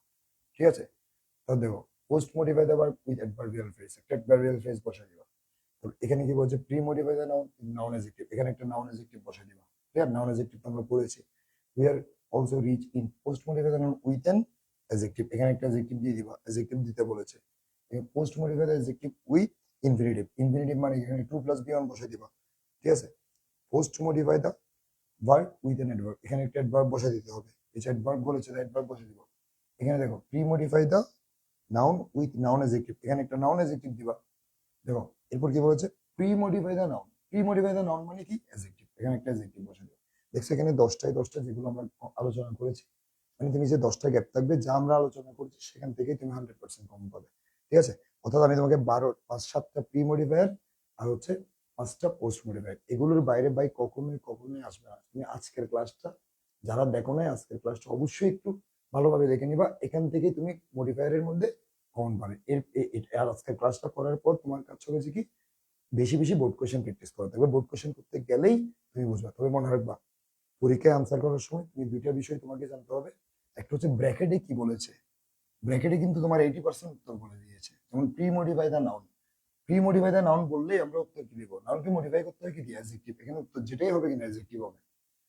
ঠিক আছে। তো দেখো post modify the verb with adverbial phrase, একটা অ্যাডভার্বিয়াল ফ্রেজ বসা দিবা। তো এখানে কি বলছে, pre modify the noun, noun adjective, এখানে একটা নাউন অ্যাডজেক্টিভ বসা দিবা, ক্লিয়ার। নাউন অ্যাডজেক্টিভ আমরা পড়েছি, we are also reach in post modify the noun with an adjective, এখানে একটা অ্যাডজেক্টিভ দিয়ে দিবা, অ্যাডজেক্টিভ দিতে বলেছে। Post modify the adjective with infinitive, infinitive মানে এখানে টু প্লাস বি ওয়ান বসা দিবা, ঠিক আছে। Post modify the verb with an adverb, এখানে একটা অ্যাডভার্ব বসা দিতে হবে, এই যে অ্যাডভার্ব বলেছে অ্যাডভার্ব বসা দিব। এখানে দেখো pre modify the noun with noun adjective, এখানে একটা নাউন অ্যাডজেক্টিভ দিবা। দেখো এরপর কি বলেছে, pre modify the noun, pre modify the noun মানে কি, অ্যাডজেক্টিভ, এখানে একটা অ্যাডজেক্টিভ বসে দিবা। দেখছো এখানে 10টায় 10টা যেগুলো আমরা আলোচনা করেছি, মানে তুমি যে 10টা গ্যাপ থাকবে যা আমরা আলোচনা করছি সেখান থেকে তুমি 100% কমন পাবে, ঠিক আছে। অর্থাৎ আমি তোমাকে 5-7টা প্রি মডিফায়ার আর হচ্ছে 5টা পোস্ট মডিফায়ার, এগুলোর বাইরে ভাই কখনোই কখনোই আসবে না। তুমি আজকের ক্লাসটা যারা দেখো নাই, আজকের ক্লাসটা অবশ্যই একটু ভালোভাবে দেখে নিবা, এখান থেকে তুমি মডিফায়ারের মধ্যে কমন পাবে। আর আজকের ক্লাসটা করার পর তোমার কাজ হবে যে কি, বেশি বেশি বোর্ড কোয়েশ্চেন প্র্যাকটিস করা থাকবে, বোর্ড কোয়েশ্চেন করতে গেলেই তুমি বুঝবা। তবে মনে রাখবা, পরীক্ষায় আনসার করার সময় তুমি দুইটা বিষয় তোমাকে জানতে হবে, একটা হচ্ছে ব্র্যাকেটে কি বলেছে, ব্র্যাকেটে কিন্তু তোমার 80% উত্তর বলে দিয়েছে, যেমন pre modify the noun, pre modify the noun বললেই আমরা উত্তর কি দিব, নাউনকে মডিফাই করতে হয় কি দিয়ে, অ্যাডজেক্টিভ, এখানে উত্তর যেটাই হবে কিনা অ্যাডজেক্টিভ হবে।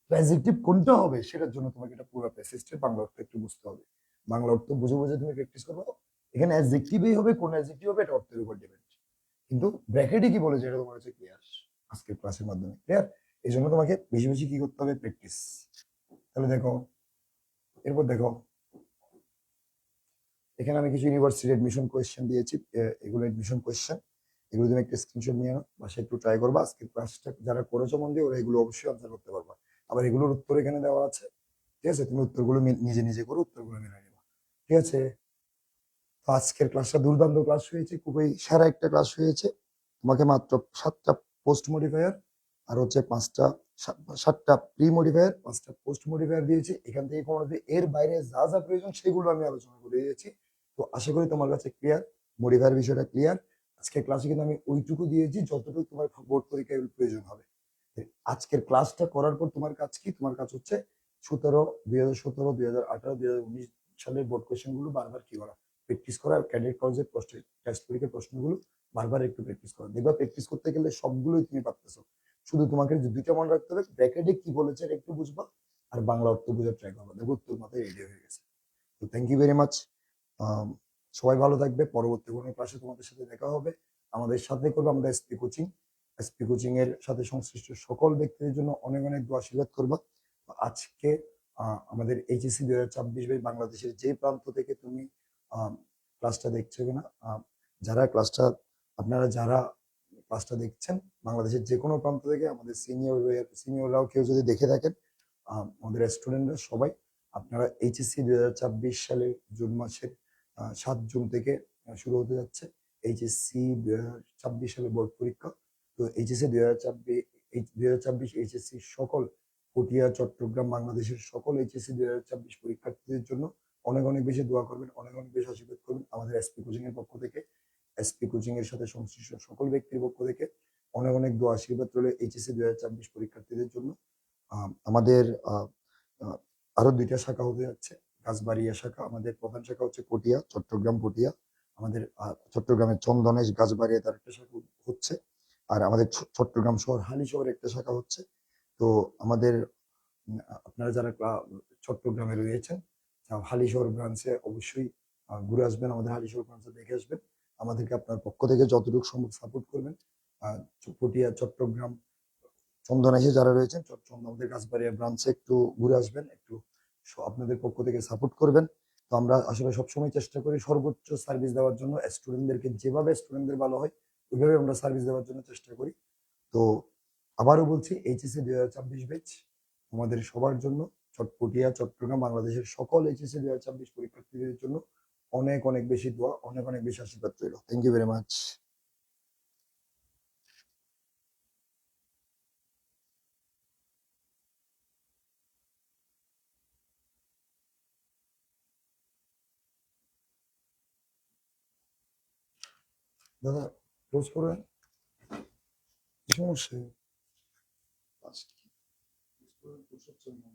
তো অ্যাডজেক্টিভ কোনটা হবে সেটার জন্য তোমাকে এটা পুরো প্যাসেজের বাংলা অর্থ একটু বুঝতে হবে, বাংলা অর্থ বুঝে বুঝে তুমি প্র্যাকটিস করবে। এখানে অ্যাডজেক্টিভই হবে, কোন অ্যাডজেক্টিভ হবে এটা অর্থের উপর ডিপেন্ড, কিন্তু ব্র্যাকেটে কি বলেছে এটা তোমার কাছে ক্লিয়ার আজকের ক্লাসের মাধ্যমে, ক্লিয়ার। এই জন্য তোমাকে বেশি বেশি কি করতে হবে, প্র্যাকটিস। তাহলে দেখো এরপর দেখো, এখানে আমি কিছু ইউনিভার্সিটি এডমিশন কোয়েশ্চেন দিয়েছি, এগুলো এডমিশন কোয়েশ্চেন, এগুলো তুমি একটা স্ক্রিনশট নিয়ে নাও, বাসায় একটু ট্রাই করবা। আজকের ক্লাসটা যারা করেছো মন দিয়ে ওরা এগুলো অবশ্যই আনসার করতে পারবা। আবার এগুলোর উত্তর এখানে দেওয়া আছে, ঠিক আছে, তুমি উত্তরগুলো নিজে নিজে করো, উত্তরগুলো মিলাই নিবা, ঠিক আছে। তো আজকের ক্লাসটা দুর্দান্ত ক্লাস হয়েছে, খুবই সেরা একটা ক্লাস হয়েছে। তোমাকে মাত্র 7টা পোস্ট মডিফায়ার আর হচ্ছে 7টা প্রি মডিফায়ার, 5টা পোস্ট মডিফায়ার দিয়েছি, এখান থেকে কোনো এর বাইরে যা যা প্রয়োজন সেগুলো আমি আলোচনা করে দিয়েছি। তো আশা করি তোমার কাছে ক্লিয়ার, মডিফায়ার বিষয়টা ক্লিয়ার। আজকের ক্লাসে কিন্তু আমি ওইটুকু দিয়েছি যতটুকু তোমার বোর্ড পরীক্ষায় প্রয়োজন হবে। আজকের ক্লাসটা করার পর তোমার কাজ কি, তোমার কাজ হচ্ছে 2017, 2018, 2019 সালের বোর্ড কোয়েশ্চেন গুলো বারবার কি করা, প্র্যাকটিস করা, ক্যাডেট কলেজের টেস্ট পরীক্ষার প্রশ্নগুলো বারবার একটু প্র্যাকটিস করা, দেখবা প্র্যাকটিস করতে গেলে সবগুলোই তুমি পারতেছো। শুধু তোমাকে যে দুইটা মনে রাখতে হবে, ব্র্যাকেটে কি বলেছে এটা একটু বুঝবা, আর বাংলা অর্থ বোঝার ট্রাই করবা, দেখো উত্তর মাথায় রেডি হয়ে গেছে। তো থ্যাংক ইউ ভেরি মাচ, সবাই ভালো থাকবে, পরবর্তী কোনো ক্লাসে তোমাদের সাথে দেখা হবে। আমাদের সাথে করবে আমরা এসপি কোচিং, এসপি কোচিং এর সাথে সংশ্লিষ্ট সকল ব্যক্তিদের জন্য অনেক অনেক দোয়া আশীর্বাদ করবা। আজকে আমাদের এইচএসসি 2024 বাই বাংলাদেশের যে প্রান্ত থেকে তুমি ক্লাসটা দেখছো কিনা, যারা ক্লাসটা আপনারা যারা ক্লাসটা দেখছেন বাংলাদেশের যে কোনো প্রান্ত থেকে, আমাদের সিনিয়ররাও কেউ যদি দেখে থাকেন, আমাদের স্টুডেন্টরা সবাই আপনারা এইচএসসি 2024 সালের জুন মাসের 7 জুন থেকে শুরু হতে যাচ্ছে এইচএসসি 2024 সালের বোর্ড পরীক্ষা। তো এইচএসসি 2024 এইচএসসি সকল পটিয়া, চট্টগ্রাম, বাংলাদেশের সকল এইচএসসি 2024 পরীক্ষার্থীদের জন্য অনেক অনেক বেশি দোয়া করবেন, অনেক অনেক বেশি আশীর্বাদ করবেন। আমাদের এসপি কোচিং এর পক্ষ থেকে, এসপি কোচিং এর সাথে সংশ্লিষ্ট সকল ব্যক্তির পক্ষ থেকে অনেক অনেক দোয়া আশীর্বাদ রইল এইচএসসি 2024 পরীক্ষার্থীদের জন্য। আমাদের আহ, আরো 2টা শাখা হতে যাচ্ছে। গাছবাড়িয়া শাখা, আমাদের প্রধান শাখা হচ্ছে পটিয়া, চট্টগ্রাম পটিয়া। আমাদের চট্টগ্রামের চন্দনেশ, গাছবাড়িয়া তার একটা শাখা হচ্ছে। আর আমাদের চট্টগ্রাম শহর হালি শহরে একটা শাখা হচ্ছে। তো আমাদের আপনারা যারা চট্টগ্রামে রয়েছেন, হালিশহর ব্রাঞ্চে অবশ্যই ঘুরে আসবেন, আমাদের হালিশহর ব্রাঞ্চে দেখে আসবেন। আমাদেরকে আপনার পক্ষ থেকে যতটুকু সম্ভব সাপোর্ট করবেন। পটিয়া, চট্টগ্রাম, চন্দনাইশে যারা রয়েছেন, আমাদের কাছবাড়িয়া ব্রাঞ্চে একটু ঘুরে আসবেন, একটু আপনাদের পক্ষ থেকে সাপোর্ট করবেন। তো আমরা আসলে সবসময় চেষ্টা করি সর্বোচ্চ সার্ভিস দেওয়ার জন্য, স্টুডেন্টদেরকে যেভাবে স্টুডেন্টদের ভালো হয় ওইভাবে আমরা সার্ভিস দেওয়ার জন্য চেষ্টা করি। তো আবারও বলছি, এইচএসসি 2024 ব্যাচ আমাদের সবার জন্য, পটিয়া, চট্টগ্রাম, বাংলাদেশের সকল এইচএসসি 2024 পরীক্ষার্থীদের জন্য অনেক অনেক বেশি দোয়া, অনেক অনেক বেশি আশীর্বাদ রইল। Thank you very much. দাদা ক্লোজ করবেন, কি সমস্যা? আজকে close করবেন, close হচ্ছে না।